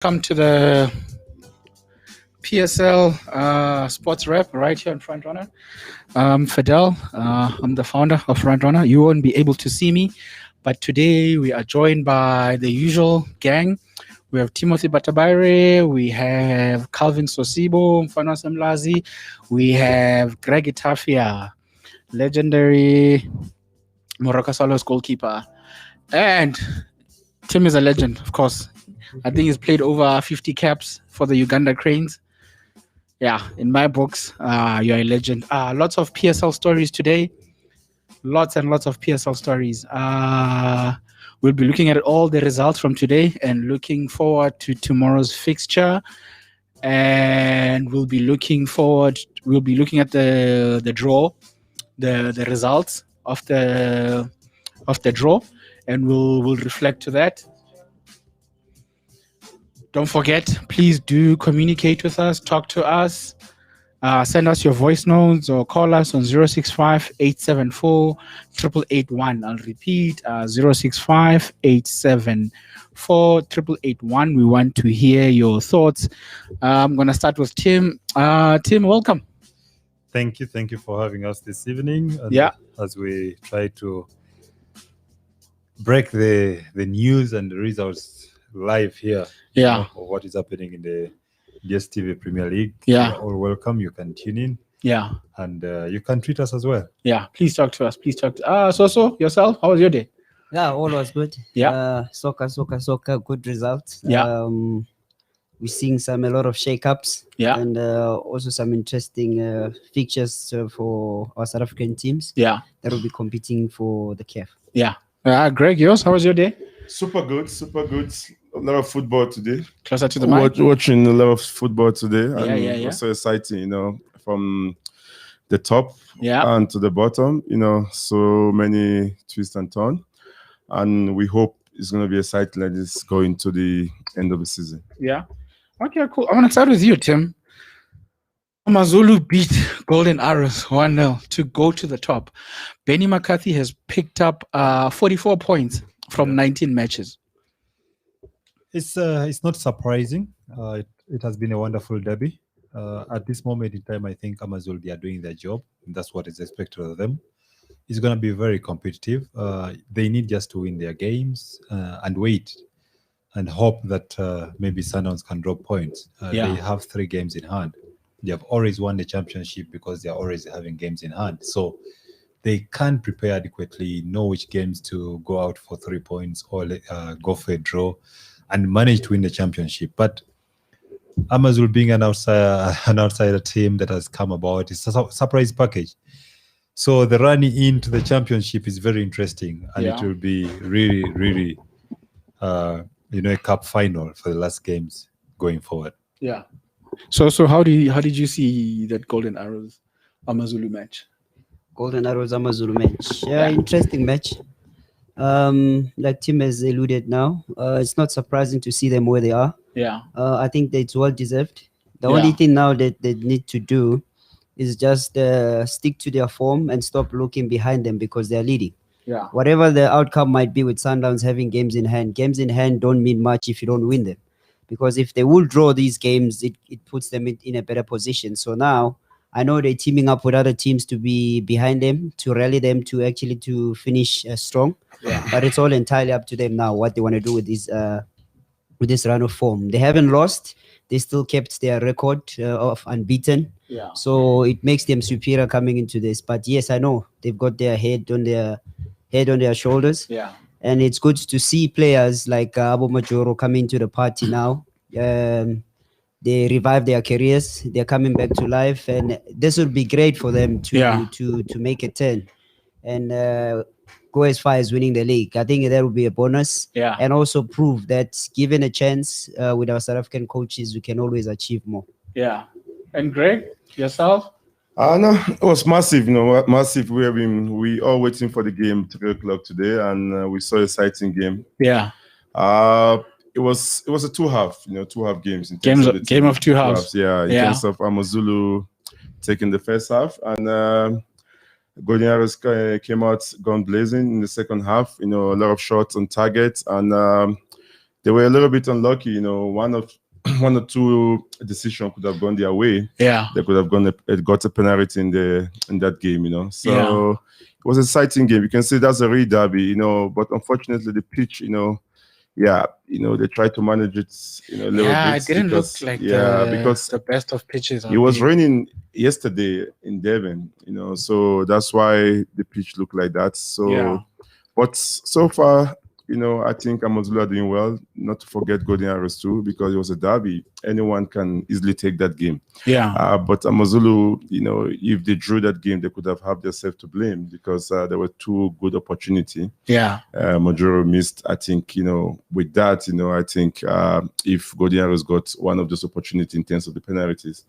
Come to the PSL sports rep right here in Front Runner. Fidel, I'm the founder of Front Runner. You won't be able to see me, but today we are joined by the usual gang. We have Timothy Batabaire, we have Calvin Sosibo, Mfano Semlazi, we have Greg Itafia, legendary Morocco Solos goalkeeper, and Tim is a legend, of course. I think he's played over 50 caps for the Uganda Cranes. Yeah, in my books, you're a legend. Lots of PSL stories today. Lots and lots of PSL stories. We'll be looking at all the results from today and looking forward to tomorrow's fixture. And we'll be looking forward. We'll be looking at the draw, the results of the draw, and we'll reflect to that. Don't forget, please do communicate with us, talk to us, send us your voice notes or call us on 065 874 8881. I'll repeat 065 874 8881. We want to hear your thoughts. I'm going to start with Tim. Tim, welcome. Thank you for having us this evening. And Yeah. As we try to break the news and the results live here. Yeah. Of what is happening in the DSTV Premier League. Yeah. You're all welcome. You can tune in. Yeah. And you can treat us as well. Yeah. Please talk to us. So yourself, how was your day? Yeah, all was good. Yeah. Soccer, good results. Yeah. We're seeing a lot of shake-ups. Yeah. And also some interesting fixtures for our South African teams. Yeah. That will be competing for the CAF. Yeah. Greg, yours, how was your day? Super good. A lot of football today. Closer to the mic. Watching a lot of football today. And Yeah. it was so exciting, from the top Yeah. and to the bottom, so many twists and turns. And we hope it's going to be exciting like this going to the end of the season. Yeah. Okay, cool. I want to start with you, Tim. Amazulu beat Golden Arrows 1-0 to go to the top. Benny McCarthy has picked up 44 points from 19 matches. It's not surprising. It has been a wonderful derby. At this moment in time, I think Amazon, they are doing their job. And that's what is expected of them. It's going to be very competitive. They need just to win their games and wait and hope that maybe Sundowns can drop points. They have 3 games in hand. They have always won the championship because they are always having games in hand. So they can prepare adequately, know which games to go out for 3 points or go for a draw and manage to win the championship. But Amazon being an outsider team that has come about, it's a surprise package. So the run into the championship is very interesting, and it will be really, a cup final for the last games going forward. Yeah. So how did you see that Golden Arrows Amazulu match? Golden Arrows Amazulu match. Yeah, interesting match. Like Tim has alluded now, it's not surprising to see them where they are. Yeah. I think that it's well deserved. The only thing now that they need to do is just stick to their form and stop looking behind them because they're leading. Yeah. Whatever the outcome might be with Sundowns having games in hand don't mean much if you don't win them. Because if they will draw these games, it puts them in a better position. So now I know they're teaming up with other teams to be behind them, to rally them to finish strong. Yeah. But it's all entirely up to them now what they want to do with this run of form. They haven't lost. They still kept their record of unbeaten. Yeah. So it makes them superior coming into this. But yes, I know they've got their head on their shoulders. Yeah. And it's good to see players like Abo Majoro coming to the party now. They revive their careers. They're coming back to life, and this would be great for them to make a turn and go as far as winning the league. I think that would be a bonus. Yeah. And also prove that given a chance with our South African coaches, we can always achieve more. Yeah. And Greg, yourself? No, it was massive, massive. We all waiting for the game 3 o'clock today, and we saw an exciting game. Yeah. It was a 2-half, 2-half games. Game of 2 halves. Yeah, in terms of Amazulu taking the first half, and Golden Arrows came out gun blazing in the second half. A lot of shots on target, and they were a little bit unlucky. One of one or two decisions could have gone their way. Yeah. They could have got a penalty in that game. So it was an exciting game. You can say that's a real derby. But unfortunately the pitch, they tried to manage it, a little bit. It didn't because, look like because the best of pitches. it was raining yesterday in Devon, so that's why the pitch looked like that. So, but so far, I think Amazulu are doing well. Not to forget Golden Arrows too, because it was a derby. Anyone can easily take that game. Yeah. But Amazulu, if they drew that game, they could have had themselves to blame, because there were two good opportunity. Yeah. Majoro missed. I think, with that, I think if Golden Arrows got one of those opportunities in terms of the penalties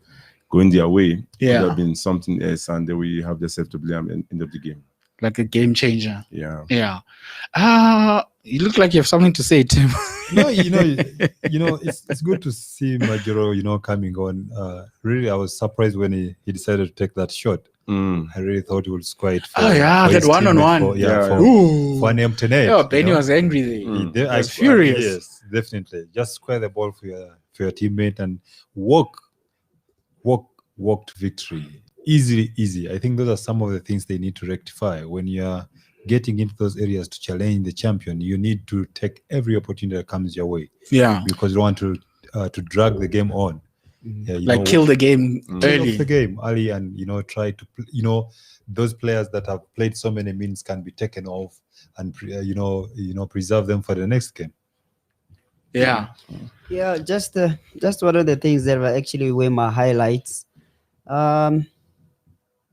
going their way, it would have been something else, and they will have themselves to blame at the end of the game. Like a game changer. Yeah. Yeah. You look like you have something to say, Tim. No, it's good to see Majoro, coming on. Really, I was surprised when he decided to take that shot. I really thought he would score it. That one-on-one. For an empty net. Yeah, Benny was angry there. I was furious. Yes, definitely. Just square the ball for your teammate and walk to victory. Easy. I think those are some of the things they need to rectify. When you're getting into those areas to challenge the champion, you need to take every opportunity that comes your way. Yeah. Because you don't want to drag the game on. Yeah, kill the game early. Kill the game early, and try to those players that have played so many minutes can be taken off, and preserve them for the next game. Yeah. Yeah, just one of the things that were actually were my highlights.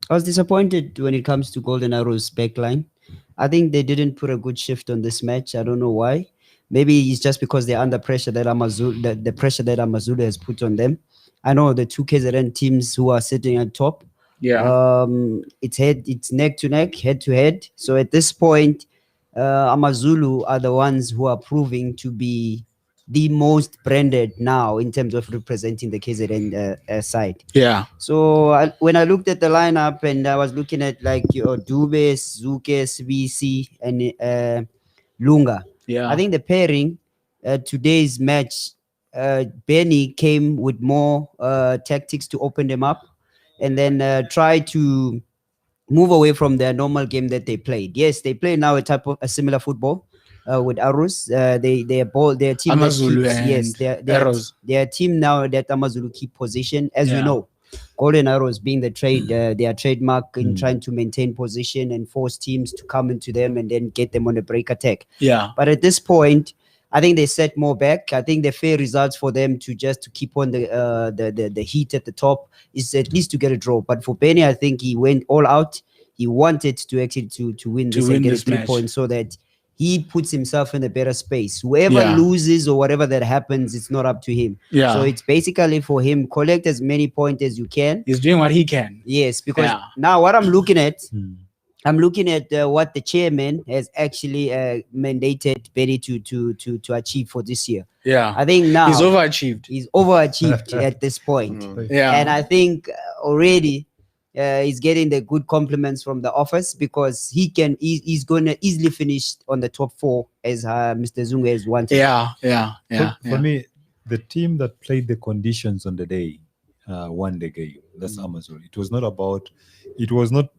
I was disappointed when it comes to Golden Arrows backline. I think they didn't put a good shift on this match. I don't know why. Maybe it's just because they're under pressure that the pressure that Amazulu has put on them. I know the two KZN teams who are sitting at top. Yeah. It's neck to neck, head to head. So at this point, Amazulu are the ones who are proving to be the most branded now in terms of representing the KZN side. Yeah. So when I looked at the lineup and I was looking at Dubes, Zukes, VC, and Lunga, Yeah. I think the pairing today's match, Benny came with more tactics to open them up, and then try to move away from their normal game that they played. Yes, they play now a similar football. With Arrows, their team Amazulu that keeps, and Arrows. Their team now that Amazulu keep position, as we know. Golden Arrows being their trademark in trying to maintain position and force teams to come into them and then get them on a break attack. Yeah. But at this point, I think they set more back. I think the fair results for them to keep on the heat at the top is at least to get a draw. But for Benny, I think he went all out. He wanted to actually to win this and get 3 points so that he puts himself in a better space. Whoever loses or whatever that happens, it's not up to him. Yeah. So it's basically for him, collect as many points as you can. He's doing what he can. Yes, because now what I'm looking at, what the chairman has actually mandated Benny to achieve for this year. Yeah. I think now he's overachieved. He's overachieved at this point. Yeah. And I think already he's getting the good compliments from the office, because he's going to easily finish on the top 4 as Mr. Zunga has wanted. Yeah. For me, the team that played the conditions on the day won the game. That's Amazon. It was not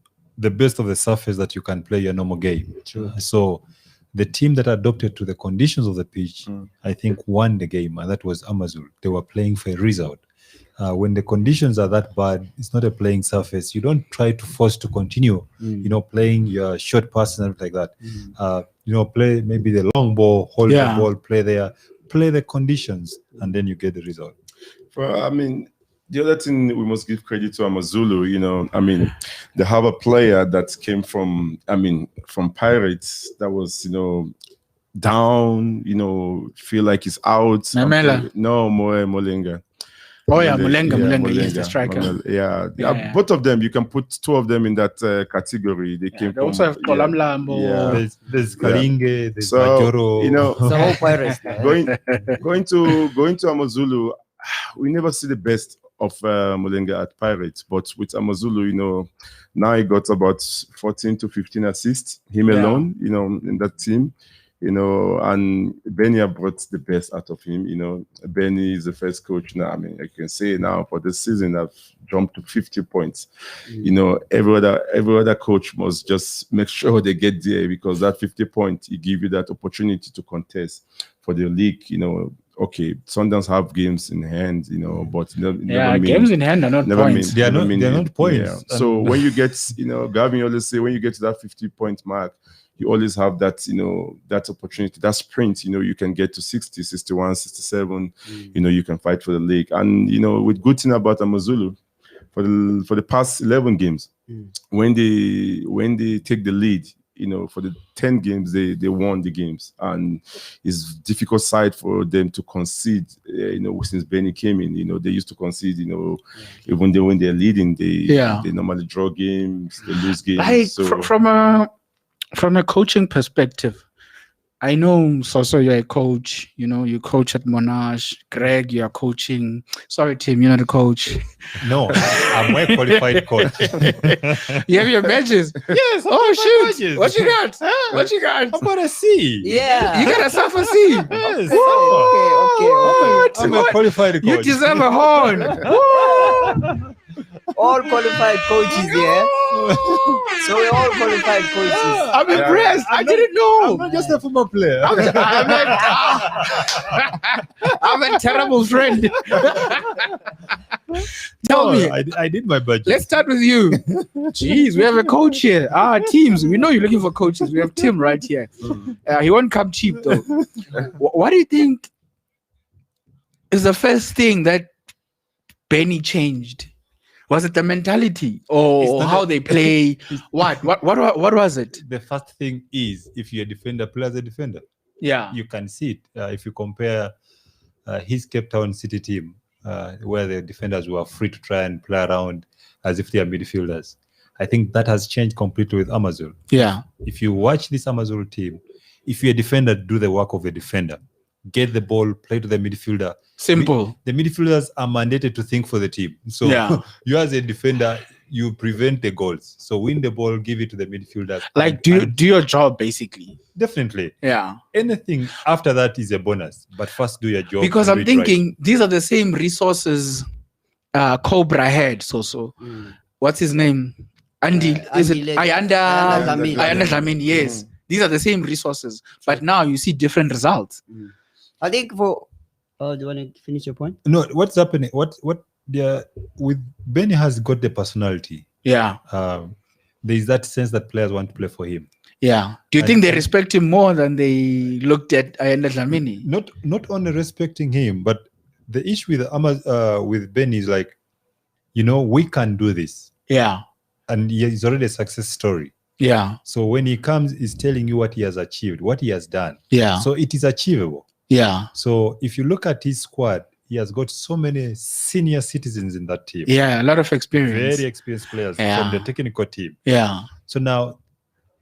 the best of the surface that you can play your normal game. True. So the team that adopted to the conditions of the pitch, I think, won the game, and that was Amazon. They were playing for a result. When the conditions are that bad, it's not a playing surface. You don't try to force to continue, playing your short passes and like that. Play maybe the long ball, hold the ball, play the conditions, and then you get the result. Well, the other thing we must give credit to Amazulu, they have a player that came from Pirates that was, down, feel like he's out. Mamela. No, Molenga. Oh yeah, Mulenga, he's the striker. Yeah. Both of them, you can put 2 of them in that category. They came they also have Kolamlambo. Yeah. There's Kalinge, there's so, Majoro. It's the whole Pirates. going to Amazulu, we never see the best of Mulenga at Pirates, but with Amazulu, now he got about 14 to 15 assists, him alone, in that team. and Benny brought the best out of him. Benny is the first coach now. I mean, I can say now for this season, I've jumped to 50 points. Every other coach must just make sure they get there, because that 50 points, it give you that opportunity to contest for the league. Okay, Sundowns have games in hand, but games in hand are not points. They are not points. Yeah. So when you get, Gavin always say, when you get to that 50-point mark, you always have that, that opportunity, that sprint, you can get to 60, 61, 67, you can fight for the league. And, with good thing about Amazulu, for the past 11 games, when they take the lead, for the 10 games, they won the games. And it's difficult side for them to concede, since Benny came in, they used to concede, even when they're leading, they normally draw games, they lose games. Like, from a coaching perspective, I know, so you're a coach, you coach at Monash. Greg, you're coaching. Sorry, Tim, you're not a coach. No, I'm a qualified coach. You have your badges? Yes. Oh, shoot. Badges. What you got? What you got? I've got a C. Yeah. You got a Safa C? Yes. What? I'm a qualified coach. You deserve a horn. All qualified coaches, yeah. So we're all qualified coaches. I'm impressed. I didn't know. I'm not just a football player. I'm a terrible friend. Tell me. I did my budget. Let's start with you. Jeez, we have a coach here. Teams. We know you're looking for coaches. We have Tim right here. He won't come cheap though. What do you think is the first thing that Benny changed? Was it the mentality or how they play? What was it? The first thing is, if you're a defender, play as a defender. Yeah. You can see it. If you compare his Cape Town City team, where the defenders were free to try and play around as if they are midfielders. I think that has changed completely with Amazon. Yeah. If you watch this Amazon team, if you're a defender, do the work of a defender. Get the ball, play to the midfielder. Simple. The midfielders are mandated to think for the team. So you as a defender, you prevent the goals. So win the ball, give it to the midfielders. Like do your job basically. Definitely. Yeah. Anything after that is a bonus. But first do your job. Because I'm thinking these are the same resources Cobra had. So what's his name? Andy. Is it Ayanda Dlamini? Yes. These are the same resources. But now you see different results. I think for do you want to finish your point? No, what's happening? What with Benny has got the personality. Yeah. There's that sense that players want to play for him. Yeah. Do you think they respect him more than they looked at Ayanda Dlamini? Not only respecting him, but the issue with Benny is like, we can do this. Yeah. And he's already a success story. Yeah. So when he comes, he's telling you what he has achieved, what he has done. Yeah. So it is achievable. Yeah. So if you look at his squad, he has got so many senior citizens in that team. Yeah, a lot of experience. Very experienced players from the technical team. Yeah. So now,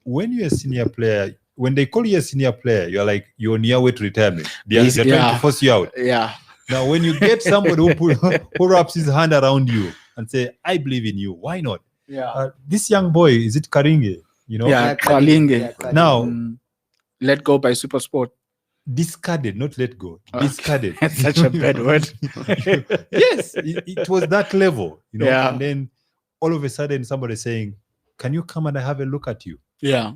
when you're a senior player, when they call you a senior player, you're on your way to retirement. They're trying to force you out. Yeah. Now, when you get somebody who wraps his hand around you and say, "I believe in you," why not? Yeah. This young boy, is it Karinge? Yeah, Kalinge. Now, let go by Super Sport. Discarded, not let go. Discarded. That's such a bad word. Yes, it was that level, Yeah. And then all of a sudden, somebody saying, "Can you come and have a look at you?" Yeah.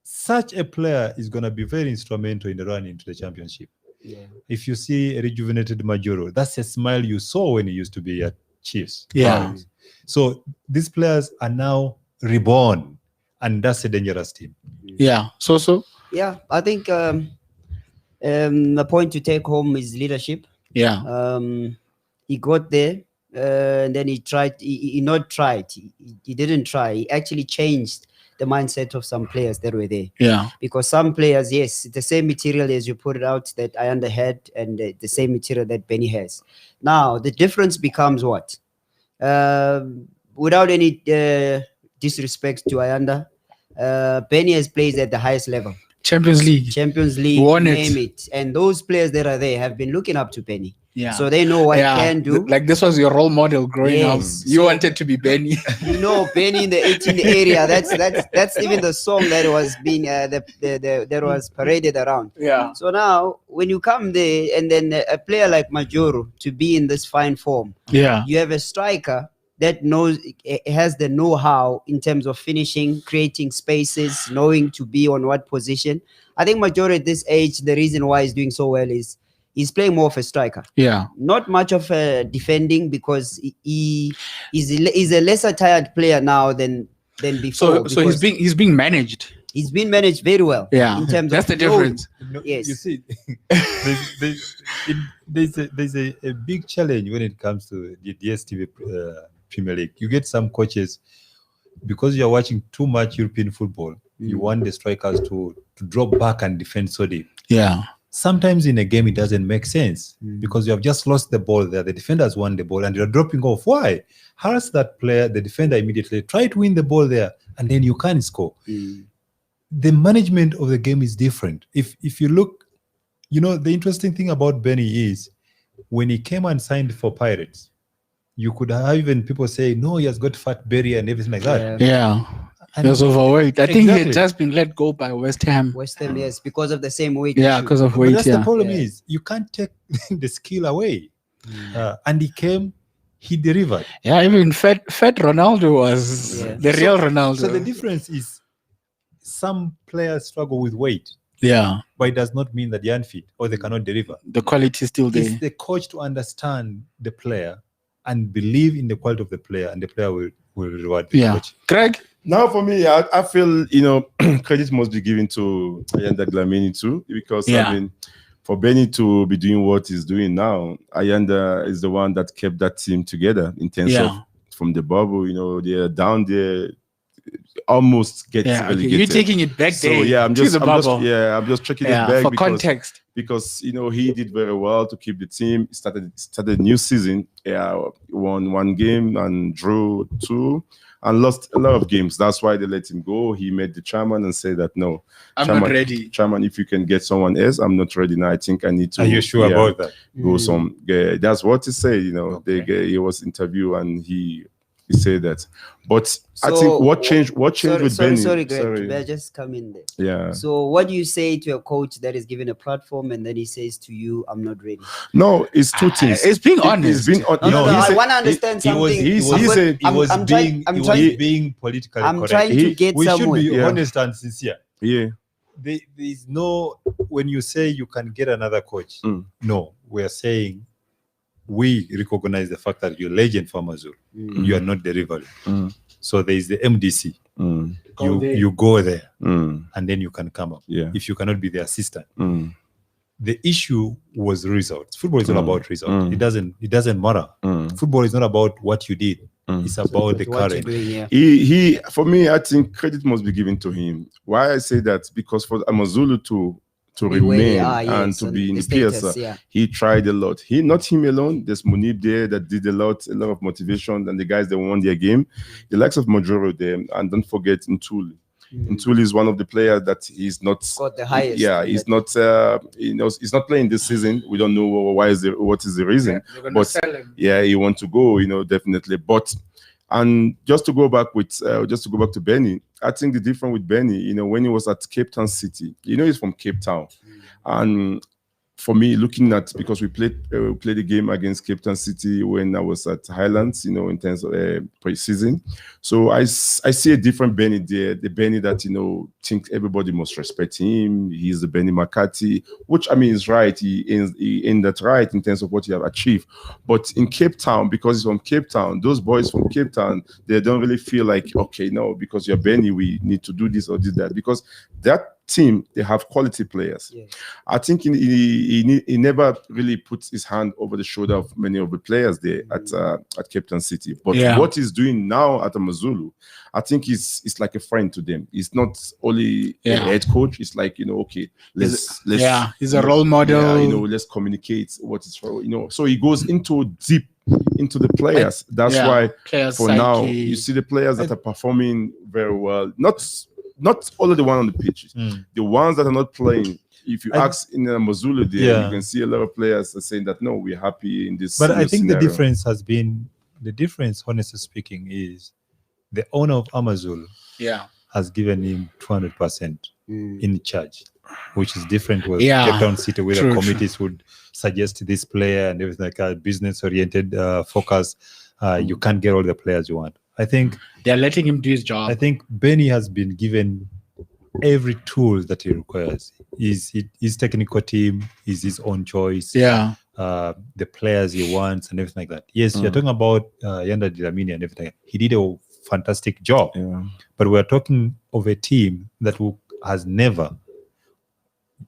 Such a player is going to be very instrumental in the run into the championship. Yeah. If you see a rejuvenated Majoro, that's a smile you saw when he used to be at Chiefs. Yeah. So these players are now reborn, and that's a dangerous team. Yeah. So. Yeah, I think the point to take home is leadership. Yeah. He got there, and then he tried. He not tried. He didn't try. He actually changed the mindset of some players that were there. Yeah. Because some players, yes, the same material as you put it out that Ayanda had, and the same material that Benny has. Now the difference becomes what? Without any disrespect to Ayanda, Benny has played at the highest level. Champions League. Won name it. And those players that are there have been looking up to Benny. Yeah. So they know what he can do. Like this was your role model growing up. You wanted to be Benny. You know, Benny in the 18 area. That's even the song that was being that was paraded around. Yeah. So now when you come there and then a player like Majoro to be in this fine form, you have a striker that has the know-how in terms of finishing, creating spaces, knowing to be on what position. I think Majoro at this age, the reason why he's doing so well is he's playing more of a striker. Yeah. Not much of a defending because he's a lesser tired player now than before. So he's being managed. He's been managed very well. Yeah. In terms that's of the difference. Yes. You see, there's a big challenge when it comes to the DSTV Premier League. You get some coaches, because you're watching too much European football, you want the strikers to drop back and defend so deep. Yeah. Sometimes in a game, it doesn't make sense because you have just lost the ball there. The defenders won the ball and you're dropping off. Why? Harass that player, the defender immediately. Try to win the ball there and then you can't score. The management of the game is different. If you look, the interesting thing about Benny is when he came and signed for Pirates, you could have even people say, no, he has got fat belly and everything like that. Yeah. He was overweight. I think he had just been let go by West Ham. Yes, because of the same weight. Yeah, because of weight. But that's the problem is you can't take the skill away. And he came, he delivered. Yeah, even fat Ronaldo was the real Ronaldo. So the difference is some players struggle with weight. Yeah. But it does not mean that they are unfit or they cannot deliver. The quality is still there. It's the coach to understand the player and believe in the quality of the player, and the player will reward the coach. Craig? Now, for me, I feel, credit must be given to Ayanda Dlamini too, because, I mean, for Benny to be doing what he's doing now, Ayanda is the one that kept that team together in terms of from the bubble, they're down there, almost get relegated. You're taking it back there. So, I'm just checking it back for context. Because, he did very well to keep the team. Started a new season, won one game and drew two. And lost a lot of games. That's why they let him go. He met the chairman and said that, no, I'm not ready. Chairman, if you can get someone else, I'm not ready now. I think I need to. Are you sure about that? Go that's what he said. He was interviewed and he said that. But so, I think what changed with Benny. Sorry, Greg, I just come in there. Yeah. So what do you say to a coach that is given a platform and then he says to you, I'm not ready? No, it's two things. It's being honest. I want to understand something. He was being politically correct. I'm trying to get somewhere. We should be honest and sincere. Yeah. There is no, when you say you can get another coach, no, we're saying we recognize the fact that you're legend for Amazon. You are not delivering. So there is the MDC. You go there and then you can come up. If you cannot be the assistant. The issue was results. Football is all about results. It doesn't matter. Football is not about what you did. It's about the current. He for me, I think credit must be given to him. Why I say that? Because for Amazulu to remain and to be in the PSL, he tried a lot. Not him alone. There's Munib there that did a lot of motivation, and the guys that won their game. The likes of Majoro there, and don't forget Ntuli. Ntuli is one of the players that he's not got the highest. Yeah, he's not. He's not playing this season. We don't know what is the reason. But sell him. He want to go. Definitely. But and just to go back to Benny, I think the difference with Benny, when he was at Cape Town City, he's from Cape Town, and for me, looking at, because we played the game against Cape Town City when I was at Highlands, in terms of pre-season. So I see a different Benny there, the Benny that, think everybody must respect him. He's the Benny McCarthy, which I mean is right. He in that right in terms of what he have achieved. But in Cape Town, because he's from Cape Town, those boys from Cape Town, they don't really feel like, okay, no, because you're Benny, we need to do this or do that. Because that team, they have quality players. Yeah. I think he never really puts his hand over the shoulder of many of the players there at Cape Town City. But what he's doing now at Amazulu, I think it's like a friend to them. It's not only a head coach. It's like, okay, let's he's a role model. Let's communicate what is so he goes deep into the players. That's why for now you see the players that are performing very well. Not not all of the one on the pitch, the ones that are not playing. If you ask in Mazulu there, you can see a lot of players are saying that no, we're happy in this. But I think scenario. the difference has been honestly speaking, is the owner of Amazul has given him 200% in charge, which is different with Cape Town City, where the committees would suggest this player and everything like a business-oriented focus. You can't get all the players you want. I think they're letting him do his job. I think Benny has been given every tool that he requires. His technical team is his own choice. The players he wants and everything like that. Yes, you're talking about Yanda Dlamini and everything. He did a fantastic job. But we're talking of a team that has never,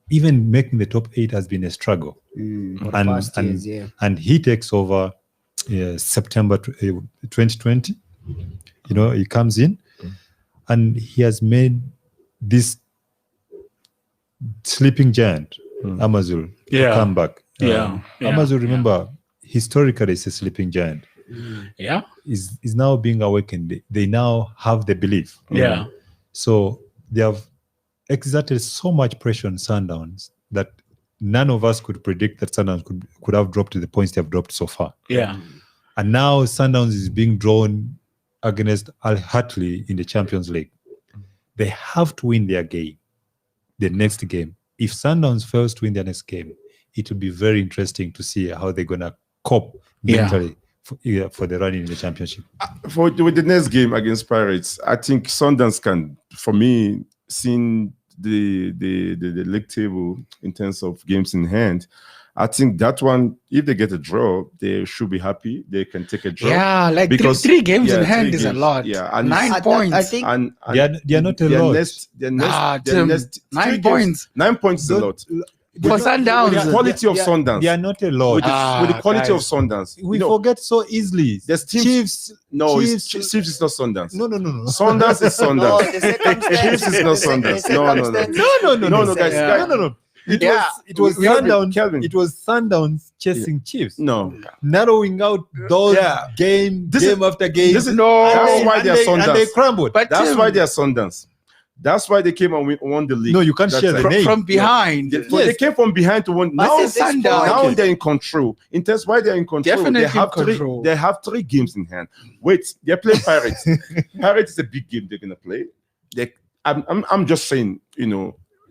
even making the top 8 has been a struggle. And he takes over September 2020. You know, he comes in and he has made this sleeping giant, Amazul, come back. Amazul, remember, historically is a sleeping giant. Is now being awakened. They now have the belief. So they have exerted so much pressure on Sundowns that none of us could predict that Sundowns could have dropped to the points they have dropped so far. And now Sundowns is being drawn against Al Hatley in the Champions League. They have to win their game, the next game. If Sundowns fails to win their next game, it will be very interesting to see how they're going to cope mentally for the run in the championship. With the next game against Pirates, I think Sundowns can, for me, seeing the league table in terms of games in hand, I think that one, if they get a draw, they should be happy. They can take a draw. Yeah, like because three games in hand is a lot. Yeah, and 9 points. I think and they are not a lot. 9 points. 9 points is a lot. For Sundowns, with the quality of Sundowns, they are not a lot. With the quality of Sundowns, we forget so easily. There's Chiefs. No, Chiefs is not Sundowns. No. Sundowns is Sundowns. Chiefs is not Sundowns. No, guys. No. It was Sundowns. Kelvin. It was Sundowns chasing Chiefs. No, narrowing out those game after game. That's why they are Sundowns. And they crumbled. But that's why they are Sundowns. That's why they came and won the league. No, you can't share the name. From behind. They came from behind to win. Now they're in control. In terms why they're in control, Definitely they have 3 games in hand. Wait, they're playing Pirates. Pirates is a big game they're gonna play. I'm just saying,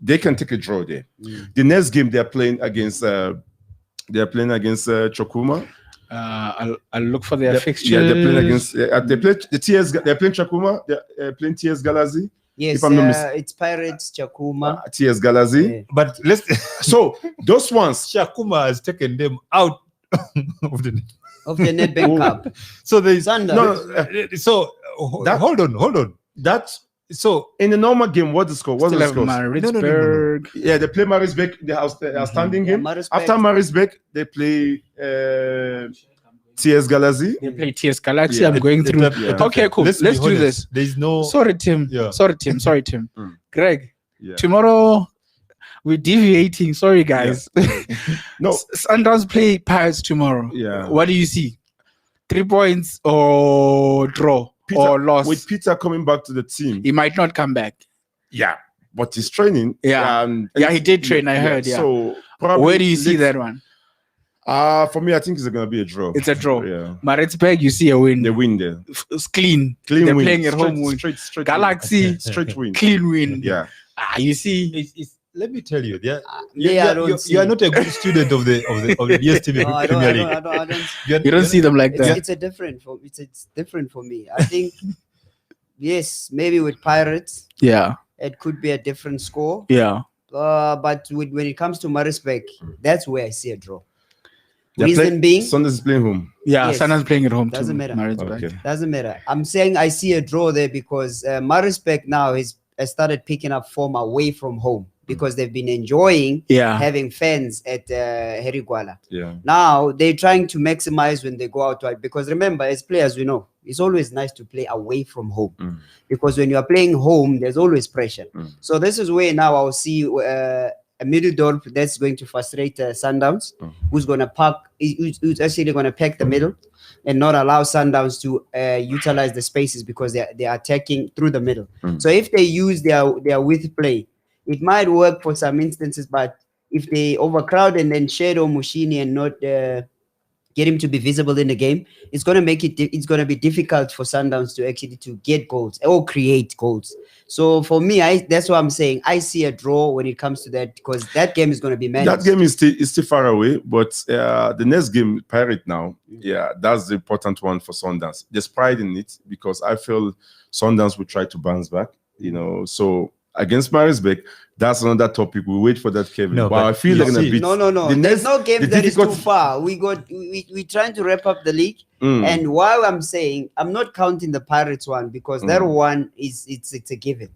they can take a draw there. The next game they're playing against Chokuma. I'll look for their fixtures. Yeah, they're playing against they play the TS. They're playing Chakuma. They're playing TS Galazi. Yes, it's Pirates, Chakuma. TS Galazi. But so those ones, Chakuma has taken them out of the Nedbank Cup. So there's hold on. So in the normal game, what's the score? What's the score? Maritzburg. No. Yeah, they play Maritzburg. They are standing game. After Maritzburg, they play TS Galazi. They play TS Galaxy. I'm going through. Okay, cool. Let's do this. There's no. Sorry, Tim. Greg. Tomorrow we're deviating. Sorry, guys. No. Sundowns play Pirates tomorrow. Yeah. What do you see? 3 points or draw or loss? With Peter coming back to the team, he might not come back. Yeah, but he's training. He did train. I heard. Yeah. So probably where do you see that one? For me, I think it's going to be a draw. It's a draw. Yeah. Maritzburg, you see a win. They win there. It's clean. They're win. Playing at home win. Straight Galaxy, win. Straight win. Clean win. Yeah. You see. Let me tell you, you are not a good student of the DSTV Premier League. I don't. You don't see them like that. It's different for me. I think yes, maybe with Pirates, it could be a different score. Yeah. But when it comes to Maritzburg, that's where I see a draw. Reason being, Sundowns is playing home. Yeah, yes. Sundowns playing at home. Doesn't matter. Okay. Doesn't matter. I'm saying I see a draw there because Maritzburg now has started picking up form away from home because they've been enjoying having fans at Heriguala. Yeah. Now they're trying to maximize when they go out because remember, as players, we know it's always nice to play away from home because when you are playing home, there's always pressure. So this is where now I'll see a Middledorp that's going to frustrate Sundowns, who's going to who's actually going to pack the middle and not allow Sundowns to utilize the spaces because they are attacking through the middle. So if they use their width play, it might work for some instances, but if they overcrowd and then shadow Mushini and not get him to be visible in the game, it's going to make it's going to be difficult for Sundowns to actually to get goals or create goals. So for me, that's what I'm saying. I see a draw when it comes to that because that game is going to be managed. That game is still far away, but the next game, Pirate now, that's the important one for Sundowns. There's pride in it because I feel Sundowns will try to bounce back, so against Marisbeck, that's another topic. We wait for that, Kevin. No, but I feel they're gonna beat. No. There's no game that is too far. We're trying to wrap up the league. And while I'm saying I'm not counting the Pirates one because that one it's a given.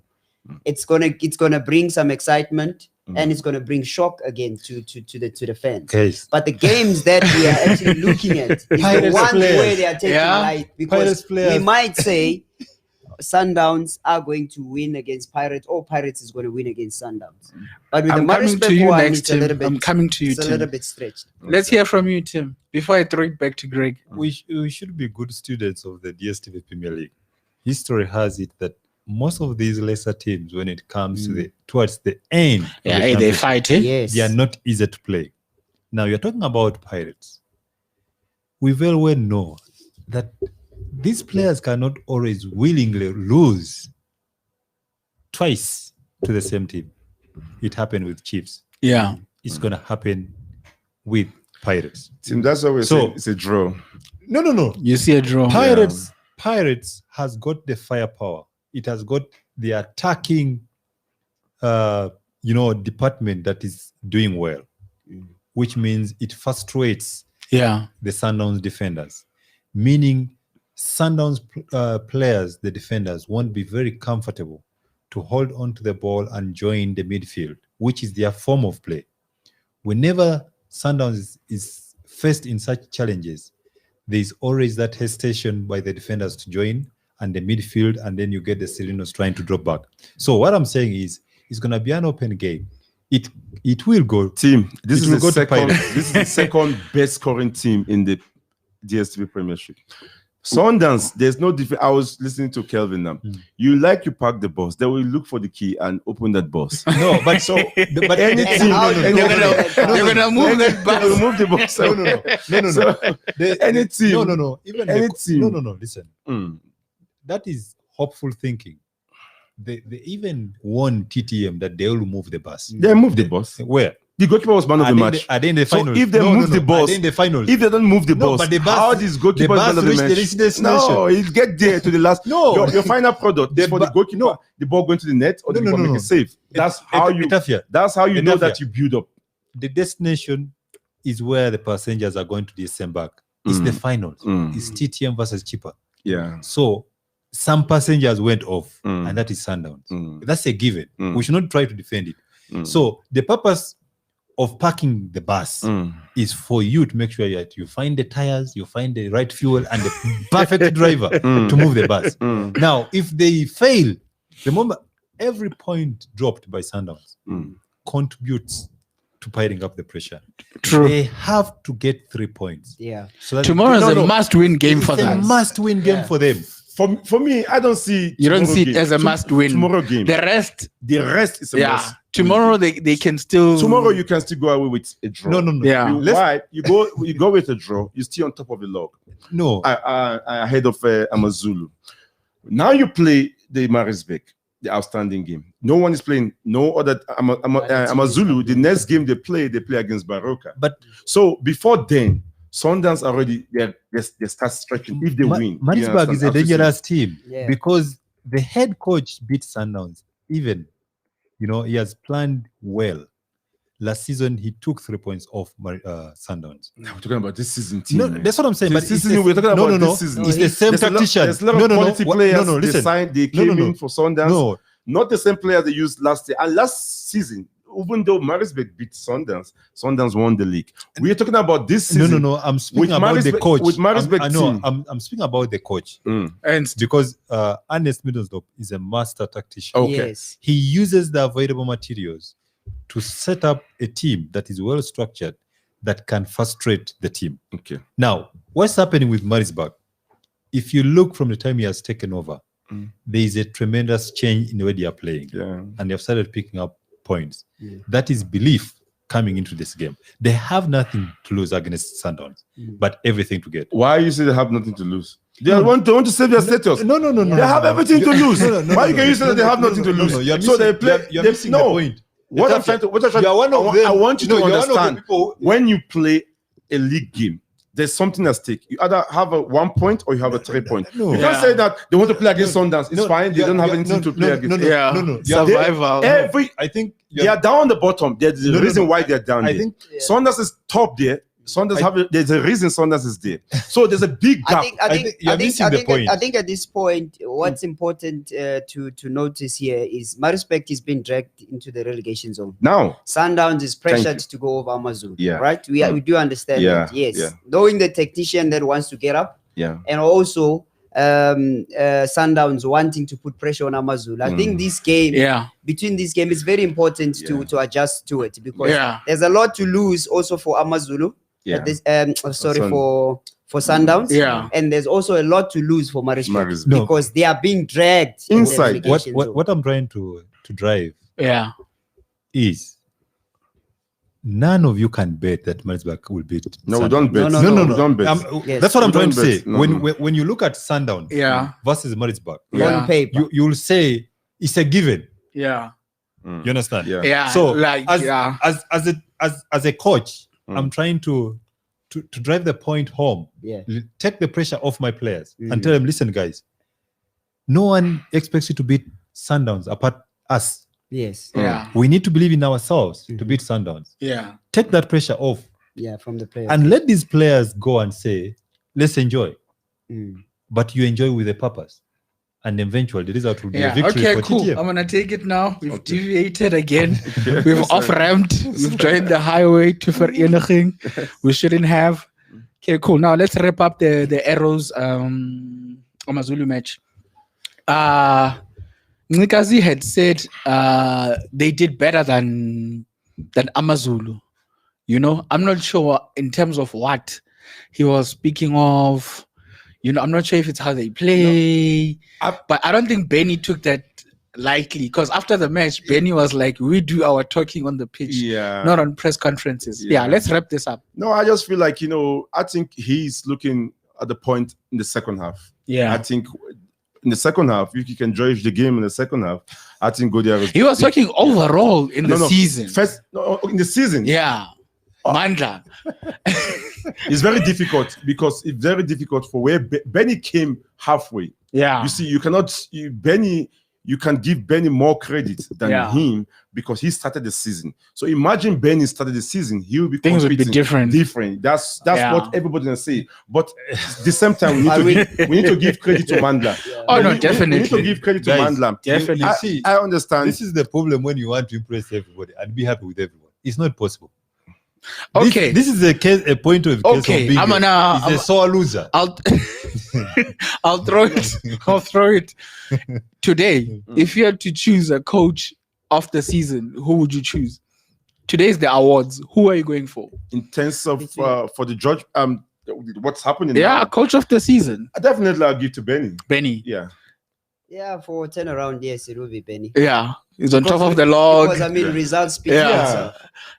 It's gonna bring some excitement and it's gonna bring shock again to the fans. Okay. But the games that we are actually looking at is the ones where they are taking light because we might say Sundowns are going to win against Pirates, or Pirates is going to win against Sundowns. But with I'm the coming to Marisbeck you one, next, it's a little Tim. bit. I'm coming to you, It's a Tim. little bit stretched. Let's hear from you, Tim, before I throw it back to Greg. We should be good students of the DStv Premier League. History has it that most of these lesser teams, when it comes to towards the end, of the They championship, fight, eh? Yes. they are not easy to play. Now you're talking about Pirates. We very well know that these players cannot always willingly lose twice to the same team. It happened with Chiefs. Yeah. It's going to happen with Pirates. Tim, that's why we say it's a draw. No. You see a draw. Pirates has got the firepower. It has got the attacking, department that is doing well, which means it frustrates the Sundowns defenders, meaning Sundowns players, the defenders, won't be very comfortable to hold on to the ball and join the midfield, which is their form of play. Whenever Sundowns is faced in such challenges, there's always that hesitation by the defenders to join and the midfield, and then you get the Sirinos trying to drop back. So what I'm saying is, it's going to be an open game. It will go. Team, this is the second best scoring team in the DStv Premiership. Sundowns, there's no difference. I was listening to Kelvin now. You park the bus, they will look for the key and open that bus. No, but but any team, they're gonna move that bus. They'll move the bus. No. Any team. No. Even any team. No. Listen, that is hopeful thinking. They even warned TTM that they will move the bus. They move the bus. Where? The goalkeeper was man of the match. Are they in the finals? So if they move the bus, in the finals. If they don't move the bus, but the bus, how does goalkeeper man of the match? Destination. No, he'll get there to the last. No, your final product is for the goalkeeper. No, the ball going to the net or the goalkeeper make a save. That's how you know that you build up. The destination is where the passengers are going to disembark. It's the finals. It's TTM versus Chipper. Yeah. So some passengers went off, and that is Sundowns. That's a given. We should not try to defend it. So the purpose of parking the bus is for you to make sure that you find the tires, you find the right fuel, and the perfect driver to move the bus. Now, if they fail, the moment every point dropped by Sundowns contributes to piling up the pressure. True. They have to get 3 points. Yeah. So that Tomorrow is a must-win game for them. It's a must-win game for them. For me, I don't see. You don't see it as a must-win. Tomorrow game. The rest is a must. Tomorrow they can still. Tomorrow you can still go away with a draw. No. Yeah. You go with a draw. You still on top of the log. No. Ahead of Amazulu. Now you play the Marisbeck, the outstanding game. No one is playing. No other Amazulu. The next game they play against Baroka. But so before then, Sundowns already they start stretching if they win. Marisbeck is a dangerous team Yeah. because the head coach beat Sundowns. Even, he has planned well. Last season, he took 3 points off Sundowns. Now we're talking about this season team. No, that's what I'm saying. This season we're talking about this season. It's the same tactician. There's a lot of quality players. Listen. They came in for Sundowns. No. Not the same players they used last year. And last season, even though Marisbeck beat Sundowns won the league. We're talking about this season. No. I'm speaking about the coach. With Marisbeck team. I'm speaking about the coach. And Because Ernest Middlesbrough is a master tactician. Okay. Yes. He uses the available materials to set up a team that is well structured that can frustrate the team. Okay. Now, what's happening with Marisburg? If you look from the time he has taken over, there is a tremendous change in the way they are playing. Yeah. And they have started picking up points. That is belief coming into this game. They have nothing to lose against Sundowns, but everything to get. Why you say they have nothing to lose? They want to save their status. No. They have everything to lose. Why can you say that they have nothing to lose? You're So they play. You're missing the point. What I'm trying to, You are one of them. I want you to you're one of the understand. people- When you play a league game, there's something at stake. You either have a 1 point or you have a 3 point. No. You can't say that they want to play against Sundance. It's fine. They don't have anything to play against. No. Survival. I think they are down the bottom. There's a reason why they're down there. I think Sundance is top there. There's a reason Sundance is there. So there's a big gap. I think you're missing the point. I think at this point, what's important to notice here is Marispect is being dragged into the relegation zone. Now, Sundowns is Thank pressured to go over Amazon. Yeah. Right? We do understand Yeah, that. Yes. yeah. Knowing the technician that wants to get up, yeah. and also Sundowns wanting to put pressure on Amazon. I think this game, between this game, it's very important to adjust to it because there's a lot to lose also for Amazulu. Yeah. For Sundowns. Yeah. And there's also a lot to lose for Marispect No. because they are being dragged in the Inside. relegation zone. what I'm trying to drive Yeah. is none of you can bet that Marisburg will beat. No, we Sundowns. don't bet. No. We don't bet. Yes. That's what I'm We trying don't to say. bet. No, when you look at Sundowns versus Marisburg, On paper. you'll say it's a given. Yeah. You understand? Yeah. Yeah. So like, as a coach, I'm trying to drive the point home. Yeah. Take the pressure off my players and tell them, listen, guys, no one expects you to beat Sundowns apart us. Yes. Yeah. We need to believe in ourselves to beat Sundowns. Yeah. Take that pressure off Yeah, from the players. and let these players go and say, let's enjoy. Mm. But you enjoy with a purpose. And eventually the result will be a Yeah. victory Okay, for cool. TTM. I'm gonna take it now. We've deviated again. We've off-ramped. We've joined the highway to Vereniging. We shouldn't have. Okay, cool. Now let's wrap up the Arrows Amazulu match. Nikazi had said they did better than Amazulu. You know, I'm not sure in terms of what he was speaking of. You know, I'm not sure if it's how they play, but I don't think Benny took that lightly because after the match, Benny was like, "We do our talking on the pitch, not on press conferences." Yeah, let's wrap this up. No, I just feel like, I think he's looking at the point in the second half. Yeah, I think in the second half, if you can judge the game in the second half, I think Godia he was talking overall in the season. In the season. Yeah. Mandla. It's very difficult because it's very difficult for where Benny came halfway. Yeah. You see, you can give Benny more credit than him because he started the season. So imagine Benny started the season, he will be things would be different. That's what everybody's gonna say. But at the same time, we need to give credit to Mandla. Yeah. Oh no, definitely. We need to give credit to Mandla. Definitely. I understand. This is the problem when you want to impress everybody and be happy with everyone. It's not possible. Okay. This is a point of case of being I'm a sore loser. I'll throw it today. If you had to choose a coach of the season, who would you choose? Today's the awards. Who are you going for? In terms of for the judge, what's happening? Yeah, now, coach of the season. Definitely I'll give to Benny. Benny. Yeah, for turnaround, yes, it will be Benny. Yeah, he's on top of the log. Because results speak. Yeah,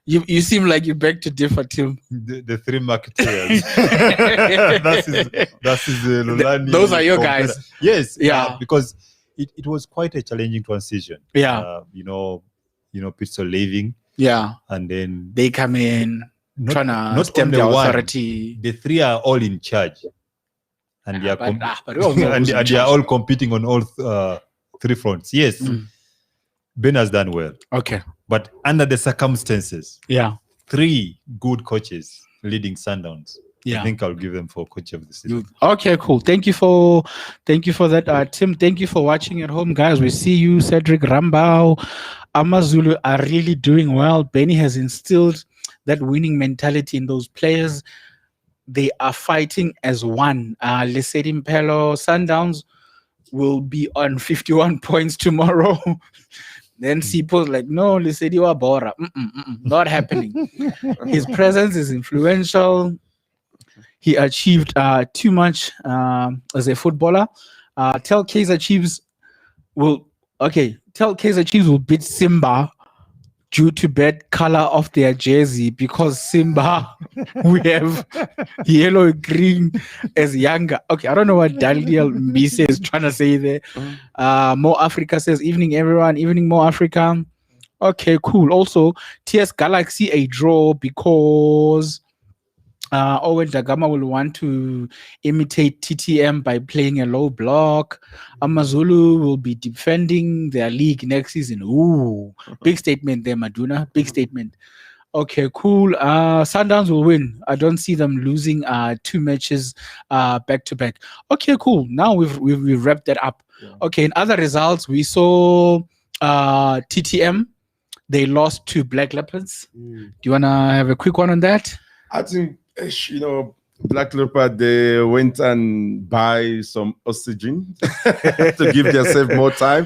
you seem like you beg to differ, Tim. The three marketeers. That's his Lulani. Those are your guys. Yes. Yeah. Because it was quite a challenging transition. Yeah. Pitzel leaving. Yeah. And then they come in trying to stem the authority. The three are all in charge. And they are all competing on all three fronts. Yes, Ben has done well. Okay, but under the circumstances, three good coaches leading Sundowns. I think I'll give them for coach of the season. Okay, cool. Thank you for that, Tim. Thank you for watching at home, guys. We see you, Cedric Rambau. Amazulu are really doing well. Benny has instilled that winning mentality in those players. They are fighting as one. Lesedi Mpelo Sundowns will be on 51 points tomorrow. Then Sipo's like, no, Lesedi wa bora. Not happening. His presence is influential. He achieved too much as a footballer. Tell Kaiser Chiefs will beat Simba due to bad color of their jersey, because Simba we have yellow green as younger. Okay, I don't know what Daniel Mbise is trying to say there. More Africa says, evening everyone, evening More Africa. Okay, cool. Also, TS Galaxy a draw because Owen Dagama will want to imitate TTM by playing a low block. Amazulu will be defending their league next season. Ooh, big statement there, Maduna. Big statement. Okay, cool. Sundowns will win. I don't see them losing 2 matches back to back. Okay, cool. Now we've wrapped that up. Yeah. Okay, in other results, we saw TTM. They lost to Black Leopards. Do you want to have a quick one on that? I think, Black Leopard, they went and buy some oxygen to give themselves more time.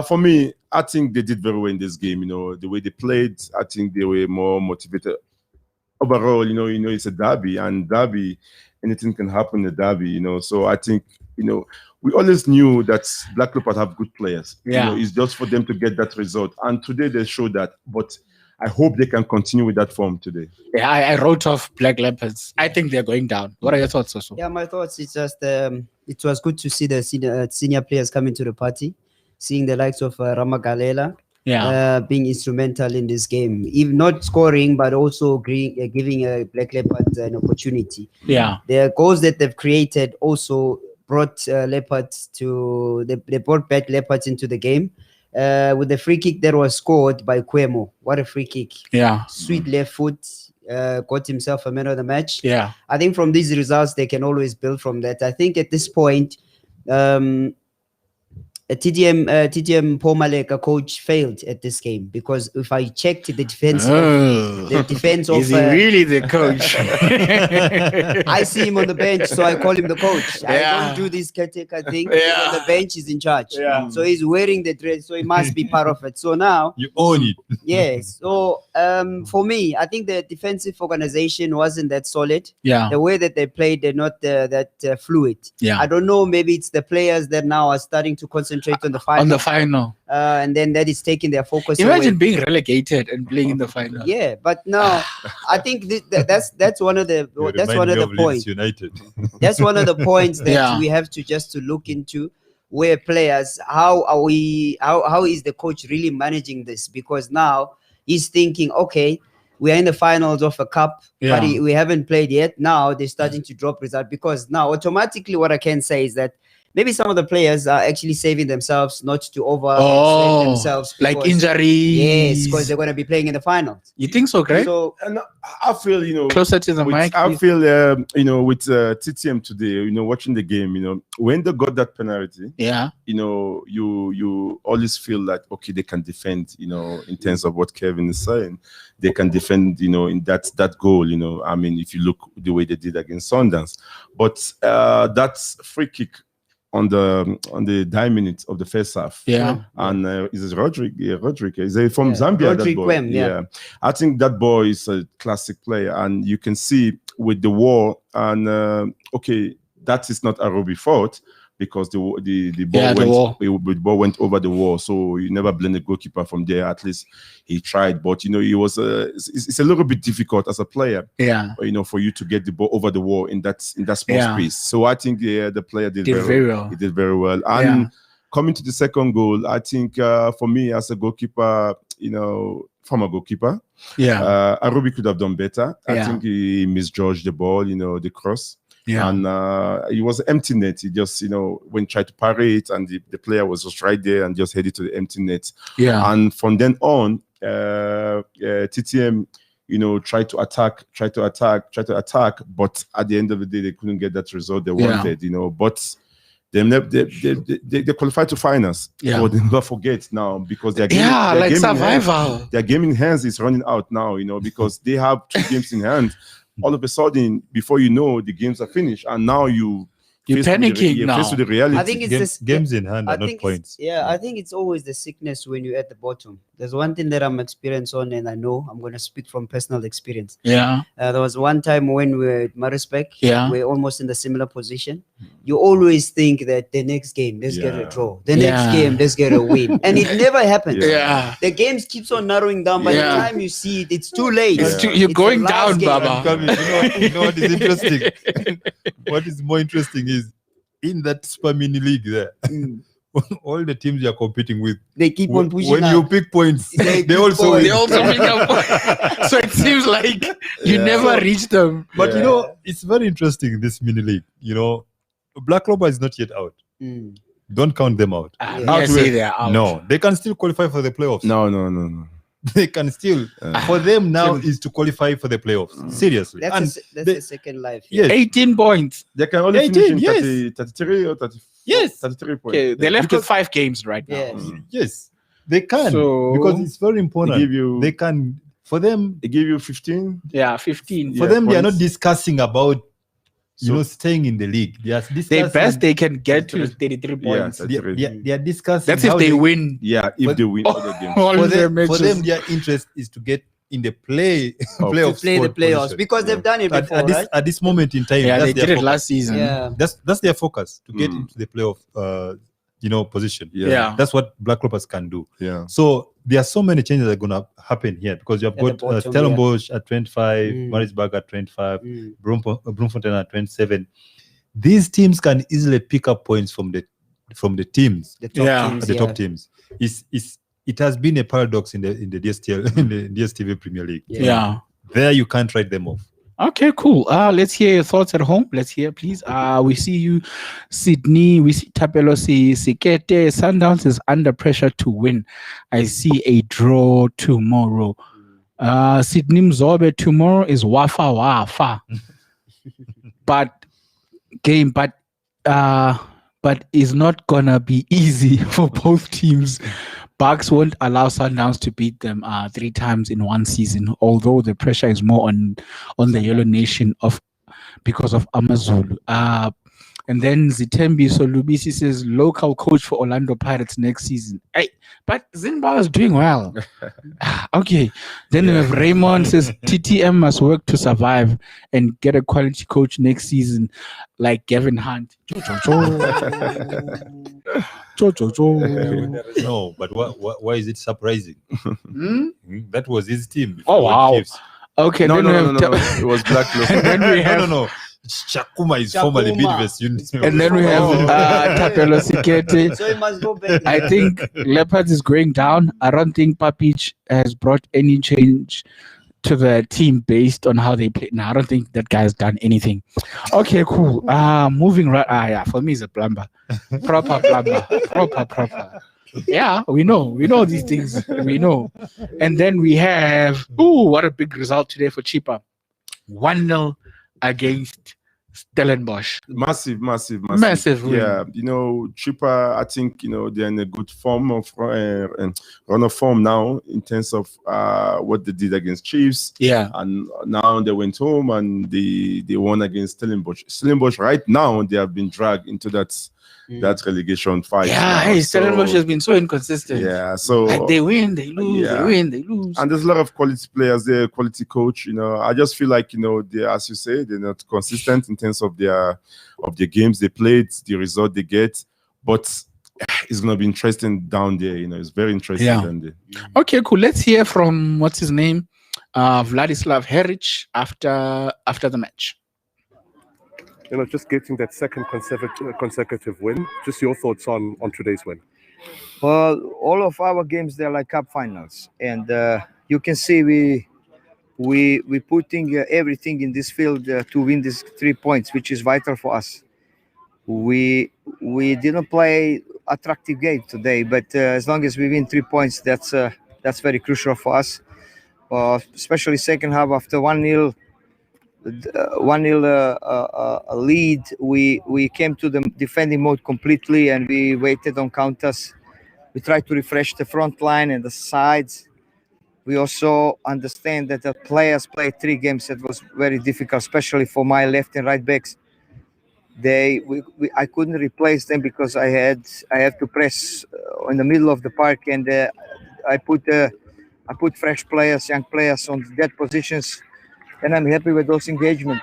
For me, I think they did very well in this game. The way they played, I think they were more motivated. Overall, it's a derby, and derby, anything can happen in a derby, So I think, we always knew that Black Leopard have good players. Yeah. It's just for them to get that result. And today they showed that. But I hope they can continue with that form today. Yeah, I wrote off Black Leopards. I think they're going down. What are your thoughts, also? Yeah, my thoughts. It's just it was good to see the senior players coming to the party, seeing the likes of Ramagalela being instrumental in this game, even not scoring but also giving Black Leopards an opportunity. Yeah, the goals that they've created also brought Leopards to they brought back Leopards into the game. With the free kick that was scored by Kwemo. What a free kick. Yeah. Sweet left foot, got himself a man of the match. Yeah. I think from these results, they can always build from that. I think at this point, TTM Paul Maleka coach failed at this game, because if I checked the defense, is he really the coach? I see him on the bench, so I call him the coach. I don't do this caretaker thing. He's on the bench, he's in charge. So he's wearing the dress, so he must be part of it. So now you own it. Yes. So for me, I think the defensive organization wasn't that solid. Yeah. The way that they played, they're not that fluid. Yeah. I don't know. Maybe it's the players that now are starting to concentrate on the final. And then that is taking their focus. Imagine away. being relegated and playing in the final. Yeah, but no, I think that's one of the points. United. That's one of the points that we have to just to look into. Where players, how is the coach really managing this? Because now he's thinking, okay, we are in the finals of a cup, but we haven't played yet. Now they're starting to drop results, because now automatically what I can say is that maybe some of the players are actually saving themselves not to overextend themselves. Like injuries. Yes, because they're going to be playing in the finals. You think so, Greg? So, and I feel, closer to the mic. I feel, with TTM today, watching the game, when they got that penalty, you always feel like, okay, they can defend, in terms of what Kevin is saying. They can defend, in that goal, I mean, if you look the way they did against Sundowns. But that's free kick on the 9 minutes of the first half. And is it Rodrigue? Yeah, Rodrigue. Is he from Zambia? Rodrigue, that boy? I think that boy is a classic player, and you can see with the war, and okay, that is not Arobi's fault, because the ball went over the wall. So you never blame the goalkeeper from there. At least he tried, but he was it's a little bit difficult as a player. For you to get the ball over the wall in that small space. So I think the player did very well. He did very well. And coming to the second goal, I think for me as a goalkeeper, former goalkeeper, Arobi could have done better. I think he misjudged the ball, the cross. And it was empty net. He just, when tried to parry it, and the player was just right there and just headed to the empty net. And from then on, TTM, tried to attack, but at the end of the day, they couldn't get that result they wanted, but they qualified to finals. But they never forget now, because their game, survival. Their game in hands is running out now, because they have 2 games in hand. All of a sudden, before you know, the games are finished, and now you You're panicking now. Faced with the reality. I think it's games in hand I are not think points. I think it's always the sickness when you're at the bottom. There's one thing that I'm experienced on, and I know I'm going to speak from personal experience. Yeah. There was one time when we were at Marispec, Yeah. we're almost in the similar position. You always think that the next game, let's get a draw. The next Yeah. game, let's get a win. And it never happens. Yeah. The games keeps on narrowing down. By the Yeah. time you see it, it's too late. You're It's going the last down, game. Baba. You know what is interesting? What is more interesting is in that Super Mini League there, all the teams you're competing with, They keep on pushing when up. you pick points, They they pick also points. win. They also pick up. So it seems like you never reach them. But you know, it's very interesting, this mini league. You know, Black Clover is not yet out. Mm. Don't count them out. Now Out say with- they're out. No, they can still qualify for the playoffs. No. They can still. For them now is to qualify for the playoffs. Seriously. That's, And that's they- the second life. yes, 18 points. They can only 18, finish in yes. 33 or 34. Yes. 33 points. Okay, they're left with 5 games right now. Yes. yes, they can So- because it's very important. They give you- They can. For them, They give you 15. Yeah, 15. for Yeah, them, they are not points. discussing about So- staying in the league. They are The discussing. best they can get to is 33 Yeah, points. they are discussing. That's if how they win Yeah, if But- they win other games. all For their them, matches. for them, their interest is to get in the playoffs. Play the spot playoffs position. because they've done it At, before, at this right? at this moment in time, Yeah, that's they their did it focus. last season. Yeah. That's their focus to get into the playoff. Position. Yeah. That's what Black Clovers can do. Yeah. So there are so many changes that are gonna happen here because you have At the got bottom, Stellenbosch at 25, Mm. Maritzburg at 25, Mm. Bloemfontein at 27. These teams can easily pick up points from the teams, The top Yeah. teams, the top teams. It has been a paradox in the DSTL in the DSTV Premier League. Yeah. There you can't write them off. Okay, cool. Let's hear your thoughts at home. Let's hear, please. We see you, Sydney. We see Tapelo, Sikete. Sundowns is under pressure to win. I see a draw tomorrow. Sydney Mzobe tomorrow is Wafa. but it's not gonna be easy for both teams. Bucks won't allow Sundowns to beat them 3 times in one season, although the pressure is more on the Yellow Nation because of Amazulu. And then Zitembi Solubisi says local coach for Orlando Pirates next season. Hey, but Zimbabwe is doing well. Okay. Then we have Raymond says TTM must work to survive and get a quality coach next season like Gavin Hunt. No, but why is it surprising? That was his team. before Oh, wow. Chiefs. Okay, No, then no, we no, have no, no. It was Black Clover. and then we have No. Chakuma is formerly Chakuma. Bidvest. and then we have Tapelo Sikete. So it must go back. I think Leopards is going down. I don't think Papic has brought any change to the team based on how they play. No, I don't think that guy has done anything. Okay, cool. Moving right. Yeah, for me, it's a plumber. Proper plumber. Proper. Yeah, we know these things. We know. And then we have, what a big result today for Chipa. 1-0 against Stellenbosch. Massive. Massive win. Yeah, Chippa, I think, they're in a good form of run of form now in terms of what they did against Chiefs. Yeah. And now they went home and they won against Stellenbosch. Stellenbosch right now, they have been dragged into that relegation fight. Yeah, now. hey, So, Stellenbosch has been so inconsistent. yeah, so Like they win, they lose, Yeah. they win, they lose. and there's a lot of quality players there, quality coach. I just feel like they, as you say, they're not consistent in terms of their games they played, the result they get. But it's gonna be interesting down there. It's very interesting Yeah. down there. Okay, cool. Let's hear from what's his name, Vladislav Heric after the match. Just getting that second consecutive win. Just your thoughts on today's win. Well, all of our games they're like cup finals, and you can see we putting everything in this field to win these 3 points, which is vital for us. We didn't play attractive game today, but as long as we win 3 points, that's very crucial for us. Especially second half after 1-0 lead, we came to the defending mode completely, and we waited on counters. We tried to refresh the front line and the sides. We also understand that the players played 3 games. It was very difficult, especially for my left and right backs. I couldn't replace them because I have to press in the middle of the park, and I put fresh players, young players on that positions, and I'm happy with those engagement.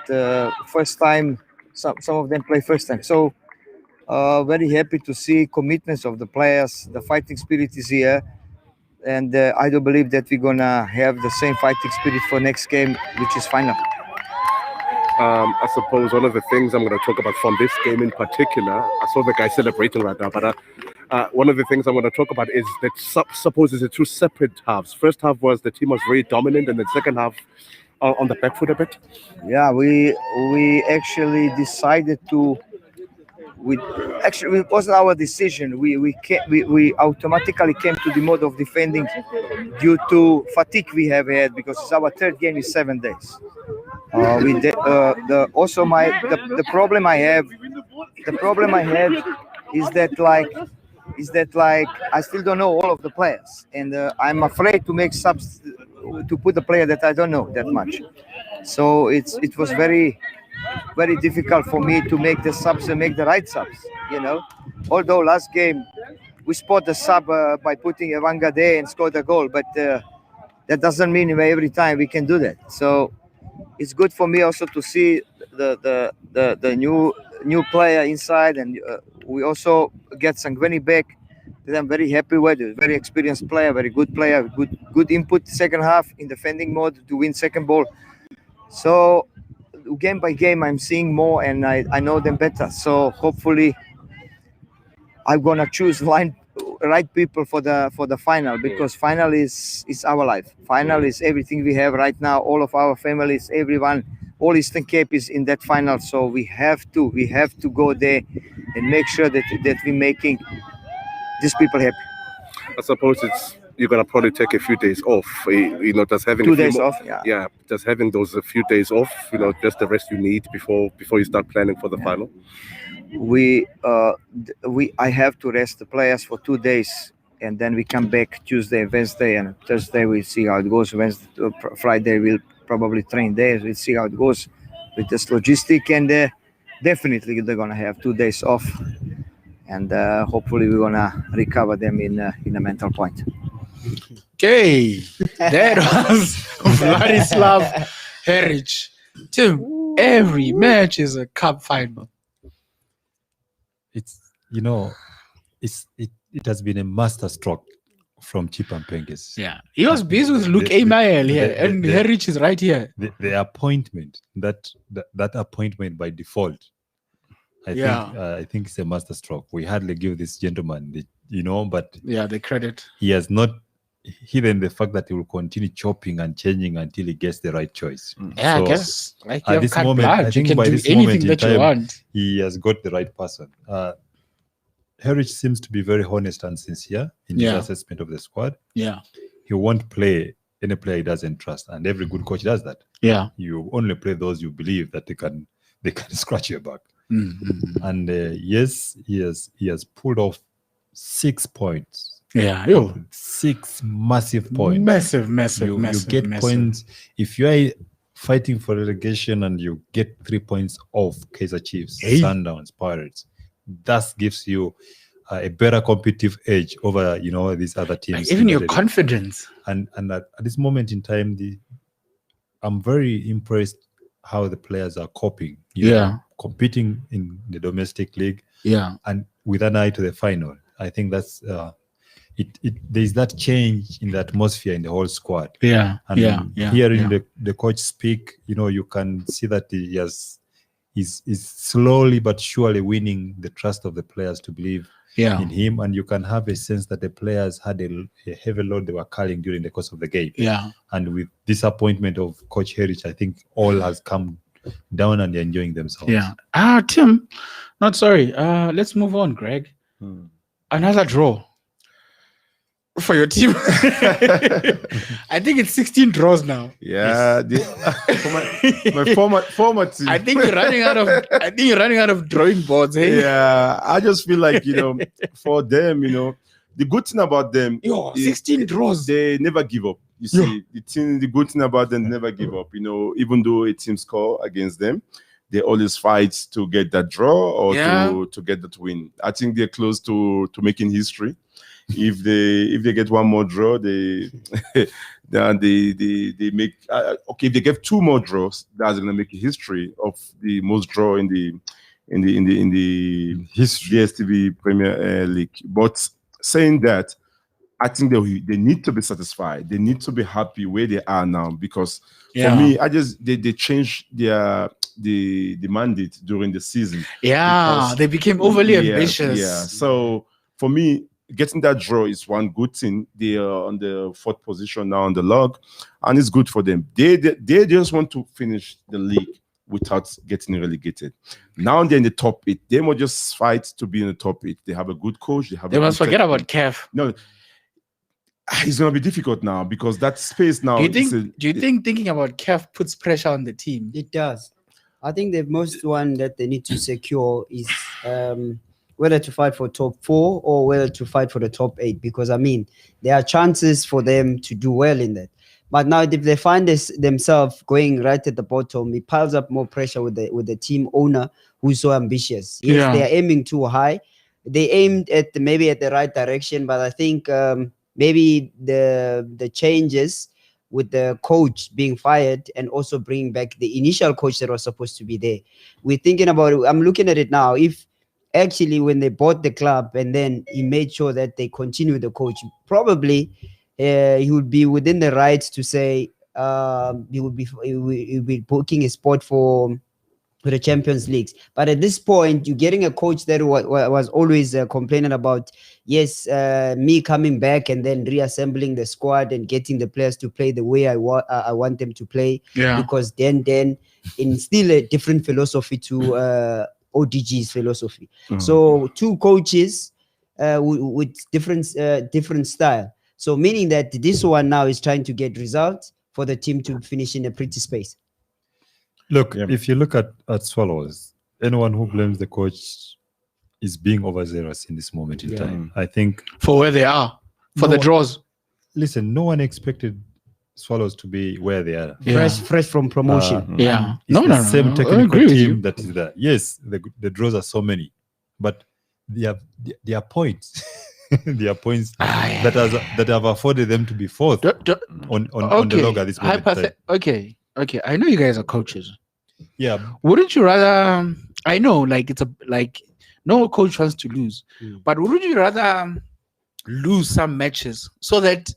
First time, some of them play first time, so very happy to see commitments of the players. The fighting spirit is here, and I do believe that we're gonna have the same fighting spirit for next game, which is final. I suppose one of the things I'm going to talk about from this game in particular, I saw the guy celebrating right now, but one of the things I'm going to talk about is that suppose it's two separate halves. First half was the team was very dominant, and the second half on the back foot a bit. Yeah, we actually decided to. It wasn't our decision. We automatically came to the mode of defending due to fatigue we have had, because it's our third game in 7 days. The problem I have is that I still don't know all of the players, and I'm afraid to make subs to put a player that I don't know that much. So it was very difficult for me to make the subs and make the right subs. Although last game we spot the sub by putting Evanga there and scored a goal, but that doesn't mean every time we can do that. So it's good for me also to see the new player inside, and we also get Sangweni back that I'm very happy with. Very experienced player, very good player, good input second half in defending mode to win second ball. So game by game I'm seeing more, and I know them better. So hopefully I'm gonna choose right people for the final, because final is our life. Final is everything we have right now. All of our families, everyone, all Eastern Cape is in that final. So we have to go there and make sure that we're making these people happy. I suppose you're gonna probably take a few days off. Just having 2 days off. Yeah, just having those a few days off. Just the rest you need before you start planning for the final. I have to rest the players for 2 days, and then we come back Tuesday, Wednesday, and Thursday. We'll see how it goes. Friday we'll probably train there. We'll see how it goes with this logistic, and definitely they're gonna have 2 days off, and hopefully we're gonna recover them in a mental point. Okay, that was Vladislav Heric. Tim, every match is a cup final. It has been a master stroke from Chipan Penges. Yeah, he was busy with Luke Emael here, and Heric is right here. The appointment, that appointment by default, I think it's a master stroke. We hardly give this gentleman but the credit. He has not hidden the fact that he will continue chopping and changing until he gets the right choice. Yeah, so I guess at this moment, I think by this moment in time, he has got the right person. Heric seems to be very honest and sincere in his assessment of the squad. Yeah, he won't play any player he doesn't trust, and every good coach does that. Yeah, you only play those you believe that they can scratch your back. Mm-hmm. And yes, he has pulled off 6 points. Yeah, 6 massive points. Massive. You get points if you are fighting for relegation and you get 3 points off Kaizer Chiefs, Sundowns, Pirates. That gives you a better competitive edge over these other teams. Like even your confidence. And at this moment in time, I'm very impressed how the players are coping. Competing in the domestic league. Yeah, and with an eye to the final. I think that's there's that change in the atmosphere in the whole squad. Hearing the coach speak, you can see that he's slowly but surely winning the trust of the players to believe in him, and you can have a sense that the players had a heavy load they were carrying during the course of the game. Yeah, and with disappointment of Coach Heric, I think all has come down and they're enjoying themselves. Yeah. Tim, not sorry. Let's move on, Greg. Another draw for your team. I think it's 16 draws now. Yeah, for my former team. I think you're running out of drawing boards. Hey? Yeah, I just feel like for them, the good thing about them, 16 draws. They never give up. You see, the good thing about them, they never give up. Even though a team score against them, they always fight to get that draw or Yeah. to get that win. I think they're close to making history. If they get one more draw, they then they make okay. If they get two more draws, that's going to make a history of the most draw in the DSTV Premier League. But saying that, I think they need to be satisfied. They need to be happy where they are now, because for me, they changed the mandate during the season. Yeah, Because- they became overly ambitious. Yeah. So for me, getting that draw is one good thing. They are on the 4th position now on the log, and it's good for them. They just want to finish the league without getting relegated. Now they're in the top 8. They must just fight to be in the top 8. They have a good coach. They must forget about Kev. No, it's going to be difficult now because that space now. Do you think thinking about Kev puts pressure on the team? It does. I think the most one that they need to secure is whether to fight for top 4 or whether to fight for the top 8, because I mean there are chances for them to do well in that. But now if they find themselves going right at the bottom, it piles up more pressure with the team owner who's so ambitious. Yes, they are aiming too high. They aimed at maybe at the right direction, but I think maybe the changes with the coach being fired and also bringing back the initial coach that was supposed to be there. We're thinking about it. I'm looking at it now. If actually when they bought the club and then he made sure that they continue the coach, probably he would be within the rights to say he would be booking a spot for the Champions Leagues. But at this point, you're getting a coach that was always complaining about, me coming back and then reassembling the squad and getting the players to play the way I want them to play. Yeah. Because then instill a different philosophy to ODG's philosophy. So 2 coaches with different style. So meaning that this one now is trying to get results for the team to finish in a pretty space. Look, if you look at Swallows, anyone who blames the coach is being overzealous in this moment in time. I think for where they are, for the draws. Listen, no one expected Swallows to be where they are. Fresh from promotion. It's same technical team that is there. Yes, the draws are so many, but they are points. They are points that have afforded them to be 4th on the log at this moment in time. Okay, I know you guys are coaches. Yeah. Wouldn't you rather? I know, no coach wants to lose, but wouldn't you rather lose some matches so that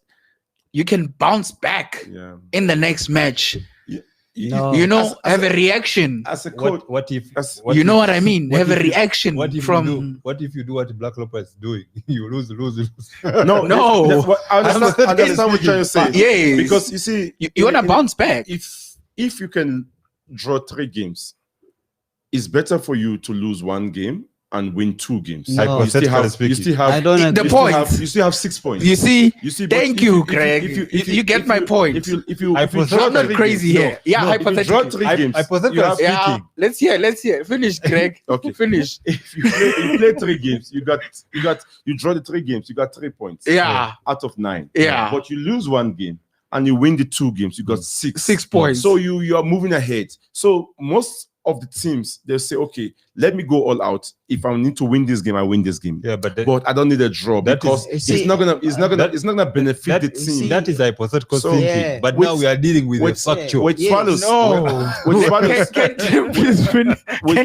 you can bounce back in the next match? Have a reaction. As a coach, what if what I mean? Have a reaction. What if you do what Black Leopard is doing? You lose. No. I understand what you're trying to say. Yes. Because you see, you want to bounce back. If you can draw 3 games, it's better for you to lose 1 game and win 2 games. No. You still have. I don't agree. The point. You still have 6 points. You see. Thank you, Craig. You get my point. If you I'm not crazy here. Hypothetically. If you draw 3 games. Hypothetically speaking. Let's hear. Finish, Craig. Okay. Finish. If you play 3 games, you draw the 3 games. You got 3 points. Yeah. Out of 9. Yeah. But you lose 1 game and you win the 2 games. You got 6 points. So you are moving ahead. So most of the teams, they'll say, okay, let me go all out. If I need to win this game, I win this game. Yeah, but I don't need a draw because it's not gonna benefit the team. That is hypothetical So, thinking. yeah. But now we are dealing with a factual. With Swallows, No. with Swallows, Can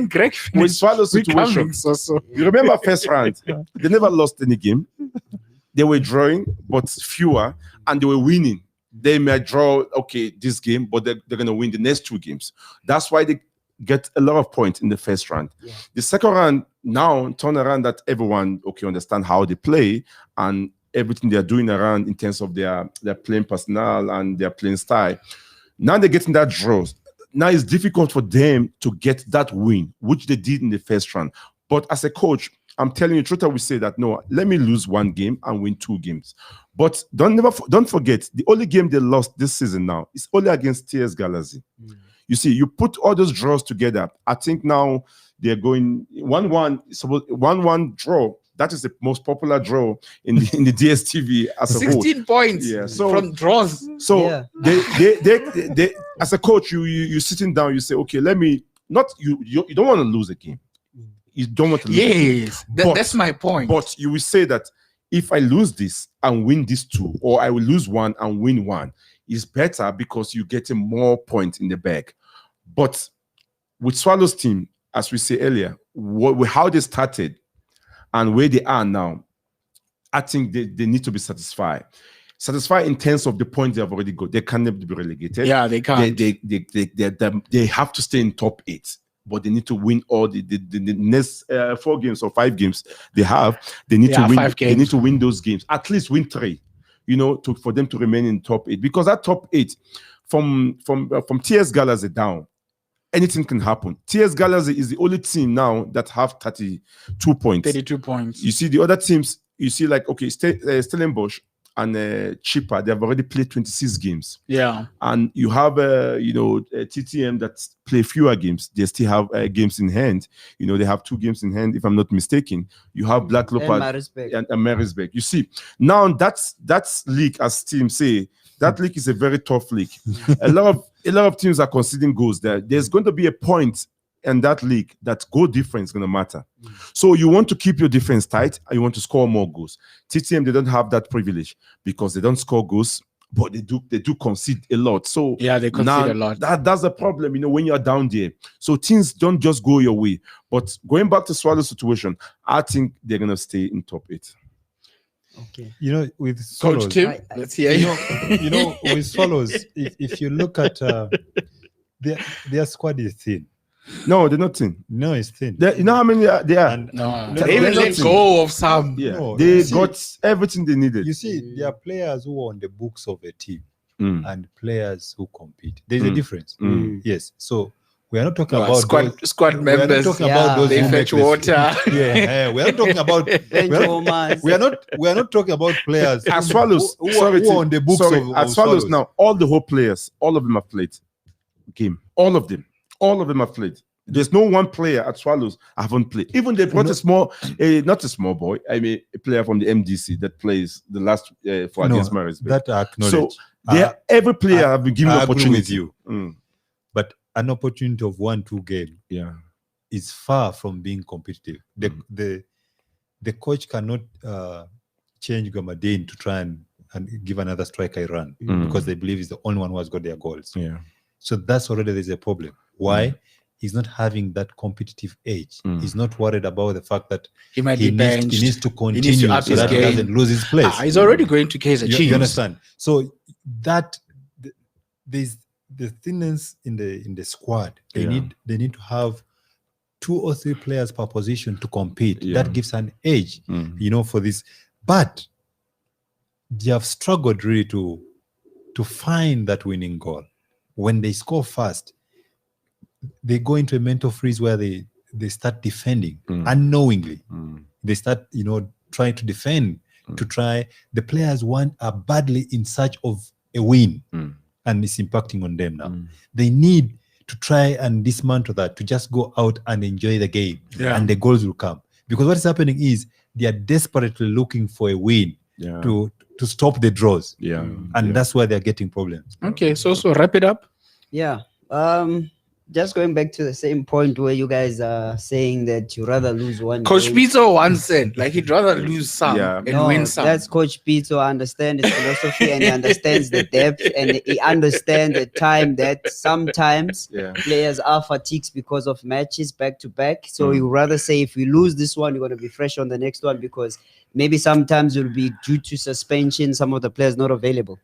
Greg finish? with Swallows situation. You remember first round? They never lost any game. They were drawing, but fewer, and they were winning. They may draw, this game, but they're going to win the next 2 games. That's why they get a lot of points in the first round. Yeah. The second round, now turn around that everyone, understand how they play and everything they're doing around in terms of their playing personnel and their playing style. Now they're getting that draws. Now it's difficult for them to get that win, which they did in the first round. But as a coach, I'm telling you, Trotter will say that, no, let me lose 1 game and win 2 games. But don't forget, the only game they lost this season now is only against TS Galaxy. You see, you put all those draws together. I think now they're going 1-1 draw. That is the most popular draw in the DSTV as a whole. 16 points from draws. So they as a coach, you sitting down, you say, okay, let me not you don't want to lose a game. You don't want to lose. Yes, But- that's my point. But you will say that if I lose this and win this 2, or I will lose 1 and win 1, is better because you're getting more points in the bag. But with Swallows team, as we say earlier, how they started and where they are now, I think they need to be satisfied. Satisfied in terms of the points they have already got. They can never be relegated. Yeah, they can't. They have to stay in top 8. But they need to win all the next 4 games or 5 games they have. They need to win 5 games. They need to win those games. At least win 3, for them to remain in top 8. Because that top 8, from TS Galaxy down, anything can happen. TS Galaxy is the only team now that have 32 points. 32 points. You see the other teams. You see, like, okay, Stellenbosch and Chippa, they have already played 26 games. Yeah. And you have, TTM that play fewer games. They still have games in hand. They have 2 games in hand, if I'm not mistaken. You have Black Leopard and Marisbeck. You see, now that's league, as teams say, that league is a very tough league. a lot of teams are conceding goals there. There's going to be a point in that league that goal difference is going to matter. So you want to keep your defense tight and you want to score more goals. TTM, they don't have that privilege because they don't score goals, but they do concede a lot. So yeah, they concede a lot. That's a problem, when you're down there. So things don't just go your way. But going back to Swallow's situation, I think they're going to stay in top 8. Okay. With Swallows, Coach Tim, let's hear you. With Swallows, if you look at their squad is thin. No, they're not thin. No, it's thin. You know how many they are? And No, No, they even no, let no. go of some. Yeah, No, they you see- got everything they needed. you see, there are players who are on the books of a team Mm. and players who compete. There's a Mm. difference. Mm. Yes. So we are not talking No, about squad those, we are not members. talking Yeah. about those They who fetch make water. Yeah, we are not talking about. Bench We are, warmers. we are not talking about players As Swallows, who sorry, are on the books sorry, of as Swallows now, all the whole players, all of them have played game. All of them have played. There's no one player at Swallows I haven't played. Even they brought not a small boy. I mean, a player from the MDC that plays the last for against Maris. That I acknowledge. So every player have been given I agree opportunity. with you. Mm. But an opportunity of 1-2 game Yeah. is far from being competitive. The coach cannot change Gamadane to try and give another striker a run because they believe he's the only one who has got their goals. Yeah. So that's already there's a problem. Why? He's not having that competitive edge. He's not worried about the fact that He might be benched. he needs to continue up so his that he game. doesn't lose his place. He's already going to Kaiser You Chiefs. understand? So that there's the thinness in the squad. They need to have 2 or 3 players per position to compete. Yeah. That gives an edge, for this. But they have struggled really to find that winning goal. When they score fast, they go into a mental freeze where they start defending unknowingly. They start, trying to defend to try. The players are badly in search of a win, and it's impacting on them now. They need to try and dismantle that, to just go out and enjoy the game, and the goals will come. Because what is happening is they are desperately looking for a win to stop the draws. Yeah. And that's why they're getting problems. Okay, so wrap it up. Yeah. Just going back to the same point where you guys are saying that you rather lose one Coach game. Pizzo once said, like, he'd rather lose some and win some. That's Coach Pizzo. I understand his philosophy and he understands the depth and he understands the time that sometimes players are fatigued because of matches back to back. So you rather say if we lose this one, you're going to be fresh on the next one because maybe sometimes you'll be due to suspension, some of the players not available.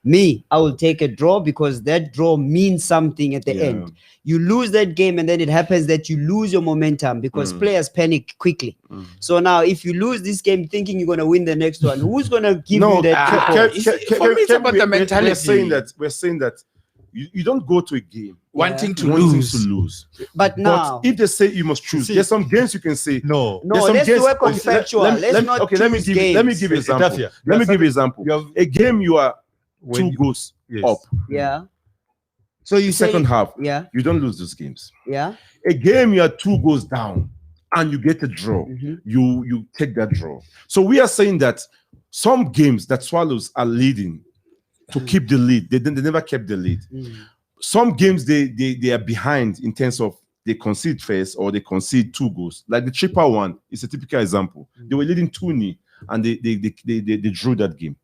Me, I will take a draw because that draw means something at the end. You lose that game and then it happens that you lose your momentum because players panic quickly. So now if you lose this game thinking you're going to win the next one, who's going to give you that? For me, it's about the mentality. We're saying that you don't go to a game wanting to wanting lose. to lose. But now, if they say you must choose, there's some games you can say no. Let's work on factual. Let's not choose let me give you an example. Let me give you an example. A game you are 2 goals up. Yeah. So you second half. Yeah. You don't lose those games. Yeah. A game you are 2 goals down and you get a draw. You take that draw. So we are saying that some games that Swallows are leading to keep the lead, they never kept the lead. Some games they are behind in terms of they concede first or they concede 2 goals. Like the cheaper one is a typical example. They were leading 2-0 and they drew that game.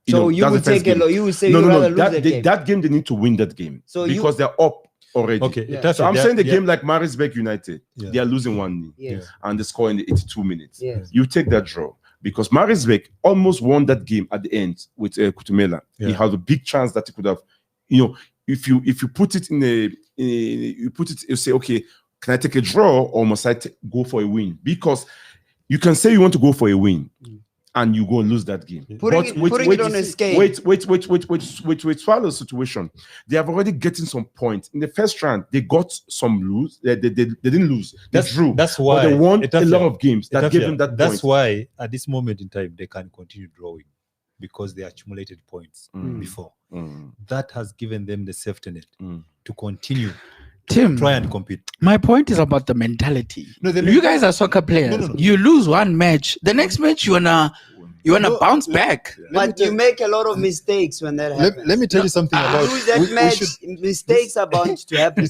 So you would take you would say no, rather lose that game they need to win that game because they're up already. Okay, so I'm saying the game like Marisburg United, they are losing 1-0 Yes. and they score in the 82 minutes. Yes. You take that draw because Marisburg almost won that game at the end with Kutumela. He had a big chance that he could have, if you put it you say, okay, can I take a draw or must I go for a win? Because you can say you want to go for a win and you go and lose that game. Putting it on a scale. Wait, Swallow situation. They have already getting some points. In the first round, they got some lose. They didn't lose. They drew. That's why they won a lot of games that gave them that That's point. why at this moment in time, they can continue drawing because they accumulated points before. That has given them the safety net to continue Tim, try and compete. my point is about the mentality. No, You guys are soccer players. No. You lose one match, the next match you wanna bounce back. But you make a lot of mistakes when that happens. Let me tell you something about Lose that match, mistakes are bound to happen.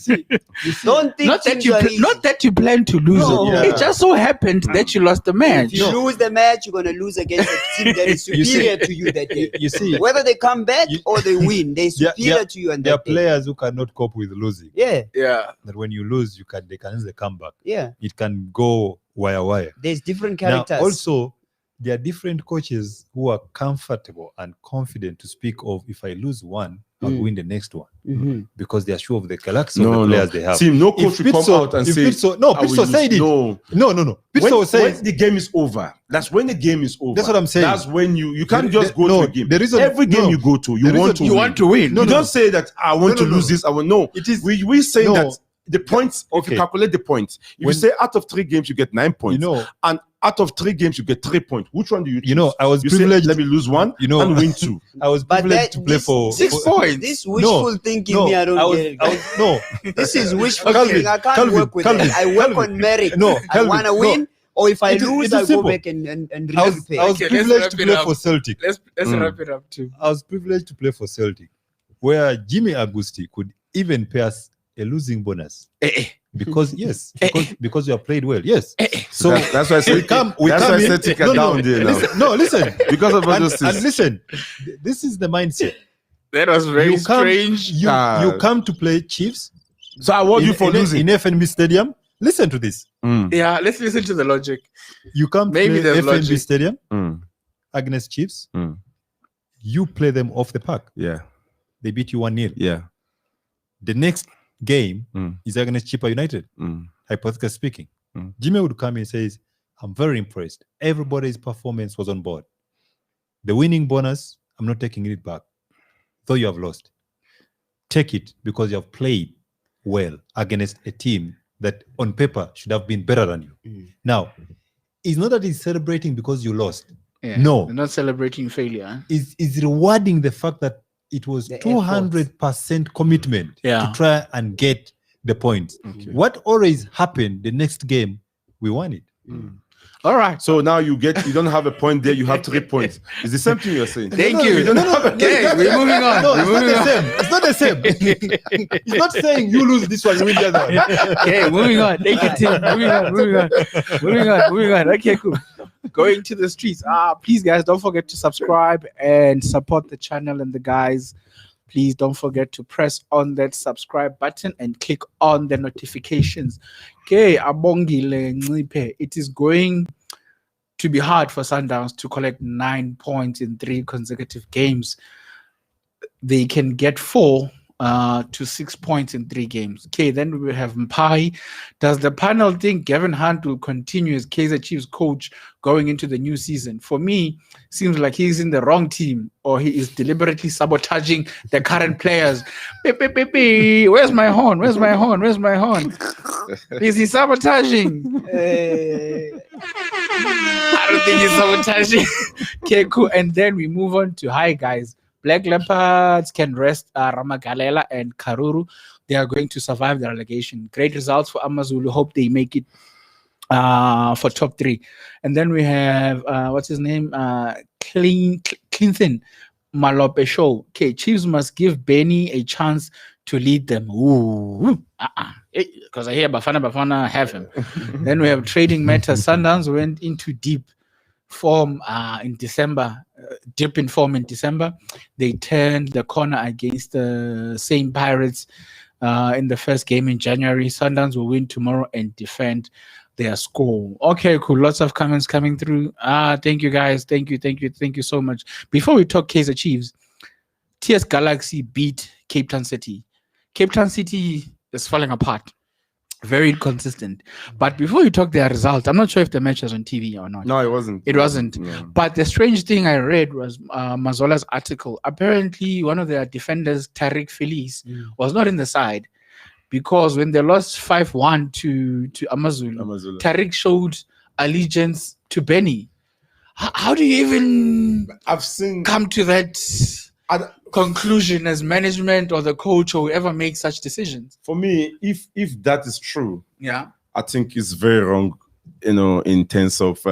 Don't think Not that things you are easy. not that you plan to lose No. it. It just so happened that you lost the match. If you lose the match, you're going to lose against a team that is superior to you that day. You see, Whether they come back or they win, they're superior to you. And there are that day. players who cannot cope with losing. Yeah, That when you lose, they can easily come back. yeah. It can go wire. There's different Now, characters. also, there are different coaches who are comfortable and confident to speak of if I lose one, I'll win the next one because they are sure of the character of the players they have. See, no coach will come out and say, Pitso said it. No. Pitso was saying when the game is over. That's when the game is over. That's what I'm saying. That's when you can't just go to a game. The reason, Every game you go to, you want to win. No, you don't say that I want to lose this. I want no. It is we say that the points. If Okay. you calculate the points, if you say out of 3 games you get 9 points, and out of 3 games you get 3 points. Which one do you choose? I was You privileged. say, let me lose one, and win 2. I was But privileged to play for 6 points. This wishful thinking, me, I don't get it. No. This is wishful Calvin, thinking. I can't Calvin, work with Calvin, that. I work Calvin. on merit. No, I Calvin, want to no. win, or if I It is- lose, it is I go simple. back and I was repay. Okay, let's privileged wrap to it play up. for Celtic. Let's wrap it up too. I was privileged to play for Celtic, where Jimmy Agusti could even pay us a losing bonus. Because because you have played well. Yes. So that's why I said come that's why I in. said take it down there now. Listen. Because of all And, those and things. listen, this is the mindset. That was very strange. You come to play Chiefs. So I want you for losing. in FNB Stadium. Listen to this. Yeah, let's listen to the logic. You come Maybe to play there's FNB logic. Stadium Mm. against Chiefs. Mm. You play them off the park. Yeah. They beat you 1-0. Yeah. The next game Mm. is against Chippa United. Hypothetically speaking, Jimmy would come and says, I'm very impressed. Everybody's performance was on board. The winning bonus, I'm not taking it back. Though you have lost. Take it because you have played well against a team that on paper should have been better than you. Now, it's not that he's celebrating because you lost. Yeah, No. they're not celebrating failure. Is rewarding the fact that it was The 200% commitment to try and get the points. What always happened the next game, we won it. All right. So now you don't have a point there, you have 3 points. It's the same thing you're saying. Thank you. don't have a Okay, we're moving on. No, We're it's not the same. It's not the same. It's not saying you lose this one, you win the other one. Okay, moving on. Thank you, Tim. Moving on. Okay, cool. Going to the streets. Please, guys, don't forget to subscribe and support the channel and the guys. Please don't forget to press on that subscribe button and click on the notifications. Okay, Abongile Ncipe. It is going to be hard for Sundowns to collect 9 points in 3 consecutive games. They can get 4 to 6 points in 3 games. Okay, then we have Mpai. Does the panel think Gavin Hunt will continue as Kaizer Chiefs coach going into the new season? For me, seems like he's in the wrong team or he is deliberately sabotaging the current players. Beep, beep, beep, beep. Where's my horn? Is he sabotaging? I don't think he's sabotaging. Okay, cool. And then we move on to hi guys. Black Leopards can rest Ramagalela and Karuru. They are going to survive the relegation. Great results for Amazulu. Hope they make it for top 3. And then we have what's his name? Clinton Malope Show. Okay, Chiefs must give Benny a chance to lead them. Ooh. Because I hear Bafana have him. Then we have Trading Matters. Sundowns went into deep form in December, dip in form in December. They turned the corner against the same Pirates in the first game in January. Sundowns will win tomorrow and defend their score. Okay, cool. Lots of comments coming through. Thank you guys. Thank you so much. Before we talk Kaizer Chiefs, TS Galaxy beat Cape Town City. Cape Town City is falling apart. Very inconsistent. But before you talk their result, I'm not sure if the match was on TV or not. No, it wasn't. It wasn't. No. But the strange thing I read was Mazola's article. Apparently, one of their defenders, Tariq Feliz, was not in the side because when they lost 5-1 to Amazulu, Tariq showed allegiance to Benny. How do you even come to that conclusion as management or the coach or whoever makes such decisions? For me, if that is true, yeah, I think it's very wrong, in terms of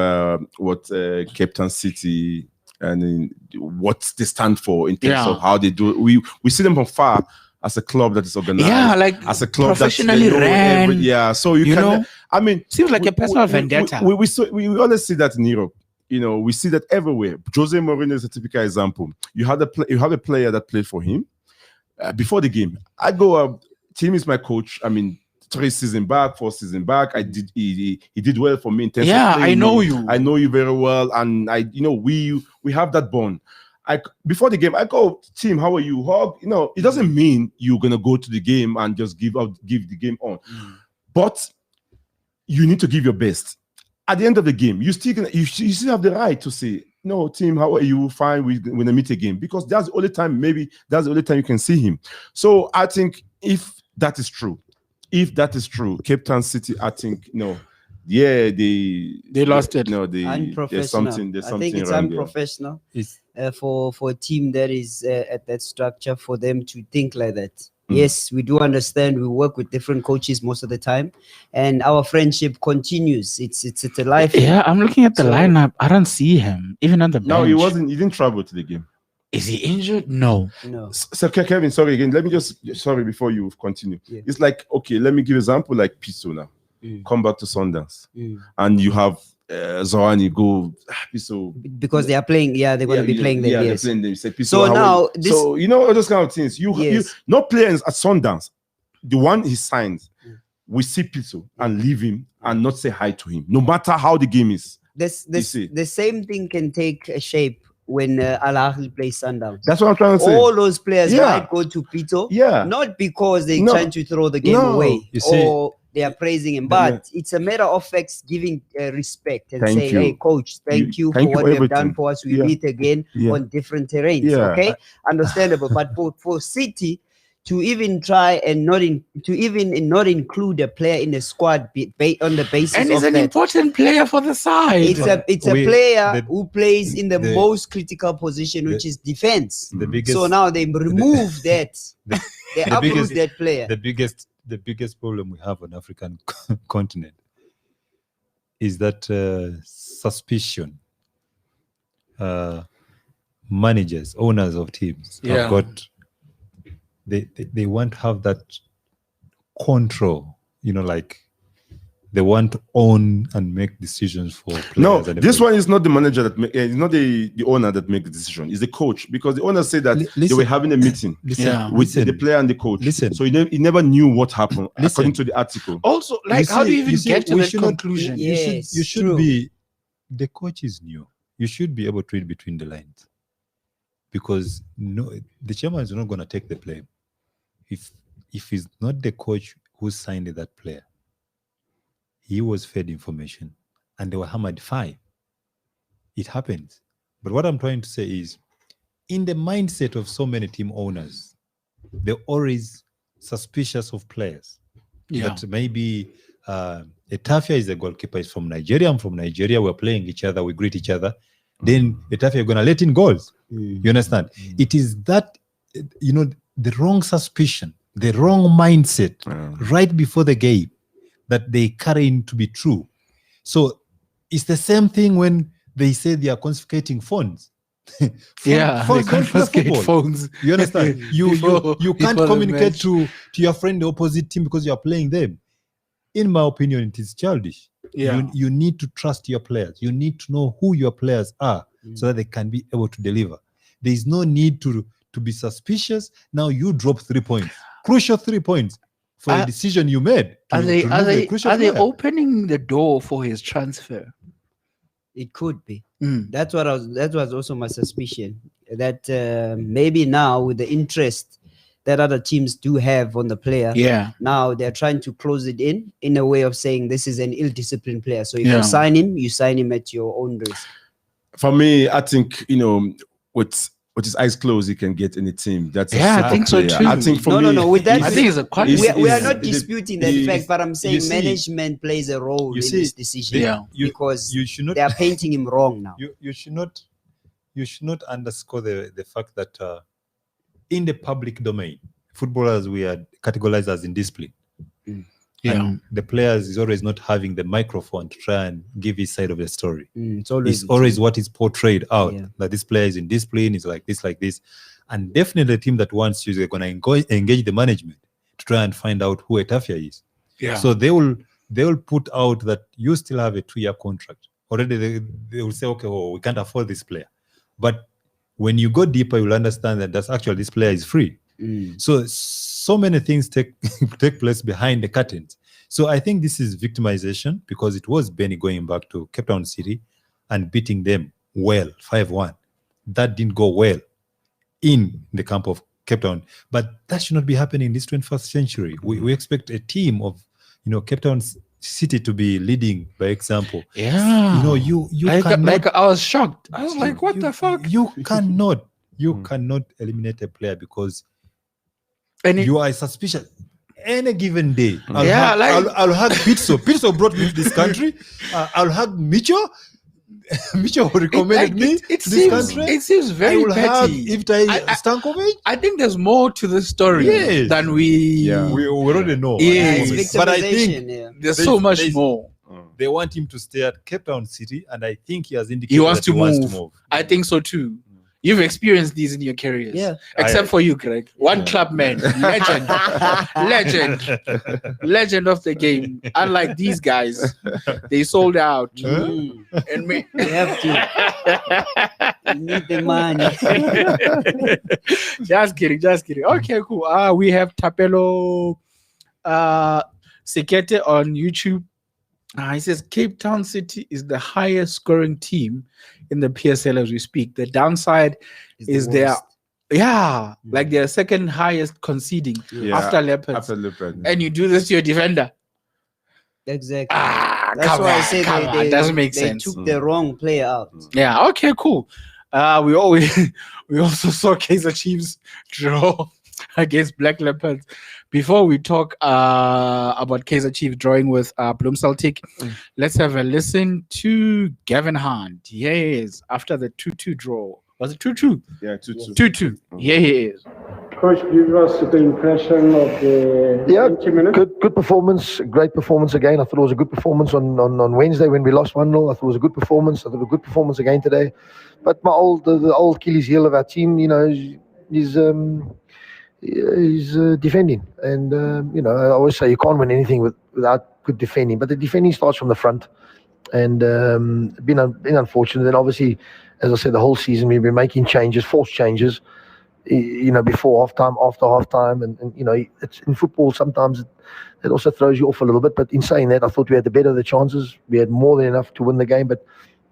what Cape Town City and what they stand for in terms of how they do it. We see them from far as a club that is organized. Yeah, like as a club professionally ran. So you can know, I mean, seems like a personal vendetta. We always see that in Europe. We see that everywhere. Jose Mourinho is a typical example. You have a player that played for him before the game. I go up. Tim is my coach. I mean, 4 seasons back. He did well for me in terms of playing. I know you. I know you very well, and we have that bond. Before the game, I go, Tim, how are you? Hug. It doesn't mean you're gonna go to the game and just give the game on, but you need to give your best. At the end of the game, you still have the right to say, no, Tim, how are you? Fine, we're going to meet again. Because that's the only time you can see him. So I think if that is true, Cape Town City, I think, they lost it. Unprofessional. There's something I think it's unprofessional for a team that is at that structure, for them to think like that. Yes, we do understand. We work with different coaches most of the time, and our friendship continues. It's a life. Yeah, I'm looking at the lineup. I don't see him even on the bench. No, he wasn't. He didn't travel to the game. Is he injured? No. So Kevin, sorry again. Let me before you continue. Yeah. It's like, okay, let me give an example like Piso now. Come back to Sundance, and you have Zohani go Piso because they are playing. Yeah, they're going to be playing them. Yeah, yes. They're playing them. Say, so now, all those kind of things. You not players at Sundance. The one he signed, we see Piso and leave him and not say hi to him, no matter how the game is. The same thing can take a shape when Al Ahly plays Sundowns. That's what I'm trying to say. All those players might go to Pito, not because they're trying to throw the game away or they are praising him, but it's a matter of facts, giving respect and saying, hey, coach, thank you for what you have done for us. We meet again on different terrains. Okay, understandable. But for City to even try and not include a player in the squad on the basis and he's of an important player for the side. It's a player who plays in the most critical position, which is defense. So now they remove that. They uproot that player. The biggest problem we have on African continent is that suspicion. Managers, owners of teams have got. They want to have that control. Like they want to own and make decisions for players. No, this one is not the manager that it's not the owner that makes the decision. It's the coach, because the owner said that they were having a meeting with the player and the coach. So he never knew what happened according to the article. Also, how do you even get to that conclusion? You should be. The coach is new. You should be able to read between the lines, because the chairman is not going to take the blame if it's not the coach who signed that player. He was fed information and they were hammered 5. It happens. But what I'm trying to say is, in the mindset of so many team owners, they're always suspicious of players. That maybe Etafia is the goalkeeper, is from Nigeria. I'm from Nigeria. We're playing each other. We greet each other. Then Etafia, you're going to let in goals. You understand? It is that, the wrong suspicion, the wrong mindset right before the game that they carry in to be true. So it's the same thing when they say they are confiscating phones. Yeah, they Phones don't play confiscate football. phones. You understand? You can't before the communicate match. to your friend, the opposite team, because you are playing them. In my opinion, it is childish. Yeah. You need to trust your players. You need to know who your players are so that they can be able to deliver. There is no need to be suspicious. Now you drop 3 points, crucial 3 points for a decision you made. Are they player. opening the door for his transfer? It could be. Mm. That was also my suspicion, that maybe now with the interest that other teams do have on the player, Yeah. now they're trying to close it in a way of saying this is an ill-disciplined player. So if Yeah. you sign him at your own risk. For me, I think, with his eyes closed, he can get any team. That's a Yeah, I super think so player. too. I think for me, No. With that, I think it's a quality. we are Is- not is- disputing that is- fact, but I'm saying see, management plays a role you in see, this decision. Yeah. Because you should not they are painting him wrong now. you should not underscore the fact that in the public domain, footballers, we are categorized as indisciplined. Yeah. And the players is always not having the microphone to try and give his side of the story. It's It's always what is portrayed out, Yeah. that this player is indisciplined, is like this. And definitely the team that wants you is going to engage the management to try and find out who Etafia is. Yeah. So they will put out that you still have a 2-year contract. Already they will say, okay, we can't afford this player. But when you go deeper, you'll understand that that's actually this player is free. So many things take place behind the curtains. So I think this is victimization, because it was Benny going back to Cape Town City and beating them well, 5-1. That didn't go well in the camp of Cape Town. But that should not be happening in this 21st century. We expect a team of Cape Town City to be leading by example. Yeah. You like I was shocked. I was like, what the fuck? You cannot eliminate a player because And you are suspicious. Any given day, Yeah, I'll hug Pitso. Pitso brought me to this country. I'll hug Micho. Micho recommended me it to this seems, country. it seems I very will hug petty. Ivtai Stankovic. I think there's more to the story Yes. than we. Yeah. We already know. Yeah, It's Yes. But I victimization, think yeah. There's so much there's- more. they want him to stay at Cape Town City, and I think he has indicated He wants that to he wants to move. move. I think so too. You've experienced these in your careers. Yeah. Except for you, Greg. One club man. Legend. Legend of the game. Unlike these guys, they sold out. And me. They have to. You need the money. Just kidding. Okay, cool. We have Tapelo Sekete on YouTube. He says Cape Town City is the highest scoring team in the PSL as we speak. The downside is their like their second highest conceding Yeah, after Leopards. After Leopard. And you do this to your defender. Exactly. That's Come why I on, say come on. they Doesn't make they sense. took the wrong player out. Yeah, okay, cool. We also saw Kaizer Chiefs draw against Black Leopards. Before we talk about Kaizer Chiefs drawing with Bloem Celtic, let's have a listen to Gavin Hunt. Yes, after the 2-2 draw. Was it 2-2? Yeah, 2-2. 2-2. Here he is. Coach, give us the impression of the 90 minutes. Good performance, great performance again. I thought it was a good performance on Wednesday when we lost 1-0. I thought it was a good performance. I thought a good performance again today. But the old Achilles heel of our team, is defending. And I always say you can't win anything without good defending. But the defending starts from the front, and been unfortunate. Then obviously, as I said, the whole season we've been making changes, forced changes. Before halftime, after halftime, and it's in football sometimes it also throws you off a little bit. But in saying that, I thought we had the better of the chances. We had more than enough to win the game, but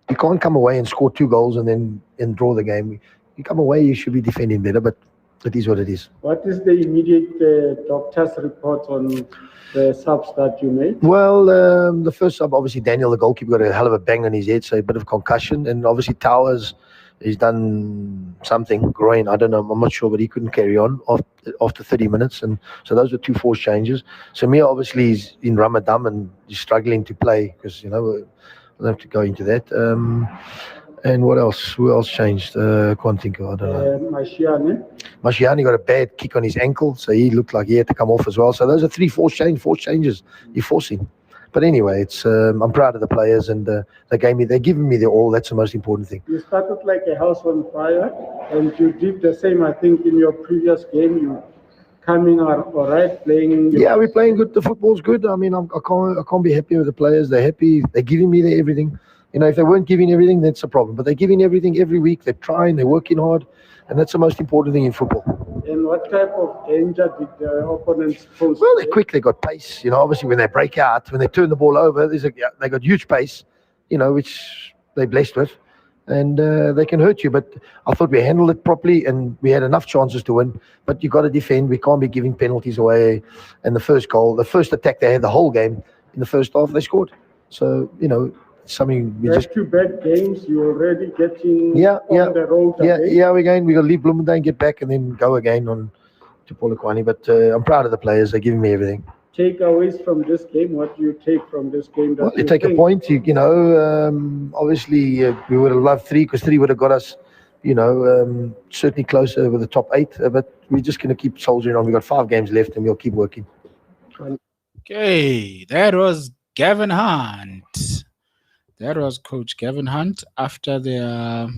you can't come away and score 2 goals and draw the game. You come away, you should be defending better, but it is what it is. What is the immediate doctor's report on the subs that you made? Well, the first sub, obviously Daniel, the goalkeeper, got a hell of a bang on his head, so a bit of concussion, and obviously Towers. He's done something, groin, I don't know, I'm not sure, but he couldn't carry on after 30 minutes. And so those were 2 forced changes. Samir obviously is in Ramadan and he's struggling to play because, I don't have to go into that. And what else? Who else changed? I can't think of, I don't know. Mashiani got a bad kick on his ankle, so he looked like he had to come off as well. So those are 3 forced changes. You're forcing. But anyway, it's I'm proud of the players, and they're giving me the all. That's the most important thing. You started like a house on fire, and you did the same, I think, in your previous game. You coming out all right, playing. Yeah, we're playing good. The football's good. I mean, I can't be happy with the players. They're happy. They're giving me everything. If they weren't giving everything, that's a problem. But they're giving everything every week. They're trying. They're working hard, and that's the most important thing in football. And what type of danger did the opponents pose? Well, they're quick. They got pace. Obviously when they break out, when they turn the ball over, they got huge pace. Which they're blessed with, and they can hurt you. But I thought we handled it properly, and we had enough chances to win. But you got to defend. We can't be giving penalties away. And the first goal, the first attack they had the whole game in the first half, they scored. So something we just 2 bad games. You're already getting on the road. We're going. We got to leave Bloemfontein, get back, and then go again on to Polokwane. But I'm proud of the players. They're giving me everything. Takeaways from this game. What do you take from this game? Well, you take a point. Obviously we would have loved 3 because 3 would have got us, certainly closer with the top 8. But we're just going to keep soldiering on. We've got 5 games left, and we'll keep working. Okay, that was Gavin Hunt. That was Coach Gavin Hunt after the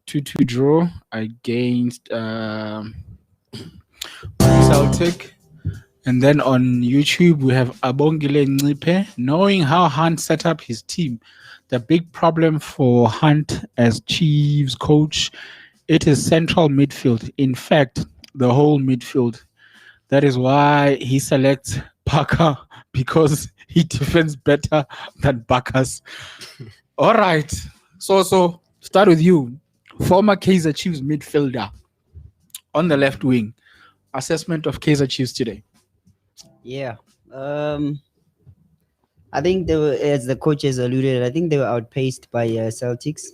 2-2 draw against Celtic. And then on YouTube, we have Abongile Ncipe. Knowing how Hunt set up his team, the big problem for Hunt as Chiefs coach, it is central midfield. In fact, the whole midfield. That is why he selects Parker, because he defends better than Bacchus. All right. So start with you. Former Kaizer Chiefs midfielder on the left wing. Assessment of Kaizer Chiefs today. Yeah. I think they were, as the coach has alluded, I think they were outpaced by Celtics,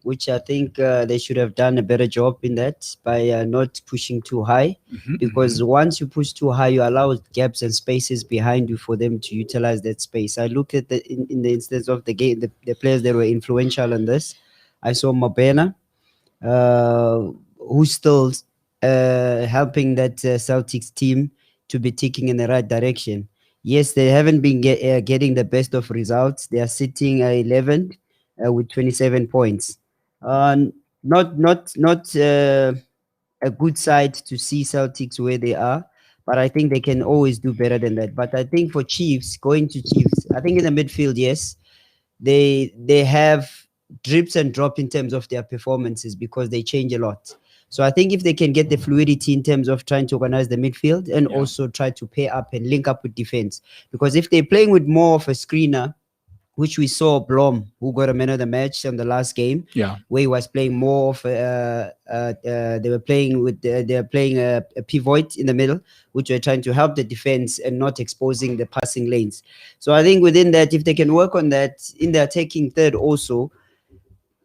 which I think they should have done a better job in that by not pushing too high. Because once you push too high, you allow gaps and spaces behind you for them to utilize that space. I look at in the instance of the game, the players that were influential in this. I saw Mabena, who's still helping that Celtics team to be ticking in the right direction. Yes, they haven't been getting the best of results. They are sitting 11th with 27 points. Not a good side to see Celtics where they are, but I think they can always do better than that. But I think for Chiefs, going to Chiefs, I think in the midfield, yes, they have drips and drop in terms of their performances because they change a lot. So I think if they can get the fluidity in terms of trying to organize the midfield and also try to pair up and link up with defense, because if they're playing with more of a screener, which we saw Blom, who got a man of the match in the last game, where he was playing more of they were playing a pivot in the middle, which were trying to help the defense and not exposing the passing lanes. So I think within that, if they can work on that in the attacking third also,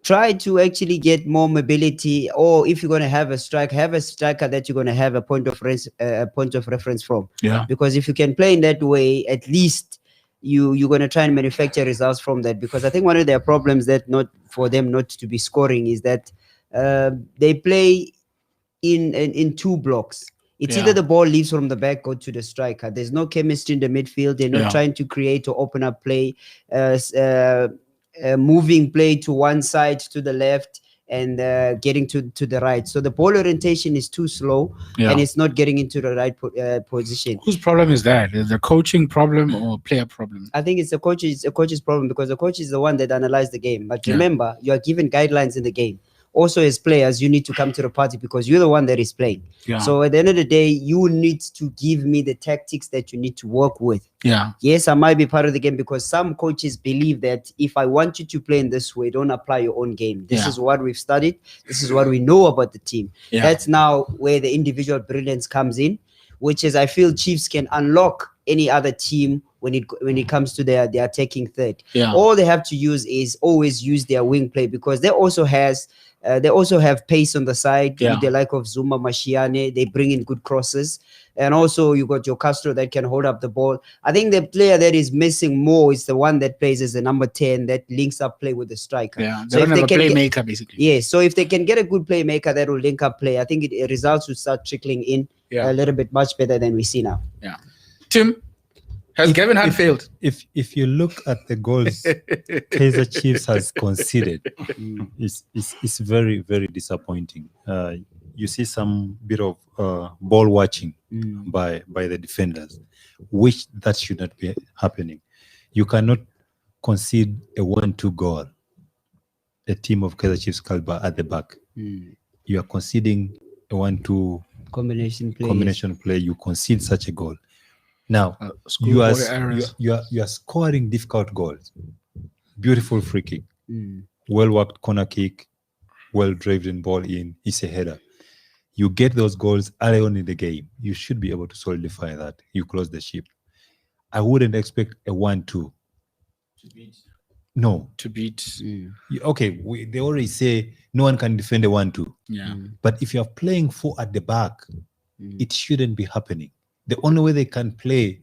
try to actually get more mobility, or if you're going to have a striker that you're going to have a point of reference from. Because if you can play in that way, at least you're going to try and manufacture results from that. Because I think one of their problems that not for them not to be scoring is that they play in 2 blocks. It's either the ball leaves from the back or to the striker. There's no chemistry in the midfield. They're not trying to create or open up play. Moving play to one side, to the left, and getting to the right. So the ball orientation is too slow, and it's not getting into the right position. Whose problem is that? Is it a coaching problem or player problem? I think it's a coach's problem, because the coach is the one that analyzed the game. But remember, you are given guidelines in the game. Also, as players, you need to come to the party because you're the one that is playing. So at the end of the day, you need to give me the tactics that you need to work with. Yes, I might be part of the game, because some coaches believe that if I want you to play in this way, don't apply your own game. This is what we've studied. This is what we know about the team. That's now where the individual brilliance comes in, which is I feel Chiefs can unlock any other team when it comes to their attacking third. All they have to use is always use their wing play, because they also have pace on the side with the like of Zuma, Mashiane. They bring in good crosses, and also you got your Castro that can hold up the ball. I think the player that is missing more is the one that plays as the number 10 that links up play with the striker. So if they can playmaker basically. So if they can get a good playmaker that will link up play, I think results will start trickling in a little bit much better than we see now. Tim, Has Kevin Hunt failed? If you look at the goals Kaizer Chiefs has conceded, it's very, very disappointing. You see some bit of ball watching by the defenders, which that should not be happening. You cannot concede a 1-2 goal, a team of Kaizer Chiefs caliber at the back. You are conceding a 1-2 combination play. You concede such a goal. Now you are scoring difficult goals. Beautiful free kick, well worked corner kick, well driven ball in. It's a header. You get those goals early on in the game. You should be able to solidify that. You close the ship. I wouldn't expect a 1-2 to beat. No, to beat. Okay, they already say no one can defend a 1-2. Yeah, but if you are playing 4 at the back, it shouldn't be happening. The only way they can play,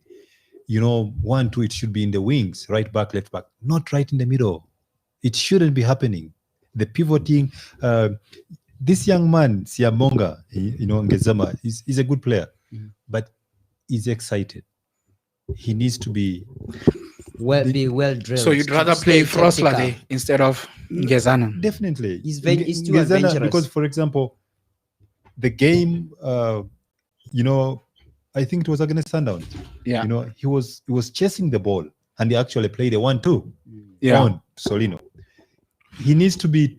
1-2, it should be in the wings, right back, left back, not right in the middle. It shouldn't be happening. The pivoting, this young man, Siamonga, Ngezama, is a good player, but he's excited. He needs to be well drilled. So you'd rather play Frosla instead of Ngezana? Definitely. He's too adventurous. Because, for example, the game, I think it was against Sundowns. Yeah. He was chasing the ball and he actually played a 1-2 on Solino. He needs to be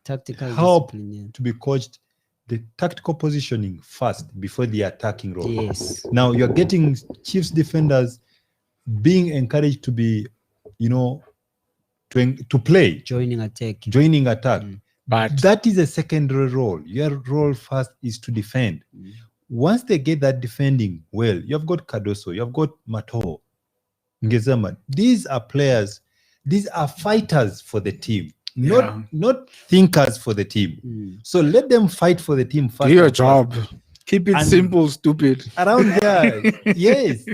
tactical discipline, to be coached the tactical positioning first before the attacking role. Yes. Now you're getting Chiefs defenders being encouraged to be, to play. Joining attack. But that is a secondary role. Your role first is to defend. Once they get that defending well, you've got Cardoso, you've got Mato, Ngezama. These are players, these are fighters for the team, not thinkers for the team. So let them fight for the team first. Do your job. Keep it simple, stupid. Around there, yes.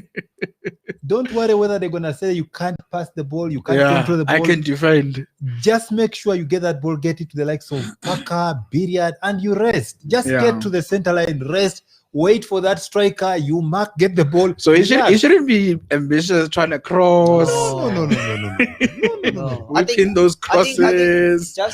Don't worry whether they're going to say you can't pass the ball, you can't control the ball. I can defend. Just make sure you get that ball, get it to the likes of Parker, Biriad, and you rest. Just get to the center line, rest, wait for that striker, you mark, get the ball. So it shouldn't be ambitious trying to cross. No. Whipping those crosses. I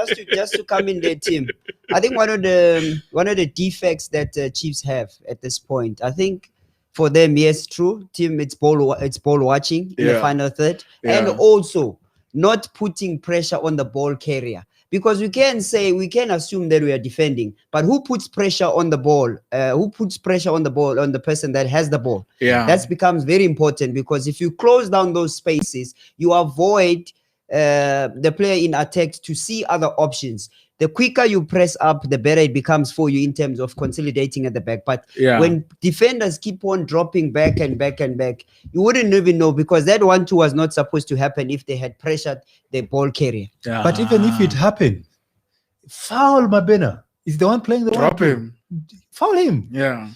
think just to come in their team. I think one of the defects that Chiefs have at this point, I think for them, yes, true. Team, it's ball watching in the final third, and also not putting pressure on the ball carrier. Because we can assume that we are defending, but who puts pressure on the ball? Who puts pressure on the ball, on the person that has the ball? Yeah, that becomes very important, because if you close down those spaces, you avoid the player in attack to see other options. The quicker you press up, the better it becomes for you in terms of consolidating at the back. But when defenders keep on dropping back and back and back, you wouldn't even know, because that 1-2 was not supposed to happen if they had pressured the ball carrier. Yeah. But even if it happened, foul Mabena. Is the one playing the drop him. Foul him. Yeah.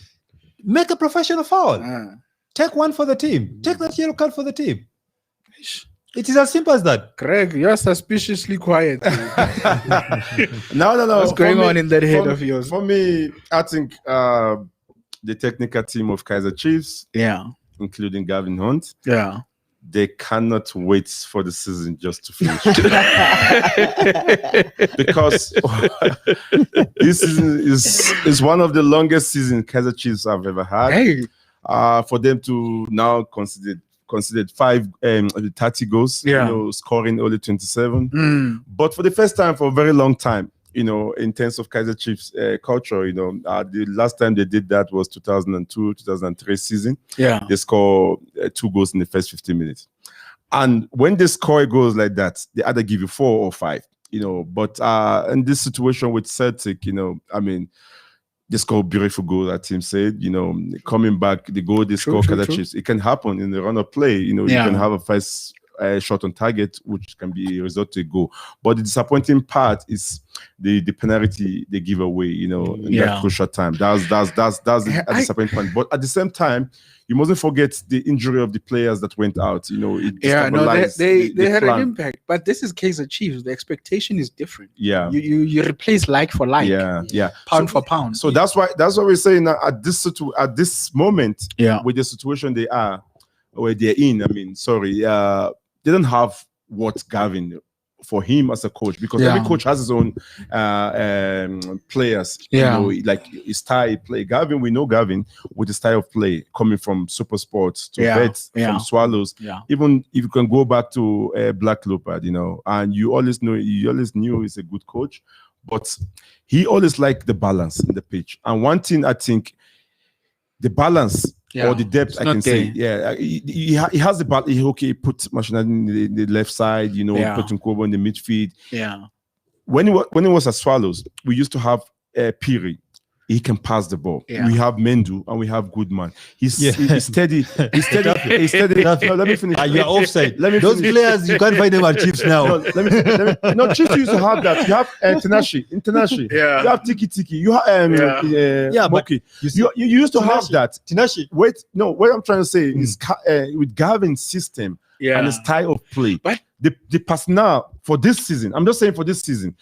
Make a professional foul. Take one for the team. Take that yellow card for the team. It is as simple as that. Craig, you're suspiciously quiet. No. What's going on in that head of yours? For me, I think the technical team of Kaizer Chiefs, including Gavin Hunt, they cannot wait for the season just to finish. Because this season is one of the longest seasons Kaizer Chiefs have ever had. Hey. For them to now considered 30 goals, scoring only 27. But for the first time for a very long time, in terms of Kaizer Chiefs culture, the last time they did that was 2002-2003 season. Yeah, they score 2 goals in the first 15 minutes. And when they score goals like that, they either give you 4 or 5. But in this situation with Celtic, they score beautiful goal, that team said, coming back, the goal they score Kaizer Chiefs. It can happen in the run of play. You can have a first shot on target, which can be a result to a goal. But the disappointing part is the penalty they give away, in that crucial time. That's a disappointing point. But at the same time, you mustn't forget the injury of the players that went out. They had an impact. But this is Kaizer Chiefs. The expectation is different. Yeah, you replace like for like. Yeah, pound for pound. So that's why we're saying at this moment, with the situation they are, where they're in. I mean, sorry, they don't have what Gavin for him as a coach, because every coach has his own players. You know, like his style of play. Gavin, we know Gavin with the style of play coming from Super Sports to Vets from Swallows. Even if you can go back to Black Leopard, you know, and you always knew he's a good coach, but he always liked the balance in the pitch. And one thing I think, the balance or the depth, I can say, he has the balance. He put Machina in the left side, you know, put Nkobo in the midfield. When he was at Swallows, we used to have Piri. He can pass the ball. We have Mendu and we have Goodman. He's steady. He's steady. No, let me finish. You're offside. Those players, you can't find them at Chiefs now. No, Chiefs used to have that. You have Internashi. You have Tiki. You have Moki. You used to have that. Tinashi. Wait, no. What I'm trying to say is with Gavin's system and the style of play, but the personnel for this season. I'm just saying for this season.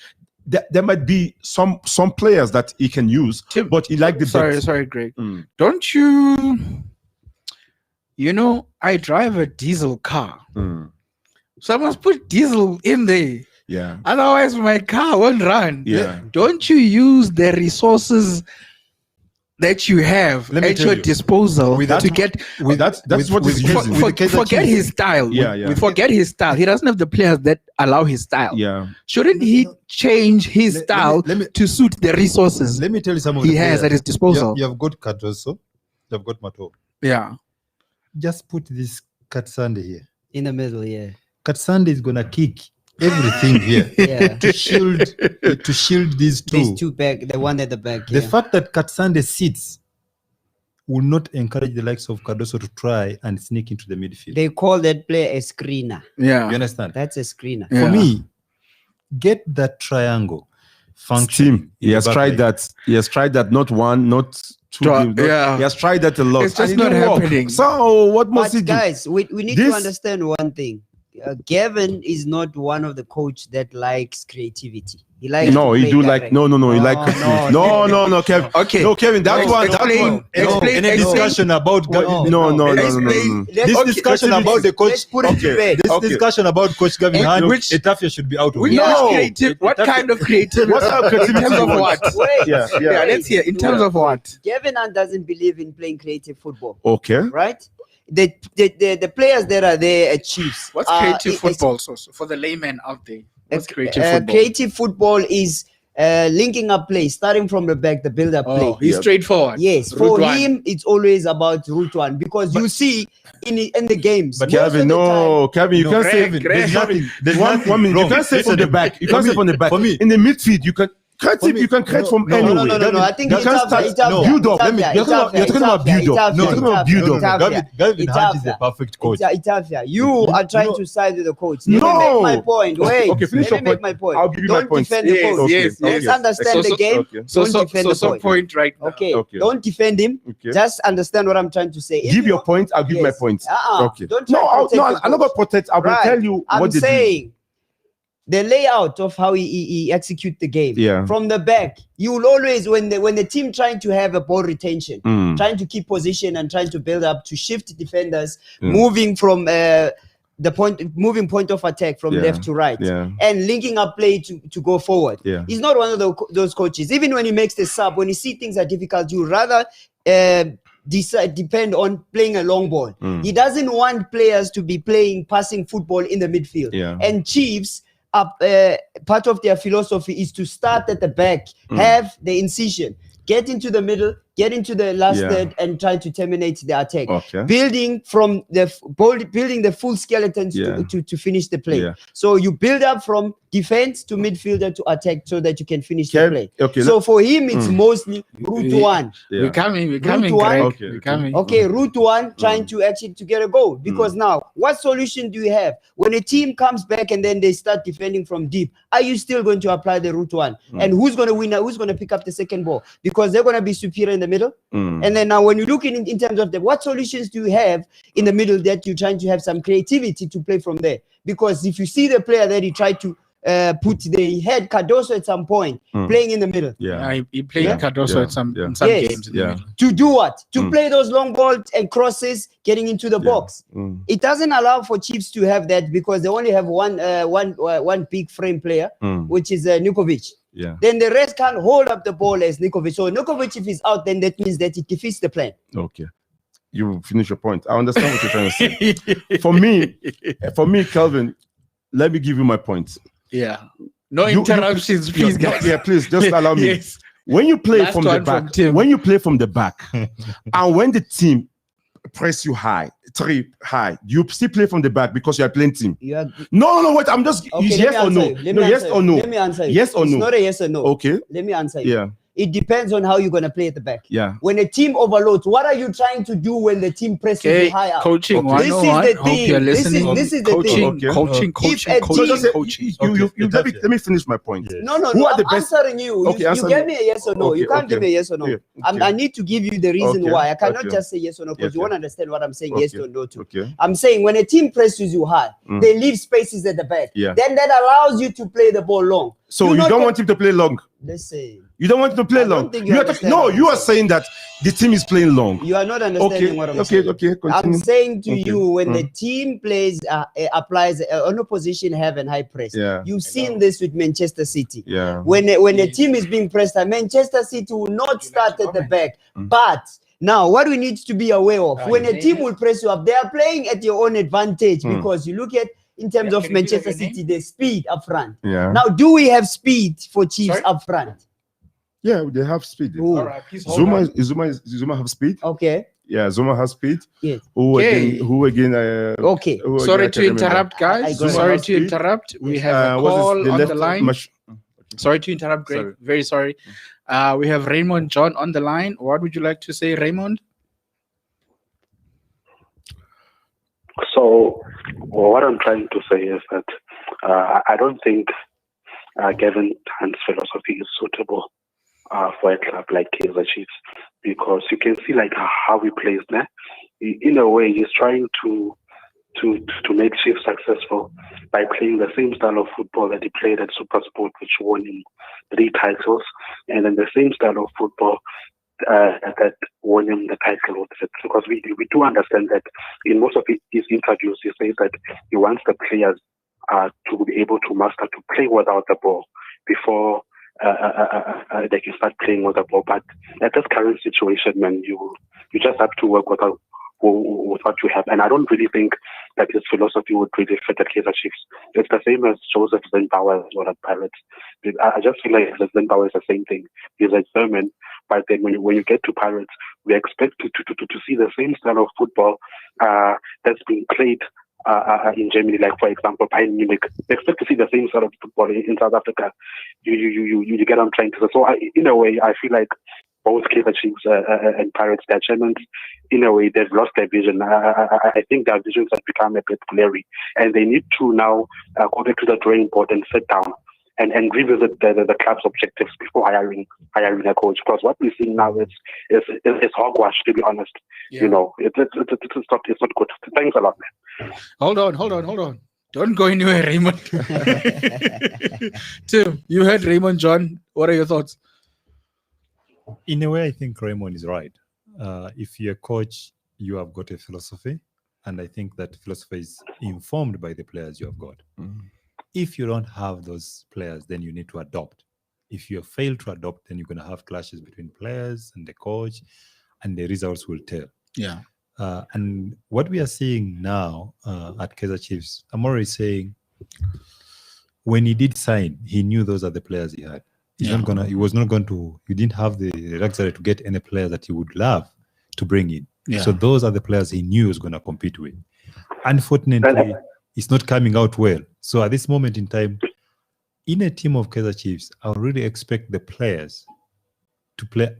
There might be some players that he can use, but he like the sorry, Greg. Don't you know, I drive a diesel car. So I must put diesel in there. Otherwise my car won't run. Don't you use the resources that you have at your disposal to get that's what he's using. Forget his style. Forget his style. He doesn't have the players that allow his style. Shouldn't he change his style to suit the resources? Let me tell you some of he has at his disposal. You have got Cardoso, you have got Mato. Just put this Katsande here in the middle. Katsande is gonna kick everything here to shield these two back, the one at the back. The fact that Katsande sits will not encourage the likes of Cardoso to try and sneak into the midfield. They call that play a screener. You understand? That's a screener. For me, get that triangle function. He has tried that. He has tried that not one, not two games. He has tried that a lot. It's just not happening. So what must he do? Guys, we need to understand one thing. Gavin is not one of the coach that likes creativity. He likes no, he do like no, he like no, Kevin. Okay, no, Kevin. That one. Explain a discussion about no. This discussion about the coach. This discussion about Coach Gavin Hand, Etafia should be out of it. What kind of creativity? What kind of creativity? In terms of what? Let's hear. In terms of what? Gavin Hand doesn't believe in playing creative football. Okay. Right. The players that are there at Chiefs. What's creative football? So for the layman out there, what's creative football? Creative football is linking up play, starting from the back, the build-up play. He's straightforward. Yes, for him, it's always about route one, because you see in the games. But Kevin, Kevin, you can't say there's nothing. There's one minute. You can't say from the back. You can't say from the back. In the midfield, you can. You can create from anywhere. No. I think you can start build up. You're talking about build up. No, you're talking about build up. Gavin Hart is a perfect coach. Itafia, you are trying to side with the coach. Let me make my point. Wait. Okay, finish your point. My point. I'll give you my point. Don't defend the coach. Yes. Let's understand the game. Don't defend the point right now. Okay. Don't defend him. Just understand what I'm trying to say. Give your point. I'll give my point. Okay. Don't try to protect I'm not going to protect. I will tell you what I'm saying. The layout of how he execute the game from the back, you will always when the team trying to have a ball retention, trying to keep position and trying to build up to shift defenders, moving from moving point of attack from left to right, and linking up play to go forward. He's not one of those coaches. Even when he makes the sub, when he see things are difficult, you rather depend on playing a long ball. He doesn't want players to be playing passing football in the midfield. And Chiefs. Part of their philosophy is to start at the back, have the incision, get into the middle, get into the last third, and try to terminate the attack. Building from building the full skeletons to finish the play. So you build up from defense to midfielder to attack so that you can finish the play. So for him, it's mostly route one. We're coming. Okay, route one, trying to actually to get a goal. Because now, what solution do you have when a team comes back and then they start defending from deep? Are you still going to apply the route one? And who's going to win? Who's going to pick up the second ball? Because they're going to be superior in the middle. And then now, when you look in terms of what solutions do you have in the middle that you're trying to have some creativity to play from there? Because if you see the player that he tried to they had Cardoso at some point playing in the middle. He played Cardoso in some games. In the middle. To do what? To play those long balls and crosses getting into the box. It doesn't allow for Chiefs to have that because they only have one big frame player, which is Nikovic. Then the rest can't hold up the ball as Nikovic. So Nikovic, if he's out, then that means that it defeats the plan. Okay. You finish your point. I understand what you're trying to say. For me, Calvin, let me give you my point. Yeah. No interruptions, please, guys. Yeah, please, just allow me. Yes. When you play from the back, and when the team press you high, you still play from the back because you are playing team. No, wait, I'm just yes or no. Yes or no. Let me answer you. Yes or no. It's not a yes or no. Okay. Let me answer you. Yeah. It depends on how you're going to play at the back. Yeah. When a team overloads, what are you trying to do when the team presses you higher? Coaching. Okay. This is the thing. This is the thing. Coaching. Let me finish my point. Yes. No, I'm answering you. Okay, you gave me a yes or no. You can't give me a yes or no. Okay. I need to give you the reason why. I cannot just say yes or no because you won't understand what I'm saying yes or no to. Okay. I'm saying when a team presses you high, they leave spaces at the back. Yeah. Then that allows you to play the ball long. So you don't want him to play long? Listen. You don't want him to play long? You are saying that the team is playing long. You are not understanding what I'm saying. Okay, continue. I'm saying to you, when the team plays, applies on opposition have and high press. Yeah. You've seen this with Manchester City. Yeah. When a team is being pressed, Manchester City will not start at the back. But now, what we need to be aware of, when a team will press you up, they are playing at your own advantage because you look at, in terms of Manchester City, the speed up front. Yeah. Now, do we have speed for Chiefs up front? Yeah, they have speed. All right, please hold on. Zuma have speed. Okay. Yeah, Zuma has speed. Yes. Who again? Okay. Sorry to interrupt, guys. Sorry to interrupt. We have a call on the line. Sorry to interrupt, Greg. Sorry. Very sorry. We have Raymond John on the line. What would you like to say, Raymond? So, what I'm trying to say is that I don't think Gavin Hunt's philosophy is suitable for a club like Kaizer Chiefs, because you can see like how he plays there. In a way, he's trying to make Chiefs successful by playing the same style of football that he played at SuperSport, which won him 3 titles, and then the same style of football that won him the title. Because we do understand that in most of his interviews, he says that he wants the players to be able to master to play without the ball before they can start playing with the ball. But at this current situation, man, you just have to work with what you have. And I don't really think that his philosophy would really fit at Kaizer Chiefs. It's the same as Joseph Zimbauer or at Pirates. I just feel like Zimbauer is the same thing. He's a German, but then when you get to Pirates, we expect to see the same style of football that's being played in Germany, like for example, Bayern Munich. We expect to see the same sort of football in South Africa. You get what I'm trying to say. So in a way, I feel like both Kaizer Chiefs and Pirates, they're Germans. In a way, they've lost their vision. I think their visions have become a bit blurry, and they need to now go back to the drawing board and sit down and revisit the club's objectives before hiring a coach. Because what we're seeing now is hogwash, to be honest. Yeah. You know, it's not good. Thanks a lot, man. Hold on. Don't go anywhere, Raymond. Tim, you heard Raymond John. What are your thoughts? In a way, I think Raymond is right. If you're a coach, you have got a philosophy, and I think that philosophy is informed by the players you have got. If you don't have those players, then you need to adopt. If you fail to adopt, then you're going to have clashes between players and the coach, and the results will tell. Yeah. And what we are seeing now at Kaizer Chiefs, I'm already saying, when he did sign, he knew those are the players he had. He didn't have the luxury to get any player that he would love to bring in. Yeah. So those are the players he knew he was going to compete with. Unfortunately, it's not coming out well. So at this moment in time, in a team of Kaizer Chiefs, I would really expect the players to play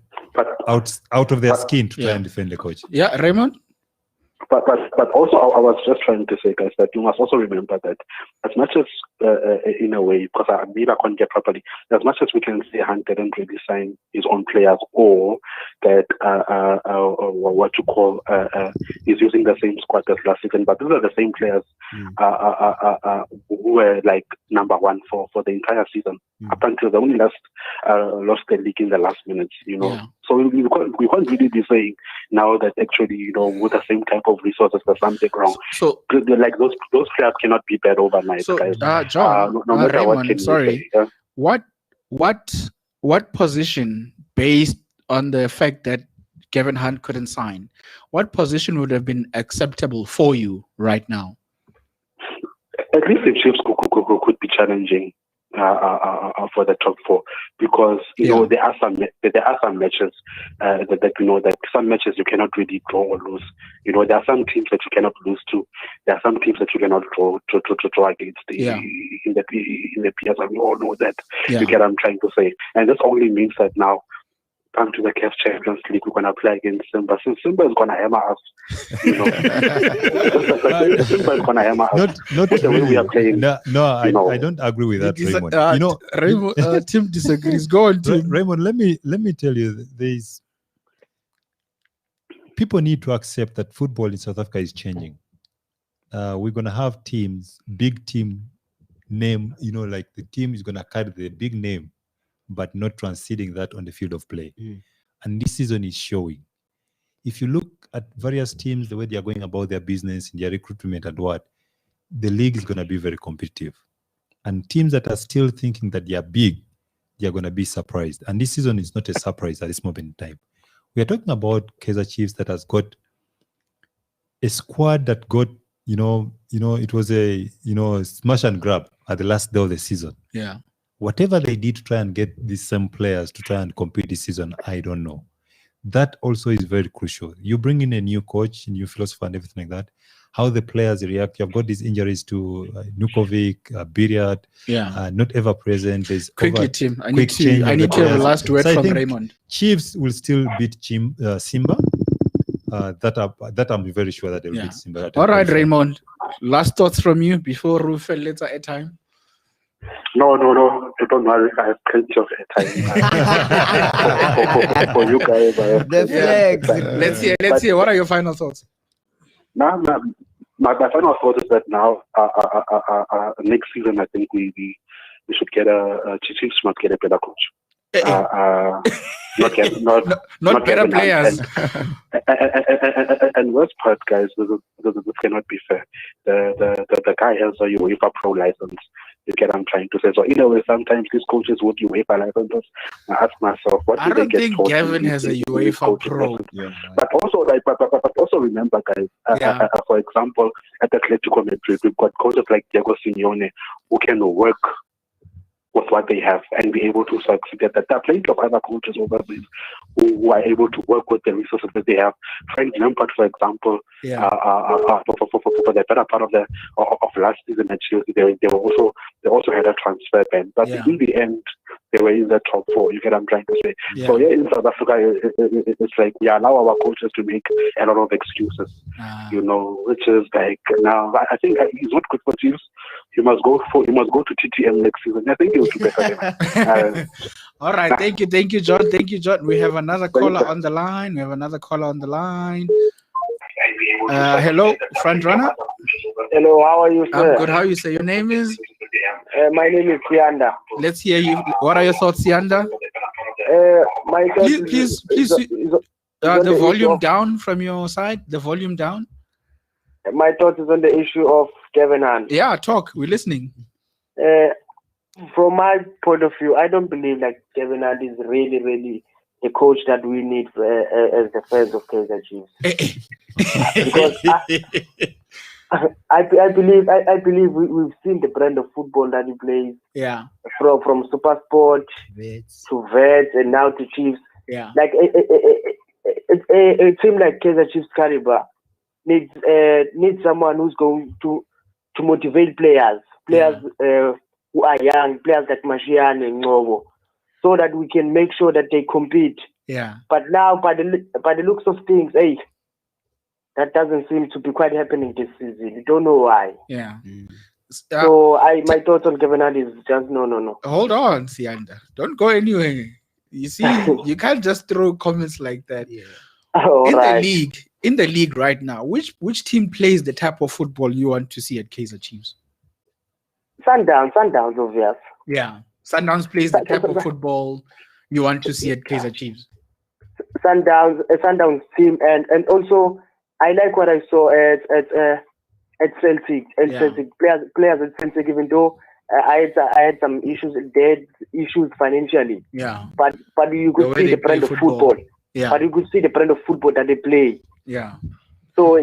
out of their skin to try and defend the coach. Yeah, Raymond? But also, I was just trying to say, guys, that you must also remember that as much as, in a way, because maybe I can't get properly, as much as we can say Hunt didn't really sign his own players, or that what you call is using the same squad as last season, but these are the same players who were like number one for the entire season up until they only lost the league in the last minutes. So we can't really be saying now that actually with the same type of resources there's something wrong. So like those players cannot be bad overnight. So guys. John, no matter Raymond, what can sorry. you say, What position, based on the fact that Kevin Hunt couldn't sign, what position would have been acceptable for you right now? At least the Chiefs could be challenging for the top four, because there are some matches that that some matches you cannot really draw or lose. There are some teams that you cannot lose to. There are some teams that you cannot draw against in the PSL. We all know that. You get what I'm trying to say, and this only means that now, come to the CAF Champions League, we're going to play against Simba. So Simba is going to hammer us. Simba is going to hammer us. Not the way we are playing. No, I don't agree with that, Raymond. Raymond, Tim disagrees. Go on, Tim. Raymond, let me tell you, people need to accept that football in South Africa is changing. We're going to have teams, big team name, like the team is going to carry the big name, but not transcending that on the field of play. And this season is showing. If you look at various teams, the way they are going about their business, in their recruitment and the league is going to be very competitive. And teams that are still thinking that they are big, they are going to be surprised. And this season is not a surprise at this moment in time. We are talking about Kaizer Chiefs that has got a squad that got, it was a, smash and grab at the last day of the season. Yeah. Whatever they did to try and get these same players to try and compete this season, I don't know. That also is very crucial. You bring in a new coach, a new philosopher and everything like that, how the players react. You've got these injuries to Nukovic, Biriat, not ever present. There's quickly, Tim. I need to have a last word from Raymond. Chiefs will still beat Simba. That I'm very sure that they'll beat Simba. All right, Raymond. Last thoughts from you before Rufel later at time. No. Don't worry. I have plenty of time for you guys. The flags. Let's hear. What are your final thoughts? My final thought is that now, next season, I think we should get Chiefs must get a better coach. Not better players. And worst part, guys, this cannot be fair. The guy has a UEFA Pro license. You get what I'm trying to say. So in a way, sometimes these coaches would UEFA licenses. I ask myself, what do they get taught? I don't think Gavin has a UEFA Pro. But also remember, guys. For example, at Atletico Madrid, we've got coaches like Diego Simeone who can work with what they have and be able to succeed. There are plenty of other coaches over there who are able to work with the resources that they have. Frank Lampard, for example, for the better part of last season at Chelsea, they also had a transfer ban. But in the end, they were in the top four. You get what I'm trying to say? Yeah. So in South Africa, it's like we allow our coaches to make a lot of excuses, which is like, now I think it's not good for teams. You must go to TTM next season. I think you'll do better. All right, thank you, John. We have another caller on the line. Hello, front runner. Hello, how are you, sir? I'm good. How are you, sir? Your name is? My name is Sianda. Let's hear you. What are your thoughts, Sianda? My thoughts please, the volume down from your side. The volume down. My thoughts is on the issue of Kevin Hunt. Yeah, talk. We're listening. From my point of view, I don't believe like Kevin Hunt is really the coach that we need as the fans of Kaizer Chiefs. Because I believe we've seen the brand of football that he plays. Yeah. From Super Sport to Vets and now to Chiefs. Yeah. Like it seems like Kaizer Chiefs caliber needs someone who's going to motivate players who are young, players like Mashiane and Ngobo, so that we can make sure that they compete. Yeah. But now, by the looks of things, that doesn't seem to be quite happening this season. We don't know why. Yeah. So my thoughts on Kevin Hunt is just no. Hold on, Sianda. Don't go anywhere. You see, you can't just throw comments like that. Yeah. In The league right now, which team plays the type of football you want to see at Kaizer Chiefs? Sundowns, obvious. Yeah, Sundowns plays the type of football you want to see at Kaizer Chiefs. Sundowns team, and also I like what I saw at Celtic. Celtic players at Celtic, even though I had some issues, financially. Yeah. But you could see the brand of football. Yeah. But you could see the brand of football that they play. Yeah. So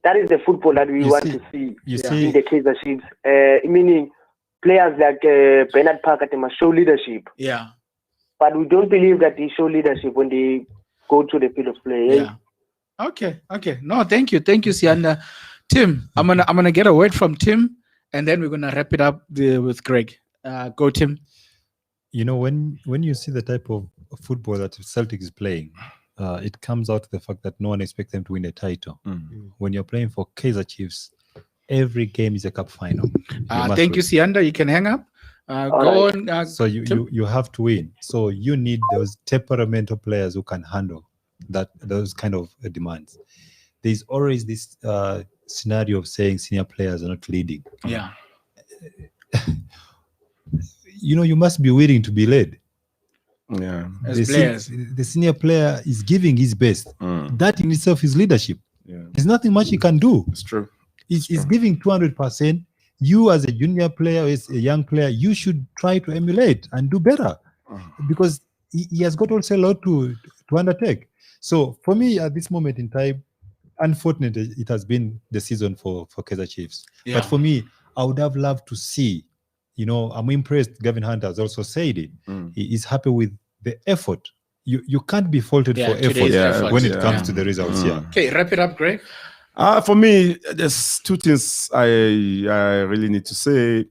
that is the football that we want to see in the Kaizer Chiefs. Meaning players like Bernard Parker, they must show leadership. Yeah. But we don't believe that they show leadership when they go to the field of play. Yeah. Okay. No, thank you, Sianda. Tim, I'm gonna get a word from Tim, and then we're gonna wrap it up with Greg. Go, Tim. You know, when you see the type of football that Celtic is playing, it comes out to the fact that no one expects them to win a title. When you're playing for Kaizer Chiefs, every game is a cup final. Thank you, Sianda. You can hang up. Go on. So you have to win. So you need those temperamental players who can handle those kind of demands. There's always this scenario of saying senior players are not leading. Yeah. You know, you must be willing to be led. Yeah. The senior player is giving his best. That in itself is leadership. Yeah. There's nothing much he can do. It's true. He's giving 200%. You as a junior player, as a young player, you should try to emulate and do better because he has got also a lot to undertake. So for me, at this moment in time, unfortunately, it has been the season for Kaizer Chiefs. Yeah. But for me, I would have loved to see, you know, I'm impressed. Gavin Hunt has also said it. He is happy with the effort. You can't be faulted for effort when it comes to the results. Yeah. Okay, wrap it up, Greg. For me, there's two things I really need to say.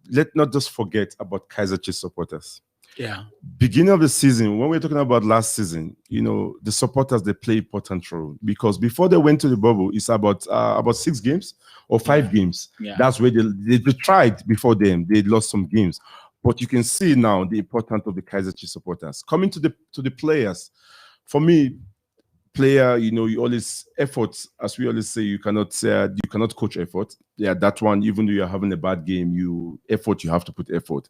Let's not just forget about Kaizer Chiefs supporters. Yeah. Beginning of the season, when we're talking about last season, you know, the supporters, they play important role because before they went to the bubble, it's about 6 games or 5 games. Yeah. That's where they tried before them. They lost some games. But you can see now the importance of the Kaizer Chiefs supporters. Coming to the players, for me, player, you know, you always effort, as we always say, you cannot coach effort. Yeah, that one, even though you're having a bad game, you have to put effort.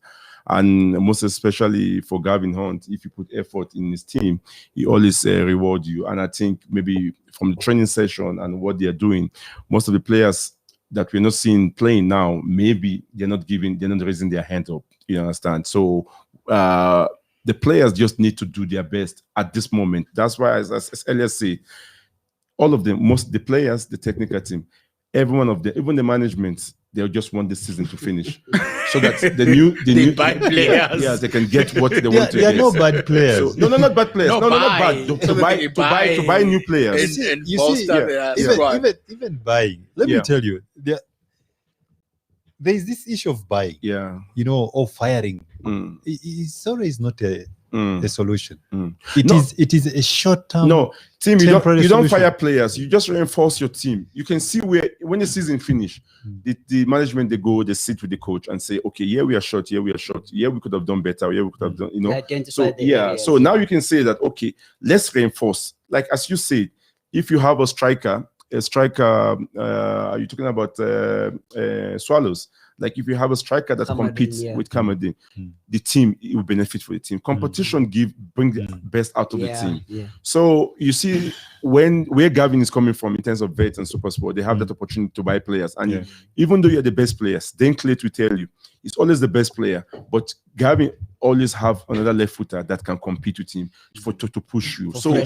And most especially for Gavin Hunt, if you put effort in his team, he always reward you. And I think maybe from the training session and what they're doing, most of the players that we're not seeing playing now, maybe they're not raising their hand up. You understand? So the players just need to do their best at this moment. That's why, as Elias said, all of them, the players, the technical team, every one of them, even the management, they'll just want this season to finish, so that the new bad players, yeah, they can get what they want to get. They are not bad players. So, no, not bad players. No, not bad. To buy new players. Even buying. Let me tell you, there is this issue of buying. Yeah, you know, or firing. It's always not a solution. It is a short term. No, team, you don't fire players. You just reinforce your team. You can see when the season finish, the management, they sit with the coach and say, okay, here we are short, here we are short, here we could have done better, here we could have done, you know. So now you can say that, okay, let's reinforce. Like as you said, if you have a striker, are you talking about Swallows? Like if you have a striker that competes with Kamaldeen, the team, it will benefit for the team. Competition bring the best out of the team. Yeah. So you see where Gavin is coming from in terms of vets and super sport, they have that opportunity to buy players. And even though you're the best players, then Clayt will tell you it's always the best player, but Gavin always have another left footer that can compete with him to push you. So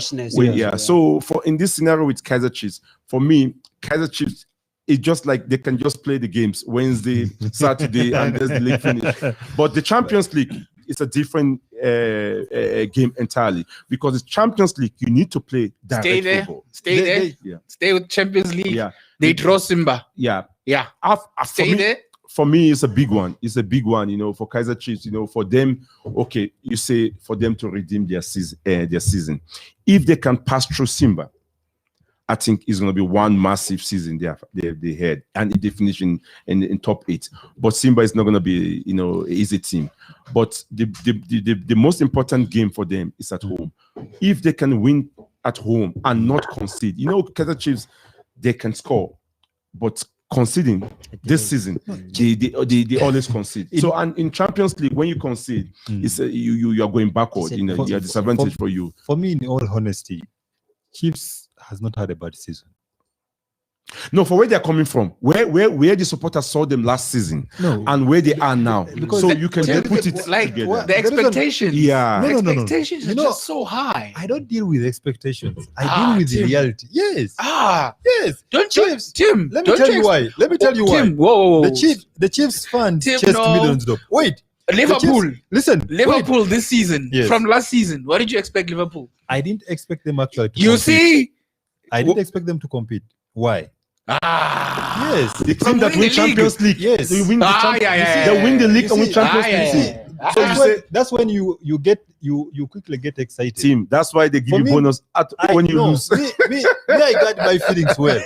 for in this scenario with Kaizer Chiefs, for me, Kaizer Chiefs, it's just like they can just play the games Wednesday, Saturday, and there's the league finish. But the Champions League is a different game entirely, because it's Champions League. You need to play direct football. Stay with Champions League. Yeah. They draw Simba. Yeah. Stay there. For me, it's a big one. It's a big one, you know, for Kaizer Chiefs, you know, for them, okay, you say for them to redeem their season. If they can pass through Simba, I think it's going to be one massive season they had, and if they finish in top 8. But Simba is not going to be, easy team. But the most important game for them is at home. If they can win at home and not concede, Kaizer Chiefs, they can score, but conceding this season, they always concede. So, and in Champions League, when you concede, it's you are going backward. You're a disadvantage for you. For me, in all honesty, Chiefs has not had a bad season. No, for where they're coming from, where the supporters saw them last season, and where they are now, so you can put it like together. the expectations. Yeah, the expectations are just so high. I don't deal with expectations. I deal with the reality. Yes. Yes. Don't you, Tim? Let me tell you why. Tim, whoa. The Chiefs fans Tim, chased no. millions. Wait. Liverpool. Liverpool this season. Yes. From last season. What did you expect Liverpool? I didn't expect them actually to You compete. see? I didn't expect them to compete. Why? Yes, the team that win Champions League. Yes, they win the They win the league and win Champions League. So that's when you quickly get excited. Team, that's why they give you bonus when you lose. Me, I got my feelings well.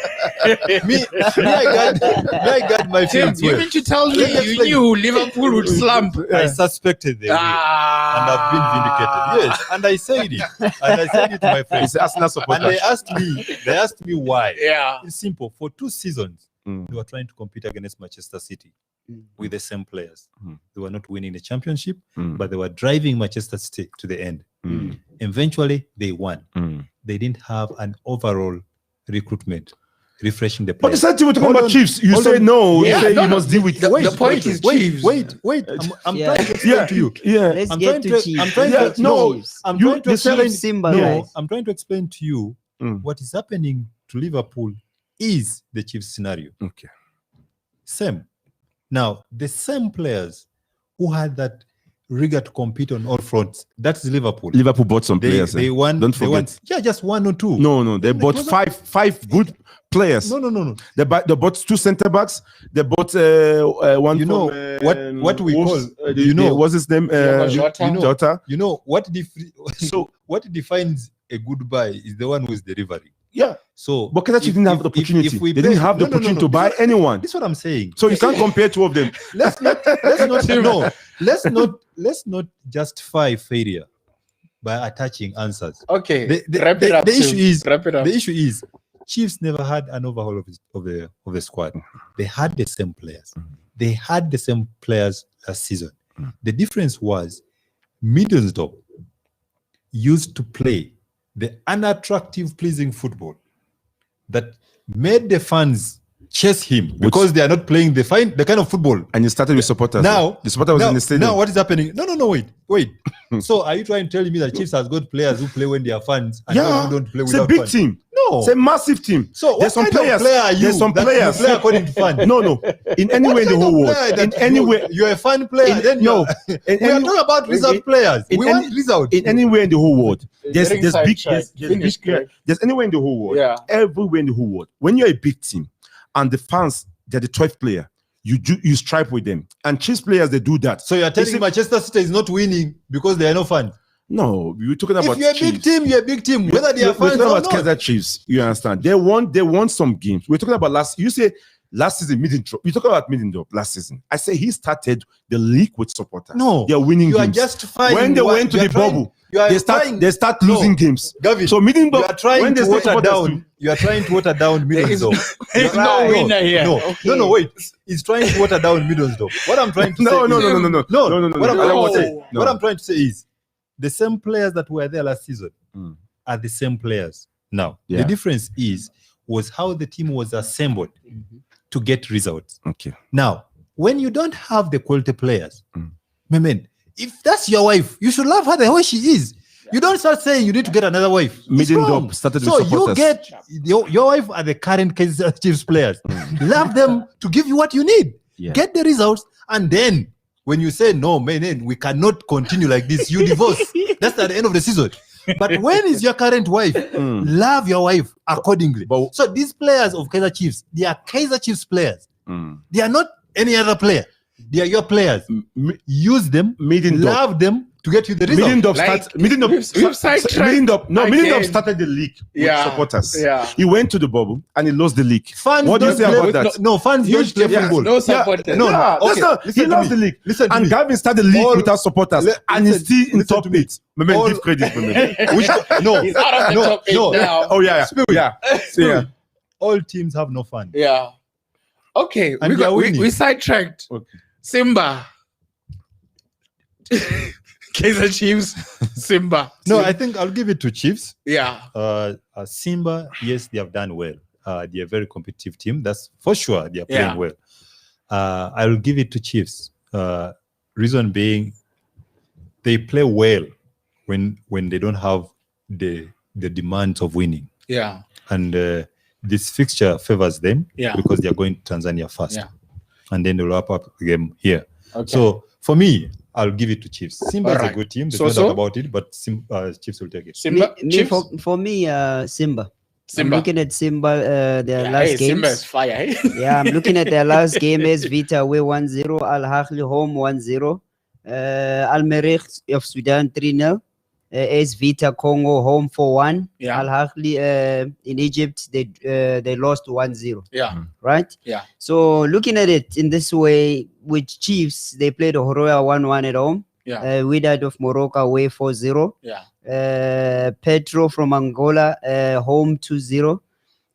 me, I got my feelings well. You mean to tell me you knew Liverpool would slump? I suspected they will, and I've been vindicated. Yes, and I said it. And I said it to my friends. And they asked me why. Yeah, it's simple. For 2 seasons, they were trying to compete against Manchester City with the same players. They were not winning the championship, but they were driving Manchester City to the end. Eventually, they won. They didn't have an overall recruitment, refreshing the players. But the same thing we're talking about Chiefs. You say no. You say you must deal with the point is Chiefs. Wait. I'm trying to explain to you. Let's get to Chiefs. I'm trying to explain to you what is happening to Liverpool is the Chiefs scenario. Okay. Same. Now, the same players who had that rigor to compete on all fronts, that's Liverpool. Liverpool bought some players. They won. Don't forget. Just 1 or 2. No. They bought five good players. No. They bought 2 centre backs. They bought one. You know from, what we Wolves, call. What's his name? Jota. You know what? So what defines a good buy is the one who is delivering. Yeah. So, but Kaizer Chiefs didn't have the opportunity. They didn't have the opportunity to buy anyone. This is what I'm saying. So you can't compare 2 of them. Let's not justify failure by attaching answers. Okay. The issue is Chiefs never had an overhaul of the squad. They had the same players. They had the same players last season. The difference was Middlesbrough used to play the unattractive, pleasing football that made the fans chase him because they are not playing the kind of football. And you started with supporters. Now, the supporter was in the stadium. Now, what is happening? No, wait. So, are you trying to tell me that Chiefs has got players who play when they are fans and those who don't play without fans? It's a big team. No. It's a massive team. So, there's some players. There's some players. Play according to fans. No. In any way in the whole world. In any way. You're a fan player. We are talking about result players. We want results. In anywhere in the whole world. There's anywhere in the whole world. Yeah. Everywhere in the whole world. When you're a big team and the fans, they're the 12th player, you strive with them. And Chiefs players, they do that. So you're telling me Manchester City is not winning because they are no fans? No, we're talking about. If you're a big team, you're a big team. Whether they are fans or not. We're talking about Kaizer Chiefs. You understand? They won some games. We're talking about last. You say last season, Middlesbrough. We talk about Middlesbrough last season. I say he started the league with supporters. No, they're winning games. You are justifying when they went to the bubble. They start losing games. Gavin, so Middlesbrough, you are trying to water down. You are trying to water down Middlesbrough. There's no winner here. No, wait. He's trying to water down Middlesbrough. What I'm trying to say. No. What I'm trying to say is the same players that were there last season are the same players now. The difference was how the team was assembled to get results. Okay. Now, when you don't have the quality players, my man, if that's your wife, you should love her the way she is. You don't start saying you need to get another wife. Started so with supporters. You get your wife are the current Kaizer Chiefs players. Love them to give you what you need. Yeah. Get the results, and then when you say no, man, we cannot continue like this, you divorce. That's at the end of the season. But when is your current wife? Love your wife accordingly. So these players of Kaizer Chiefs, they are Kaizer Chiefs players. They are not any other player. They are your players. Use them, love them, to get you the result. We've sidetracked. Millendorf started the league with supporters. Yeah. He went to the bubble and he lost the league. Fans what do you say about that? No, fans Huge don't play difference. football. No supporters. He lost the league. Listen to and me. Gavin started the league without supporters, and he's still in top 8. Give credit for me. He's out of the top 8 now. Oh yeah. All teams have no fans. Yeah. Okay, And we sidetracked. Okay. Simba. Kaizer Chiefs, Simba. No, I think I'll give it to Chiefs. Yeah. Simba, yes, they have done well. They're a very competitive team. That's for sure. They are playing well. I'll give it to Chiefs. Reason being, they play well when they don't have the demands of winning. Yeah. And this fixture favors them because they are going to Tanzania first. Yeah. And then they'll wrap up the game here. Okay. So for me, I'll give it to Chiefs. Simba is a good team. There's no doubt about it, but Chiefs will take it. Simba. For me, Simba. Simba. I'm looking at Simba, their last games. Simba is fire. Eh? Yeah, I'm looking at their last game. AS Vita away 1-0, Al Ahly home 1-0, Al Merrikh of Sudan 3-0, AS Vita Congo home 4-1. Yeah. Al Ahly in Egypt they lost 1-0. Yeah. Right? Yeah. So looking at it in this way, with Chiefs, they played Horoya 1-1 at home. Yeah. Wydad of Morocco away 4-0. Yeah. Petro from Angola home 2-0.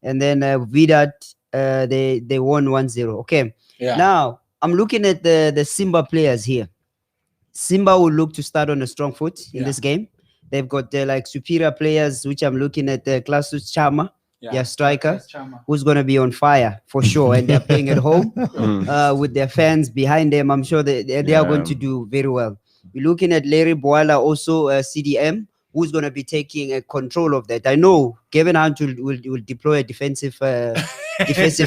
And then Wydad they won 1-0. Okay. Yeah. Now I'm looking at the Simba players here. Simba will look to start on a strong foot in this game. They've got like superior players, which I'm looking at Klasus Chama, their striker, who's going to be on fire for sure. And they're playing at home with their fans behind them. I'm sure they are going to do very well. We're looking at Larry Boala, also CDM, who's going to be taking control of that. I know Kevin Hunt will deploy a defensive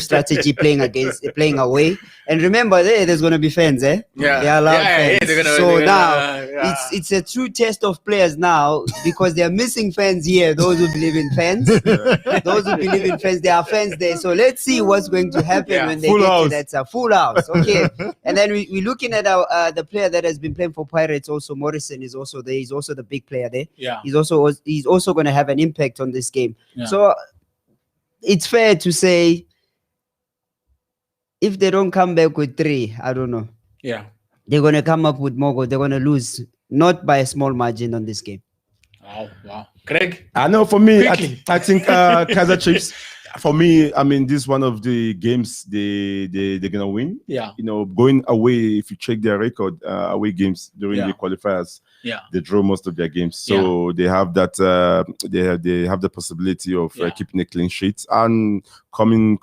strategy playing away. And remember, there's going to be fans, eh? Yeah. They are allowed fans. They're now it's a true test of players now because they are missing fans here. Those who believe in fans, those who believe in fans, there are fans there. So let's see what's going to happen when they get to that. Full house, okay. And then we're looking at the player that has been playing for Pirates. Also, Morrison is also there. He's also the big player there. Yeah. He's also going to have an impact on this game. Yeah. So it's fair to say if they don't come back with 3, I don't know. Yeah. They're going to come up with more goals. They're going to lose, not by a small margin on this game. Wow. Craig? I know for me, I think Kaizer Chiefs, for me, I mean, this is one of the games they're going to win. Yeah. You know, going away, if you check their record, away games during the qualifiers, they draw most of their games. So they have that, they have the possibility of keeping a clean sheet. And coming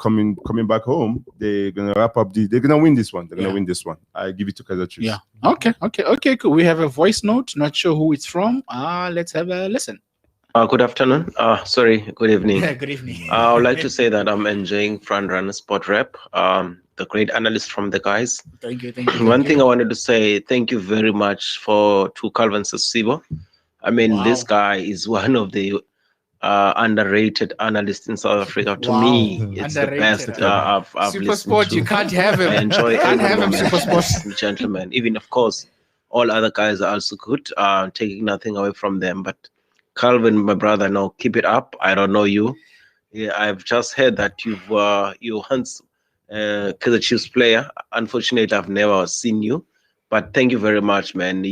back home, they're going to wrap up they're going to win this one. They're going to win this one. I give it to Kaizer Chiefs. Yeah. Okay, cool. We have a voice note. Not sure who it's from. Let's have a listen. Good afternoon. Good evening. Yeah, good evening. I would like to say that I'm enjoying Front Runner Sport Rep, the great analyst from the guys. Thank you. One thing I wanted to say, thank you very much to Calvin Sasibo. I mean, this guy is one of the underrated analysts in South Africa. To me, it's underrated. The best I've Super listened Sport, to. you can't have him. I enjoy you can't have him, Super Sport. Gentlemen. Even, of course, all other guys are also good, taking nothing away from them. But Calvin, my brother, no, keep it up. I don't know you. Yeah, I've just heard that you once Kaizer Chiefs player. Unfortunately, I've never seen you. But thank you very much, man.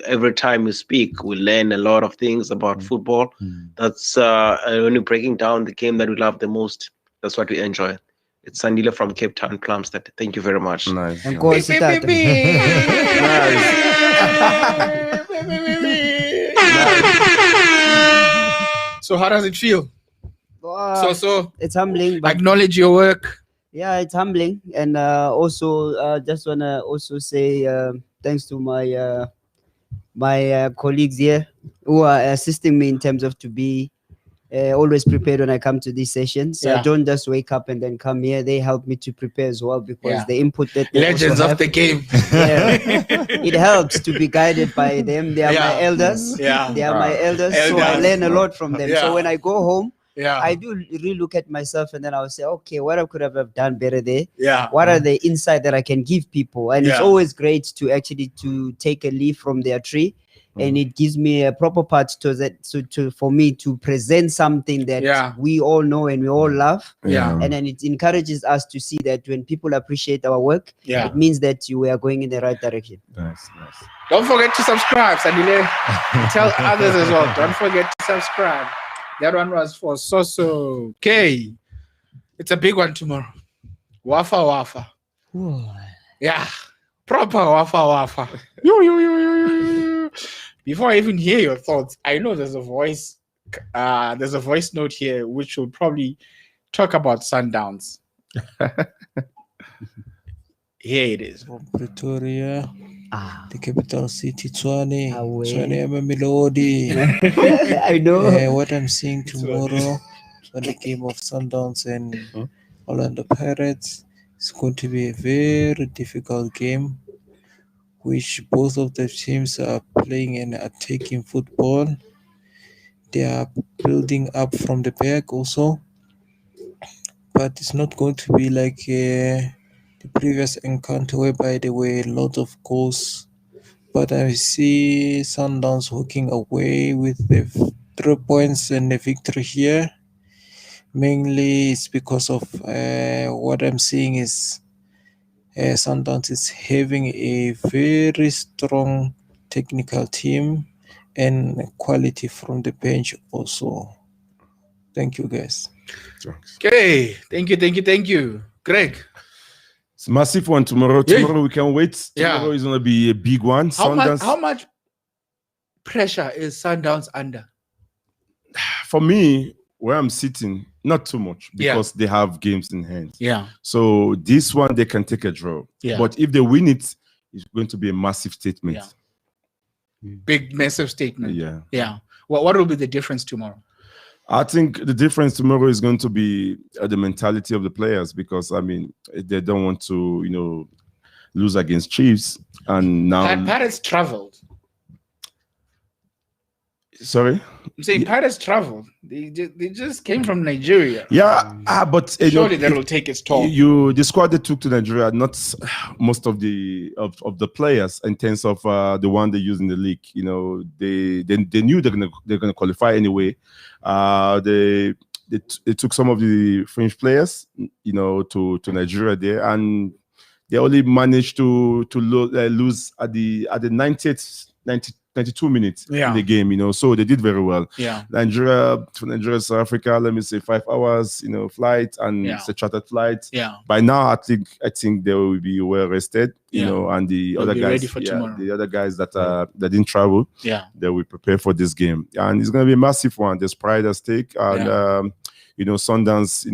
Every time you speak, we learn a lot of things about football. That's when you're breaking down the game that we love the most. That's what we enjoy. It's Sandile from Cape Town, Plumstead. Thank you very much. Nice. So how does it feel? So it's humbling. But acknowledge your work. Yeah, it's humbling, and also just wanna also say thanks to my my colleagues here who are assisting me in terms of to be always prepared when I come to these sessions. I don't just wake up and then come here. They help me to prepare as well because the input that they legends of the game. It helps to be guided by them. They are my elders. They are my elders, so I learn a lot from them. So when I go home, I do really look at myself and then I will say, okay, what I could have done better there? What are the insight that I can give people? And it's always great to actually to take a leaf from their tree and it gives me a proper part to that, for me to present something that we all know and we all love. And then it encourages us to see that when people appreciate our work, it means that we are going in the right direction. Nice. Don't forget to subscribe, Sadile. Tell others as well. Don't forget to subscribe. That one was for Soso. Okay. It's a big one tomorrow. Wafa. Yeah. Proper wafa. Yo. Before I even hear your thoughts, I know there's a voice note here which will probably talk about Sundowns. Here it is. From Pretoria, the capital city, Tshwane Melody. I know. What I'm seeing tomorrow on the game of Sundowns and Orlando Pirates is going to be a very difficult game, which both of the teams are playing an attacking football. They are building up from the back also, but it's not going to be like the previous encounter whereby there were lots of goals. But I see Sundowns walking away with the 3 points and the victory here. Mainly it's because of what I'm seeing is Sundowns is having a very strong technical team and quality from the bench also. Thank you, guys. Okay, thank you. Greg. It's a massive one tomorrow. Tomorrow we can wait. Tomorrow is going to be a big one. How much pressure is Sundowns under? For me, where I'm sitting, not too much because they have games in hand. Yeah. So this one, they can take a draw. Yeah. But if they win it, it's going to be a massive statement. Big, massive statement. Yeah. What will be the difference tomorrow? I think the difference tomorrow is going to be the mentality of the players because, I mean, they don't want to, lose against Chiefs. And now... Pirates traveled. Sorry? I'm saying Pirates traveled. They just came from Nigeria. Yeah, but... surely that will take its toll. The squad they took to Nigeria, not most of the players in terms of the one they use in the league. They knew they're gonna qualify anyway. They took some of the French players, to Nigeria there, and they only managed to lose at the 92 minutes in the game, so they did very well. Nigeria, South Africa, let me say 5 hours, flight, and it's a chartered flight. By now, I think they will be well rested, and the other guys, the other guys that didn't travel, they will prepare for this game, and it's going to be a massive one. There's pride at stake, and Sundowns,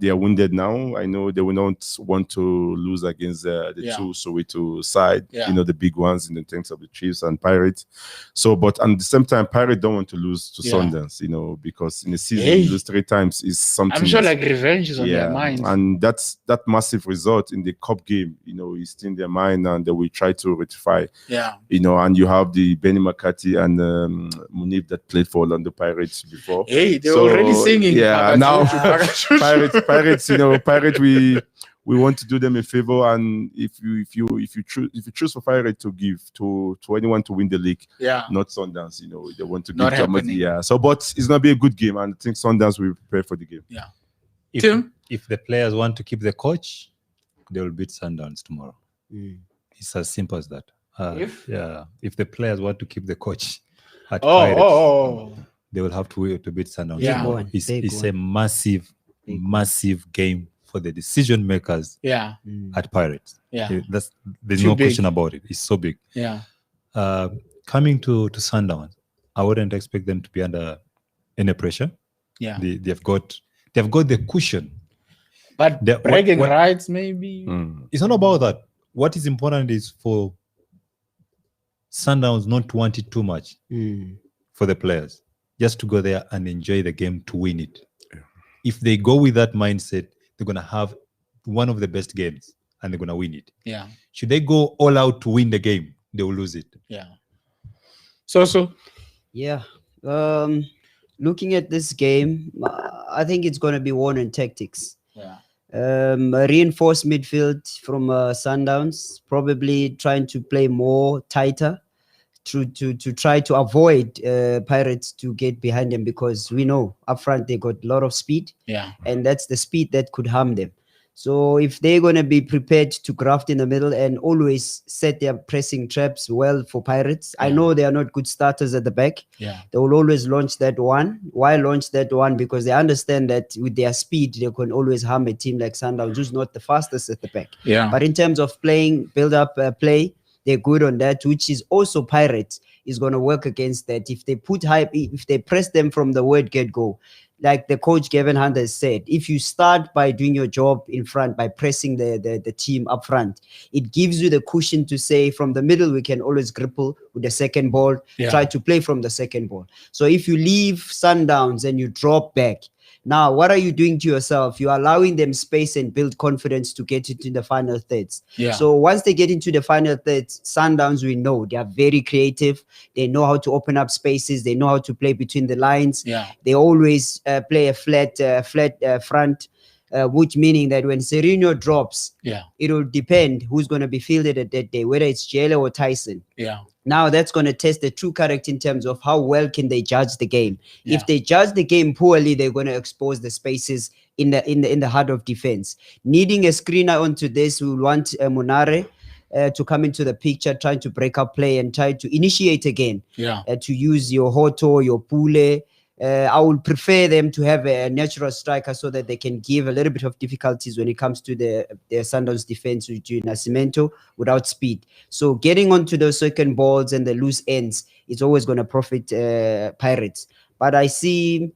they are wounded now. I know they will not want to lose against the two Soweto side, the big ones in the terms of the Chiefs and Pirates. So, but at the same time, Pirates don't want to lose to Sundowns, because in a season, you lose 3 times is something. I'm sure like revenge is on their mind. And that massive result in the cup game, is still in their mind, and they will try to rectify. And you have the Benny McCarthy and Munib that played for Orlando Pirates before. Hey, they're already singing. Yeah, now Pirates, we want to do them a favor, and if you choose for Pirates to give to anyone to win the league, not Sundowns, they want to give somebody, So, but it's gonna be a good game, and I think Sundowns will prepare for the game. If the players want to keep the coach, they will beat Sundowns tomorrow. It's as simple as that. If the players want to keep the coach at Pirates, they will have to beat Sundowns. It's a massive game for the decision makers at Pirates. There's no question about it. It's so big. Coming to Sundowns, I wouldn't expect them to be under any pressure. They've got the cushion. But bragging rights, maybe. It's not about that. What is important is for Sundowns not to want it too much for the players, just to go there and enjoy the game to win it. If they go with that mindset, they're going to have one of the best games and they're going to win it. Should they go all out to win the game, they will lose it. So. Looking at this game, I think it's going to be won in tactics. A reinforced midfield from Sundowns, probably trying to play more tighter to try to avoid Pirates to get behind them, because we know up front they got a lot of speed. Yeah. And that's the speed that could harm them. So if they're going to be prepared to graft in the middle and always set their pressing traps well for Pirates, I know they are not good starters at the back. Yeah. They will always launch that one. Why launch that one? Because they understand that with their speed, they can always harm a team like Sundowns, who's not the fastest at the back. Yeah. But in terms of playing, build up play, they're good on that, which is also Pirates is going to work against that. If they put hype, if they press them from the word get-go, like the coach Gavin Hunter said, if you start by doing your job in front, by pressing the team up front, it gives you the cushion to say from the middle, we can always grapple with the second ball, try to play from the second ball. So if you leave Sundowns and you drop back, now, what are you doing to yourself? You're allowing them space and build confidence to get into the final thirds. Yeah. So once they get into the final thirds, Sundowns, we know they are very creative. They know how to open up spaces. They know how to play between the lines. Yeah. They always play a flat front, which meaning that when Sereno drops, it will depend who's going to be fielded at that day, whether it's Jele or Tyson. Yeah. Now that's going to test the true character in terms of how well can they judge the game. If they judge the game poorly, they're going to expose the spaces in the heart of defense. Needing a screener onto this, we want Munare to come into the picture, trying to break up play and try to initiate again. To use your Hoto, your Pule. I would prefer them to have a natural striker so that they can give a little bit of difficulties when it comes to the Sundowns defense with Nascimento without speed. So getting onto those second balls and the loose ends is always going to profit Pirates. But I see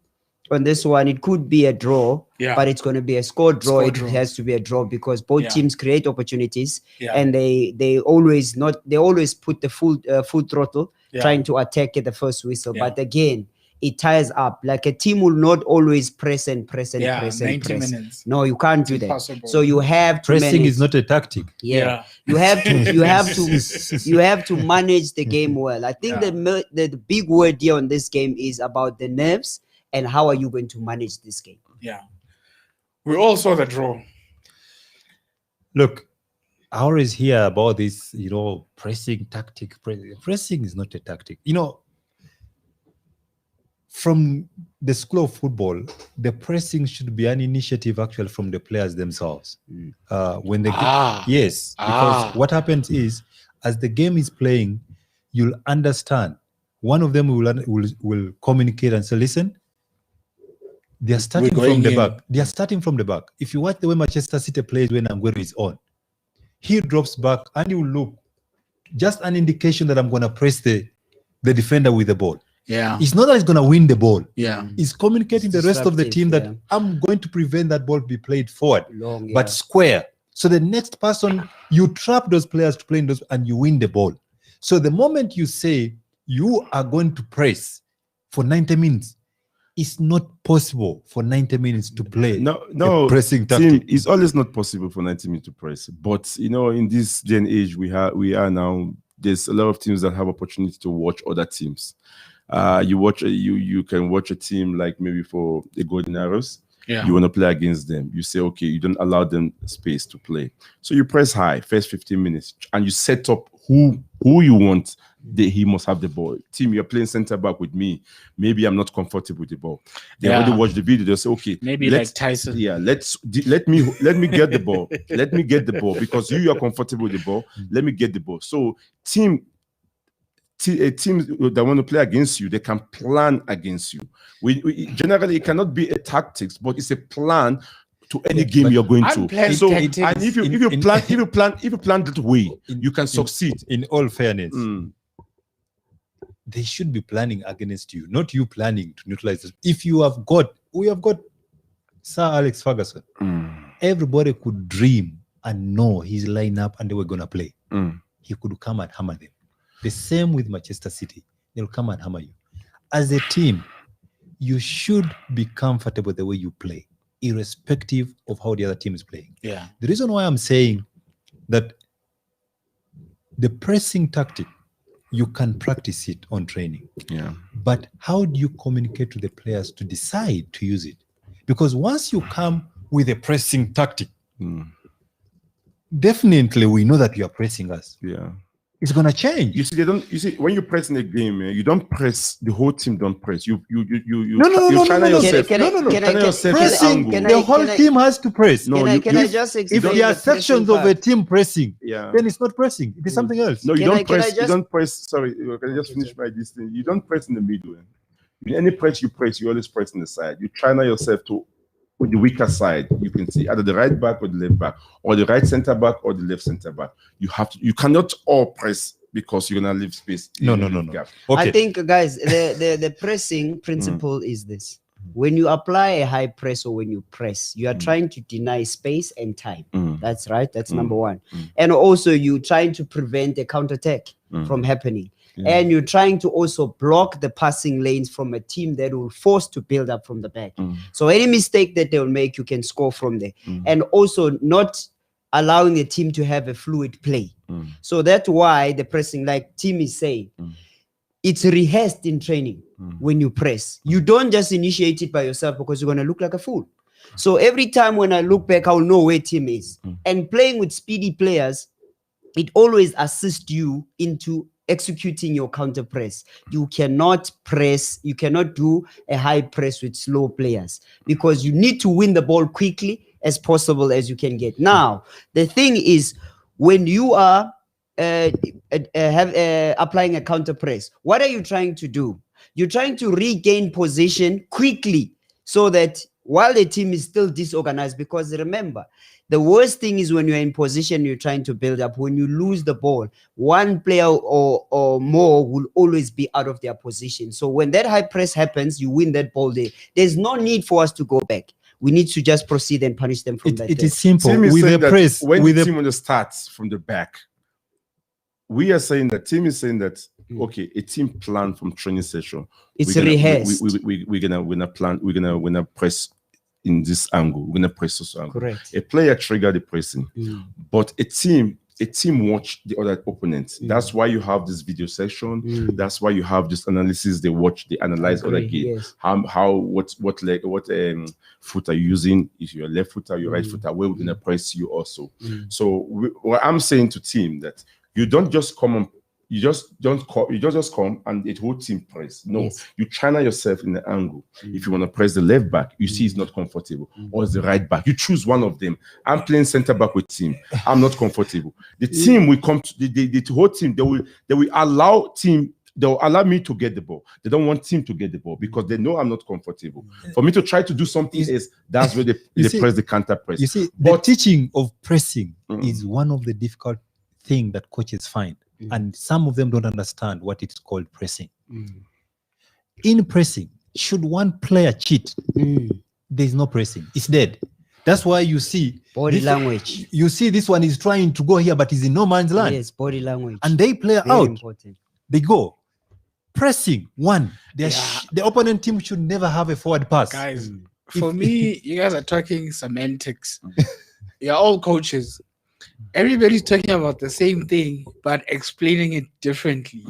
on this one, it could be a draw, but it's going to be a score draw. It has to be a draw because both teams create opportunities and they always put the full throttle trying to attack at the first whistle. But again, it tires up. Like a team will not always press and press and press and 90 press. minutes. No, you can't do Impossible. that. So you have to Pressing manage. is not a tactic. You have to manage the game well. I think the big word here on this game is about the nerves and how are you going to manage this game. Yeah. We all saw the draw. Look, I always hear about this, pressing tactic. Pressing is not a tactic. From the school of football, the pressing should be an initiative actually from the players themselves. When they because what happens is, as the game is playing, you'll understand. One of them will communicate and say, listen, they are starting from the back. They are starting from the back. If you watch the way Manchester City plays when Aguero is on, he drops back and you look, just an indication that I'm going to press the defender with the ball. Yeah. It's not that he's going to win the ball. Yeah. He's communicating the rest of the team that I'm going to prevent that ball to be played forward, but square. So the next person, you trap those players to play in those and you win the ball. So the moment you say you are going to press for 90 minutes, it's not possible for 90 minutes to play. No, pressing tactic. Team, it's always not possible for 90 minutes to press. But in this day and age we are now, there's a lot of teams that have opportunity to watch other teams. You can watch a team like maybe for the Golden Arrows. You want to play against them. You say, okay, you don't allow them space to play. So you press high first 15 minutes and you set up who you want. He must have the ball. Team, you're playing center back with me. Maybe I'm not comfortable with the ball. They already watch the video. They'll say, okay, maybe like Tyson. Yeah, let me get the ball. Let me get the ball because you are comfortable with the ball. Let me get the ball. So teams that want to play against you, they can plan against you. We generally, it cannot be a tactics, but it's a plan to any game you're going to. So, and if you plan that way, you can succeed. In all fairness, they should be planning against you, not you planning to neutralize this. If we have got Sir Alex Ferguson. Everybody could dream and know his lineup and they were going to play. He could come and hammer them. The same with Manchester City. They'll come and hammer you. As a team, you should be comfortable the way you play, irrespective of how the other team is playing. Yeah. The reason why I'm saying that the pressing tactic, you can practice it on training. Yeah. But how do you communicate to the players to decide to use it? Because once you come with a pressing tactic, definitely we know that you are pressing us. Yeah. it's gonna change. You see, they don't. You see, when you press in a game, you don't press. The whole team don't press. You No. channel yourself. Pressing. The whole team has to press. No, can I just if there are sections of a team pressing, then it's not pressing. It is something else. No, you don't press. You don't press. Sorry, can I just finish my this thing? You don't press in the middle. In any press you press, you always press in the side. You channel yourself to with the weaker side. You can see either the right back or the left back, or the right center back or the left center back. You cannot all press because you're gonna leave space. No. Okay. I think, guys, the pressing principle is this: when you apply a high press or when you press, you are trying to deny space and time. That's right. That's number one. And also, you're trying to prevent a counterattack from happening. And you're trying to also block the passing lanes from a team that will force to build up from the back. So any mistake that they will make, you can score from there. And also not allowing the team to have a fluid play. So that's why the pressing, like Tim is saying, it's rehearsed in training when you press. You don't just initiate it by yourself because you're going to look like a fool. So every time when I look back, I'll know where Tim is. And playing with speedy players, it always assists you into executing your counter press. You cannot press, you cannot do a high press with slow players because you need to win the ball quickly as possible as you can get. Now, the thing is, when you are applying a counter press, what are you trying to do? You're trying to regain position quickly so that while the team is still disorganized, because remember, the worst thing is when you're in position, you're trying to build up. When you lose the ball, one player or more will always be out of their position. So when that high press happens, you win that ball there. There's no need for us to go back. We need to just proceed and punish them from that. It is simple. Team is with saying the that press, when with the the team on the starts from the back, we are saying that team is saying that okay, a team plan from training session. It's rehearsed. We're gonna plan. We're gonna press in this angle. We're gonna press this angle. Correct. A player trigger the pressing, but a team watch the other opponents. That's why you have this video session. That's why you have this analysis. They watch, they analyze other games. Yes. What leg, what foot are you using? If you're left foot or your right foot, where we're gonna press you also. So what I'm saying to team that you don't just come on. You just come and the whole team press. No, you channel yourself in the angle. If you want to press the left back, you see it's not comfortable, or it's the right back. You choose one of them. I'm playing center back with team. I'm not comfortable. The team will come to the whole team. They will allow team. They'll allow me to get the ball. They don't want team to get the ball because they know I'm not comfortable. For me to try to do something that's where they press the counter press. You see, the teaching of pressing is one of the difficult things that coaches find. And some of them don't understand what it's called pressing. In pressing, should one player cheat, there's no pressing. It's dead. That's why you see body language. You see this one is trying to go here, but he's in no man's land. Yes, body language. And they play Very out. Important. They go. Pressing, one. The opponent team should never have a forward pass. Guys, for me, you guys are talking semantics. You're all coaches. Everybody's talking about the same thing, but explaining it differently.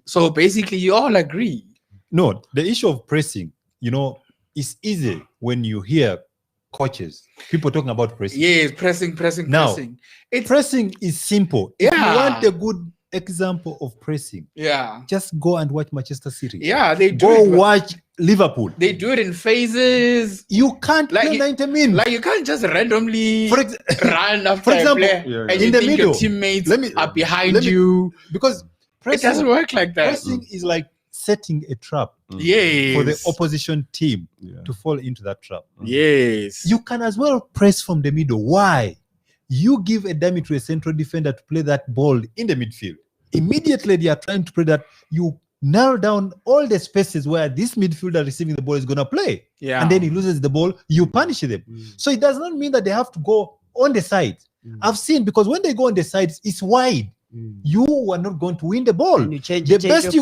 So basically, you all agree. No, the issue of pressing, it's easy when you hear coaches, people talking about pressing. Yes, pressing. Now, pressing is simple. If you want a good example of pressing, just go and watch Manchester City. Yeah, they do. Go watch Liverpool. They do it in phases. You can't play 90 minutes. Like you can't just randomly run after for example, a player and you think your teammates are behind you. Because it doesn't work like that. Pressing is like setting a trap for the opposition team to fall into that trap. Yes. You can as well press from the middle. Why? You give a dummy to a central defender to play that ball in the midfield. Immediately they are trying to play that. You narrow down all the spaces where this midfielder receiving the ball is going to play. Yeah. And then he loses the ball, you punish them. So it does not mean that they have to go on the side. I've seen, because when they go on the sides, it's wide. You are not going to win the ball. The best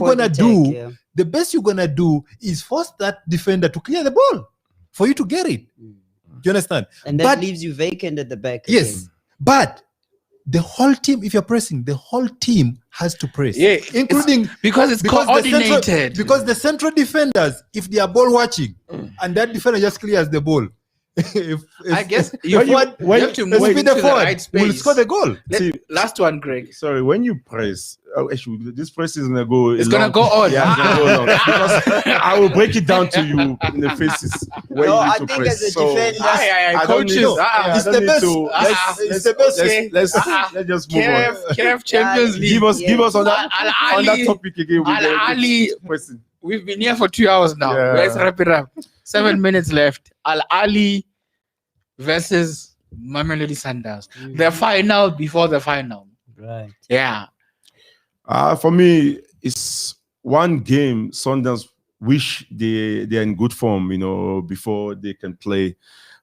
you're gonna do is force that defender to clear the ball for you to get it. You understand? And that leaves you vacant at the back. Yes, again. But the whole team, if you're pressing, the whole team has to press. Yeah, including because it's coordinated. Because the central defenders, if they are ball watching and that defender just clears the ball, I guess you have to move into the right space. Will score the goal. Last one, Greg. Sorry, when you press, actually, this press is gonna go. It's gonna go on. Yeah, it's gonna go long because I will break it down to you in the faces. Where you need I to think press. as a defender, I don't need coaches, to. it's the best. It's the best. Let's just move on. KF Champions League. Give us on that topic again. Al Ali. Pressing. We've been here for 2 hours now. Yeah. Let's wrap it up. 7 minutes left. Al Ali versus Mamelodi Sundowns. The final before the final. Right. Yeah. For me, it's one game. Sundowns wish they're in good form, before they can play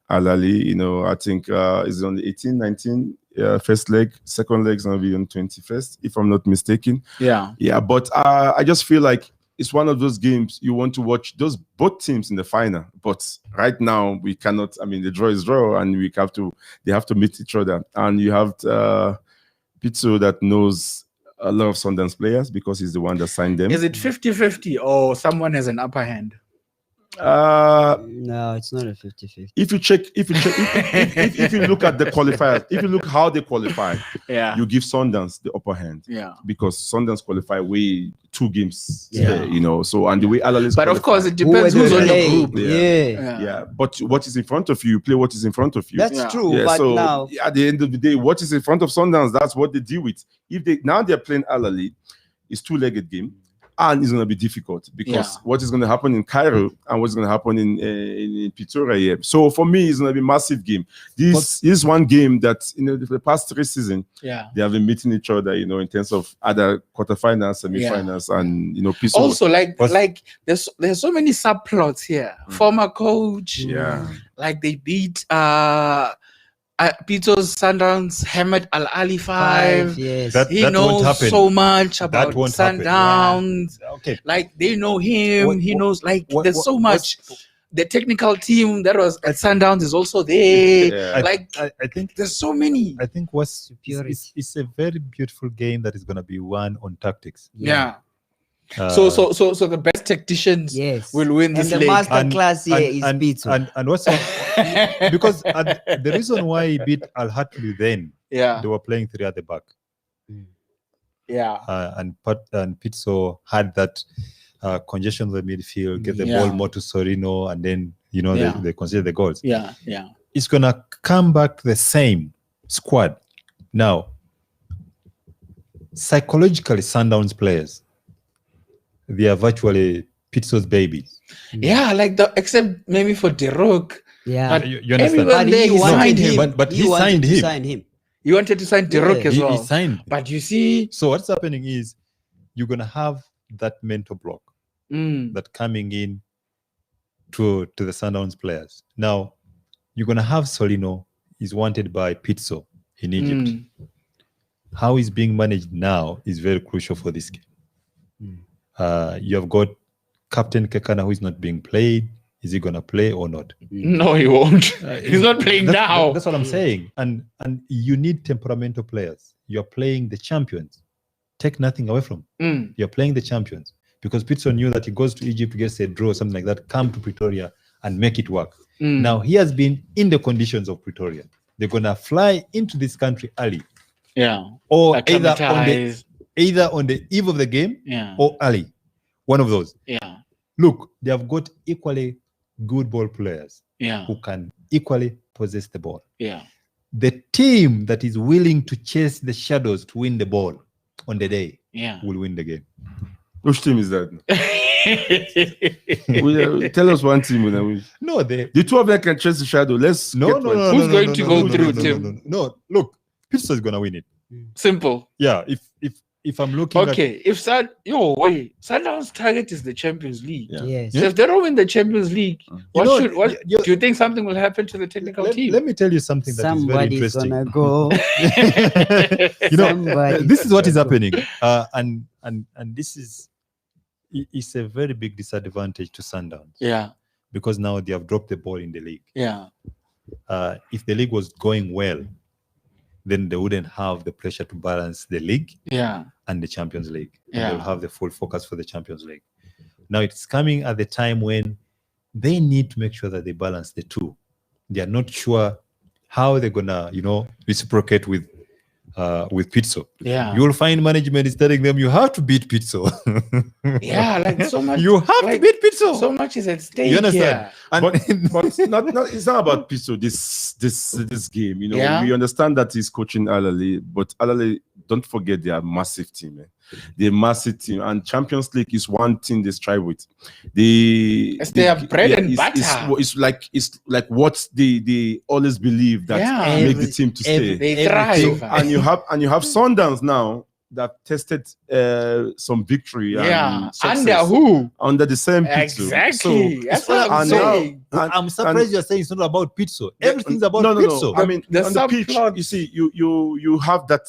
Al Ali. I think it's on the 18, 19 first leg. Second leg is going to be on 21st, if I'm not mistaken. Yeah. Yeah, but I just feel like it's one of those games you want to watch both teams in the final. But right now we cannot. I mean, the draw is draw, and they have to meet each other. And you have Pizzo that knows a lot of Sundowns players because he's the one that signed them. Is it 50-50 or someone has an upper hand? No, it's not a 50-50. If you look at the qualifiers, if you look how they qualify, you give Sundowns the upper hand. Yeah. Because Sundowns qualify way 2 games. So and the way Al Ali's but qualify, of course it depends who's on your group. Yeah. But what is in front of you, play what is in front of you. That's true. Yeah, but so now at the end of the day, what is in front of Sundowns, that's what they deal with. If they're playing Al Ali, it's 2-legged game. And it's going to be difficult because what is going to happen in Cairo and what's going to happen in Pretoria here. So for me, it's going to be a massive game. This is one game that the past 3 seasons, they have been meeting each other, in terms of other quarterfinals, semifinals, and Peace. Also, like there's so many subplots here. Former coach, like they beat Pito's Sundowns hammered Al Ali 5. Yes. He knows so much about Sundowns. Okay. Like they know him. He knows there's so much. The technical team that was at Sundowns is also there. I think there's so many. I think it's a very beautiful game that is going to be won on tactics. Yeah. So the best tacticians will win this and league. The master class here is Pizzo. And what's because the reason why he beat Al Hatli then, they were playing 3 at the back. Yeah. And Pizzo had that congestion of the midfield, get the ball more to Sorino, and then they consider the goals. Yeah. It's gonna come back the same squad. Now, psychologically, Sundowns players, they are virtually Pizzo's babies. Yeah, except maybe for Derok. Yeah, you understand. But he signed him. But he signed him. You wanted to sign Derok as well. He signed. But you see, so what's happening is you're gonna have that mental block that coming in to the Sundowns players. Now you're gonna have Solino is wanted by Pizzo in Egypt. How he's being managed now is very crucial for this game. You have got Captain Kekana who is not being played. Is he gonna play or not? No, he won't. He's not playing now. That's what I'm saying. And you need temperamental players. You're playing the champions. Take nothing away from them. You're playing the champions. Because Pizzo knew that he goes to Egypt, gets a draw, something like that, come to Pretoria and make it work. Now he has been in the conditions of Pretoria. They're gonna fly into this country early. Yeah. Or either on the eve of the game or early. One of those. Yeah. Look, they have got equally good ball players who can equally possess the ball. Yeah. The team that is willing to chase the shadows to win the ball on the day will win the game. Which team is that? Tell us one team. No, the 2 of them can chase the shadow. Let's who's going to go through, Tim? No, look, Pizzo is gonna win it. Simple. Yeah, if I'm looking if Sundowns' target is the Champions League. Yes. So if they don't win the Champions League, do you think something will happen to the technical team? Let me tell you something that is very interesting. Somebody's gonna go. This is what is happening, and this is it's a very big disadvantage to Sundowns. Yeah, because now they have dropped the ball in the league. Yeah, if the league was going well, then they wouldn't have the pressure to balance the league and the Champions League. They'll have the full focus for the Champions League. Now it's coming at the time when they need to make sure that they balance the two. they are not sure how they're gonna, reciprocate with Pizzo. Yeah. You will find management is telling them you have to beat Pizzo. Yeah, like so much. You have to beat Pizzo. So much is at stake. You understand? Yeah. And But not it's not about Pizzo this game. Yeah. We understand that he's coaching Alali, but Alali, don't forget they are a massive team. They're a massive team, and Champions League is one thing they strive with. It's their bread and butter. It's like what they always believe that make the team to stay. They thrive. So, and you have Sundowns now that tested some victory. Yeah, and success under who? Under the same Pizzo. Exactly. That's what I'm and saying. I'm surprised you're saying it's not about Pizzo. Everything's about Pizzo. I mean, The on the pitch, subplot. you see, you have that,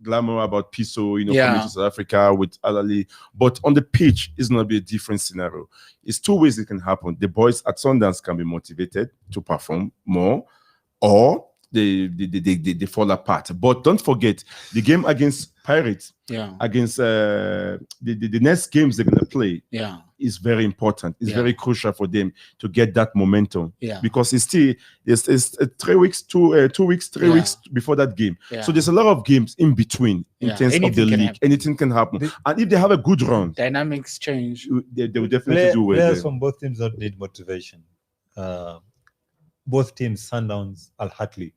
glamour about Pizzo, coming to South Africa with Alali, but on the pitch, it's gonna be a different scenario. It's two ways it can happen. The boys at Sundance can be motivated to perform more, or they fall apart. But don't forget the game against Pirates, against the next games they're gonna play, is very important. It's very crucial for them to get that momentum, because it's 3 weeks, 2 weeks, 3 weeks before that game. So there's a lot of games in between in terms of the league. Anything can happen, and if they have a good run, Dynamics change. they will definitely do well. Players from both teams don't need motivation. Both teams, Sundowns, Al Ahly,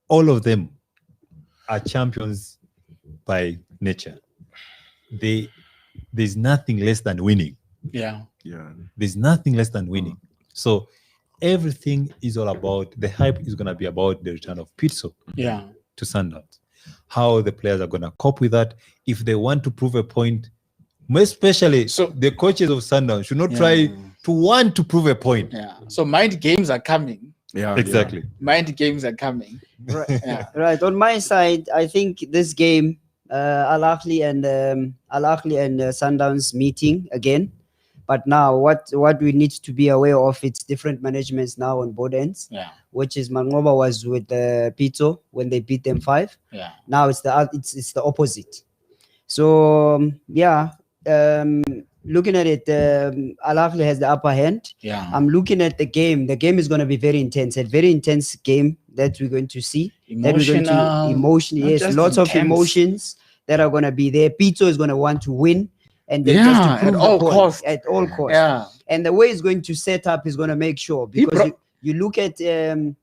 all of them are champions by nature. There's nothing less than winning. Yeah. There's nothing less than winning. So everything is all about, the hype is going to be about the return of Pizzo to Sundowns. How the players are going to cope with that. If they want to prove a point, especially the coaches of Sundowns should not try to want to prove a point. Yeah. So mind games are coming. Yeah, exactly. Mind games are coming. Right. Right. On my side, I think this game, Al Ahly and Sundowns meeting again. But now, what we need to be aware of, it's different managements now on both ends. Yeah. Which is Mangoba was with Pito when they beat them 5. Yeah. Now it's the opposite. So looking at it, Al Ahly has the upper hand. Yeah. I'm looking at the game. The game is going to be very intense. A very intense game that we're going to see. Emotional. Yes, lots of emotions that are going to be there. Pito is going to want to win. And then just to prove at all costs. At all costs. Yeah. And the way it's going to set up is going to make sure, because you look at Al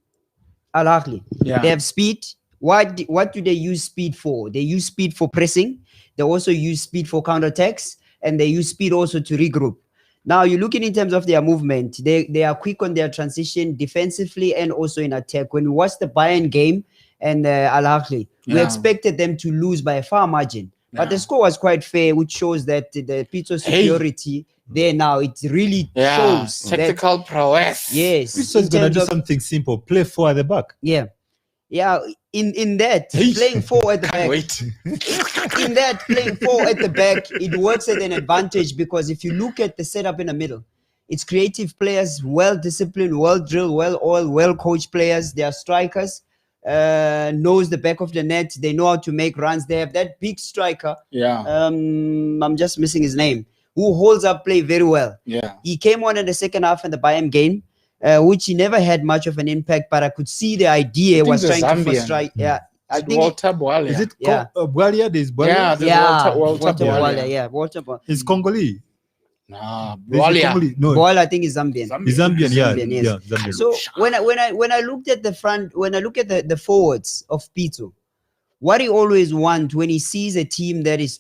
Ahly. They have speed. What do they use speed for? They use speed for pressing. They also use speed for counterattacks, and they use speed also to regroup. Now you're looking in terms of their movement. They are quick on their transition defensively and also in attack. When we watched the Bayern game and Al Ahly, we expected them to lose by a far margin. But the score was quite fair, which shows that the Pizzo superiority there now, it really shows. Tactical prowess. Yes. Pizzo is going to do something simple. Play 4 at the back. Yeah. Yeah, in that, playing 4 at the back. Wait. In that, playing 4 at the back, it works at an advantage, because if you look at the setup in the middle, it's creative players, well-disciplined, well-drilled, well-oiled, well-coached players. They are strikers. Knows the back of the net. They know how to make runs. They have that big striker. Yeah. I'm just missing his name. Who holds up play very well. Yeah. He came on in the second half in the Bayern game, which he never had much of an impact. But I could see the idea was trying to frustrate. Yeah. I think Walter Bwalia. Is it Bwalia? There's Bwalia. Yeah. Walter Bwalia. Yeah. Walter Bwalia. He's Congolese. Nah, Bwalia. No. Bwalia, I think is Zambian. He's Zambian, yes. Zambian. So when I looked at the front, when I look at the forwards of Pito, what he always wants when he sees a team that is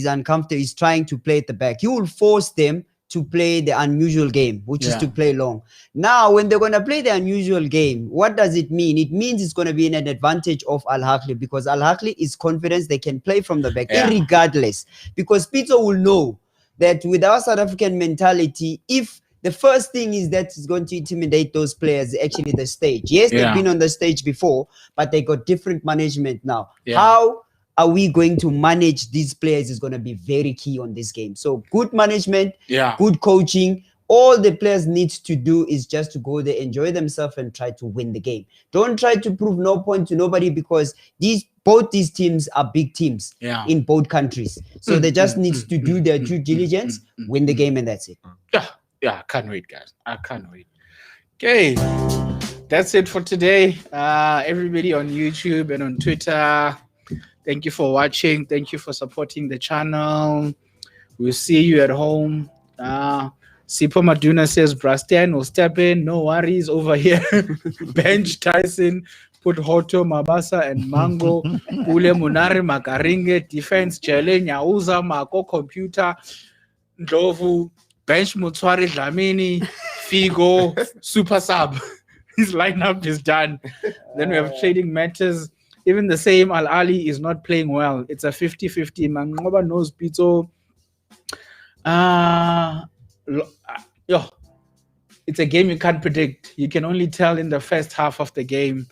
uncomfortable, is trying to play at the back, he will force them to play the unusual game, which is to play long. Now, when they're going to play the unusual game, what does it mean? It means it's going to be an advantage of Al Ahly, because Al Ahly is confident they can play from the back, regardless. Because Pito will know that with our South African mentality, if the first thing is that it's going to intimidate those players, actually the stage. Yes, they've been on the stage before, but they got different management now. How are we going to manage these players is going to be very key on this game. So good management, good coaching. All the players need to do is just to go there, enjoy themselves, and try to win the game. Don't try to prove no point to nobody, because both these teams are big teams in both countries. So they just need to do their due diligence, win the game, and that's it. Yeah, I can't wait, guys. I can't wait. Okay, that's it for today. Everybody on YouTube and on Twitter, thank you for watching. Thank you for supporting the channel. We'll see you at home. Sipo Maduna says Brastian will step in. No worries over here. Bench Tyson, put Hoto, Mabasa, and Mango. Pule Munari, Makaringe, Defense, Jele, Nyauza, Mako, Computer, Ndlovu, Bench Mutswari, Dlamini, Figo, Super Sub. His lineup is done. Then we have Trading Matters. Even the same Al Ali is not playing well. It's a 50-50. Mangoba knows Pito. It's a game you can't predict. You can only tell in the first half of the game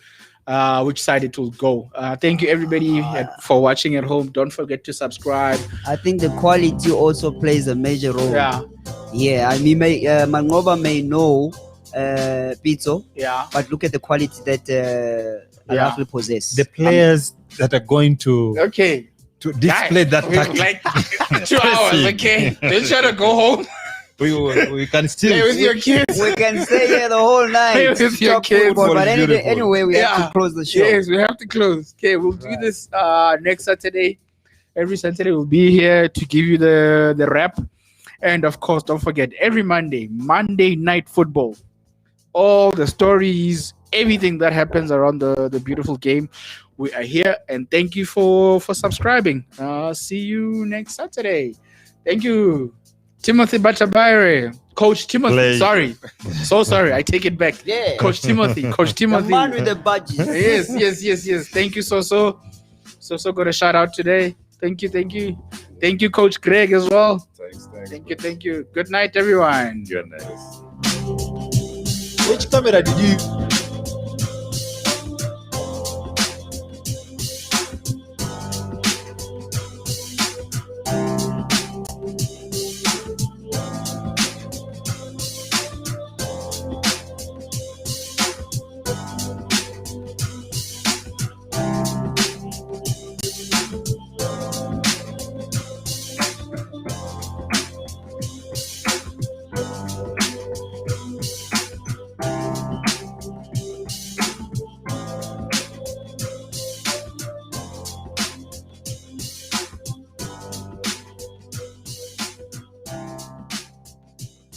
which side it will go. Thank you everybody for watching at home. Don't forget to subscribe. I think the quality also plays a major role. I mean, Mangoba may know Pizzo, but look at the quality that Al possess. The players that are going to display that like 2 hours. Okay, don't try to go home. We can still stay with your kids. We can stay here the whole night. Stay with your kids. But anyway, we have to close the show. Yes, we have to close. Okay, we'll do this next Saturday. Every Saturday we'll be here to give you the wrap. And of course, don't forget, every Monday night football. All the stories, everything that happens around the beautiful game. We are here, and thank you for subscribing. See you next Saturday. Thank you. Timothy Bachabayre, Coach Timothy. Sorry, so sorry. I take it back. Yeah. Coach Timothy. The man with the badges. Yes. Thank you, so got a shout out today. Thank you, Coach Greg as well. Thank you. Good night, everyone. Good night. Which camera did you?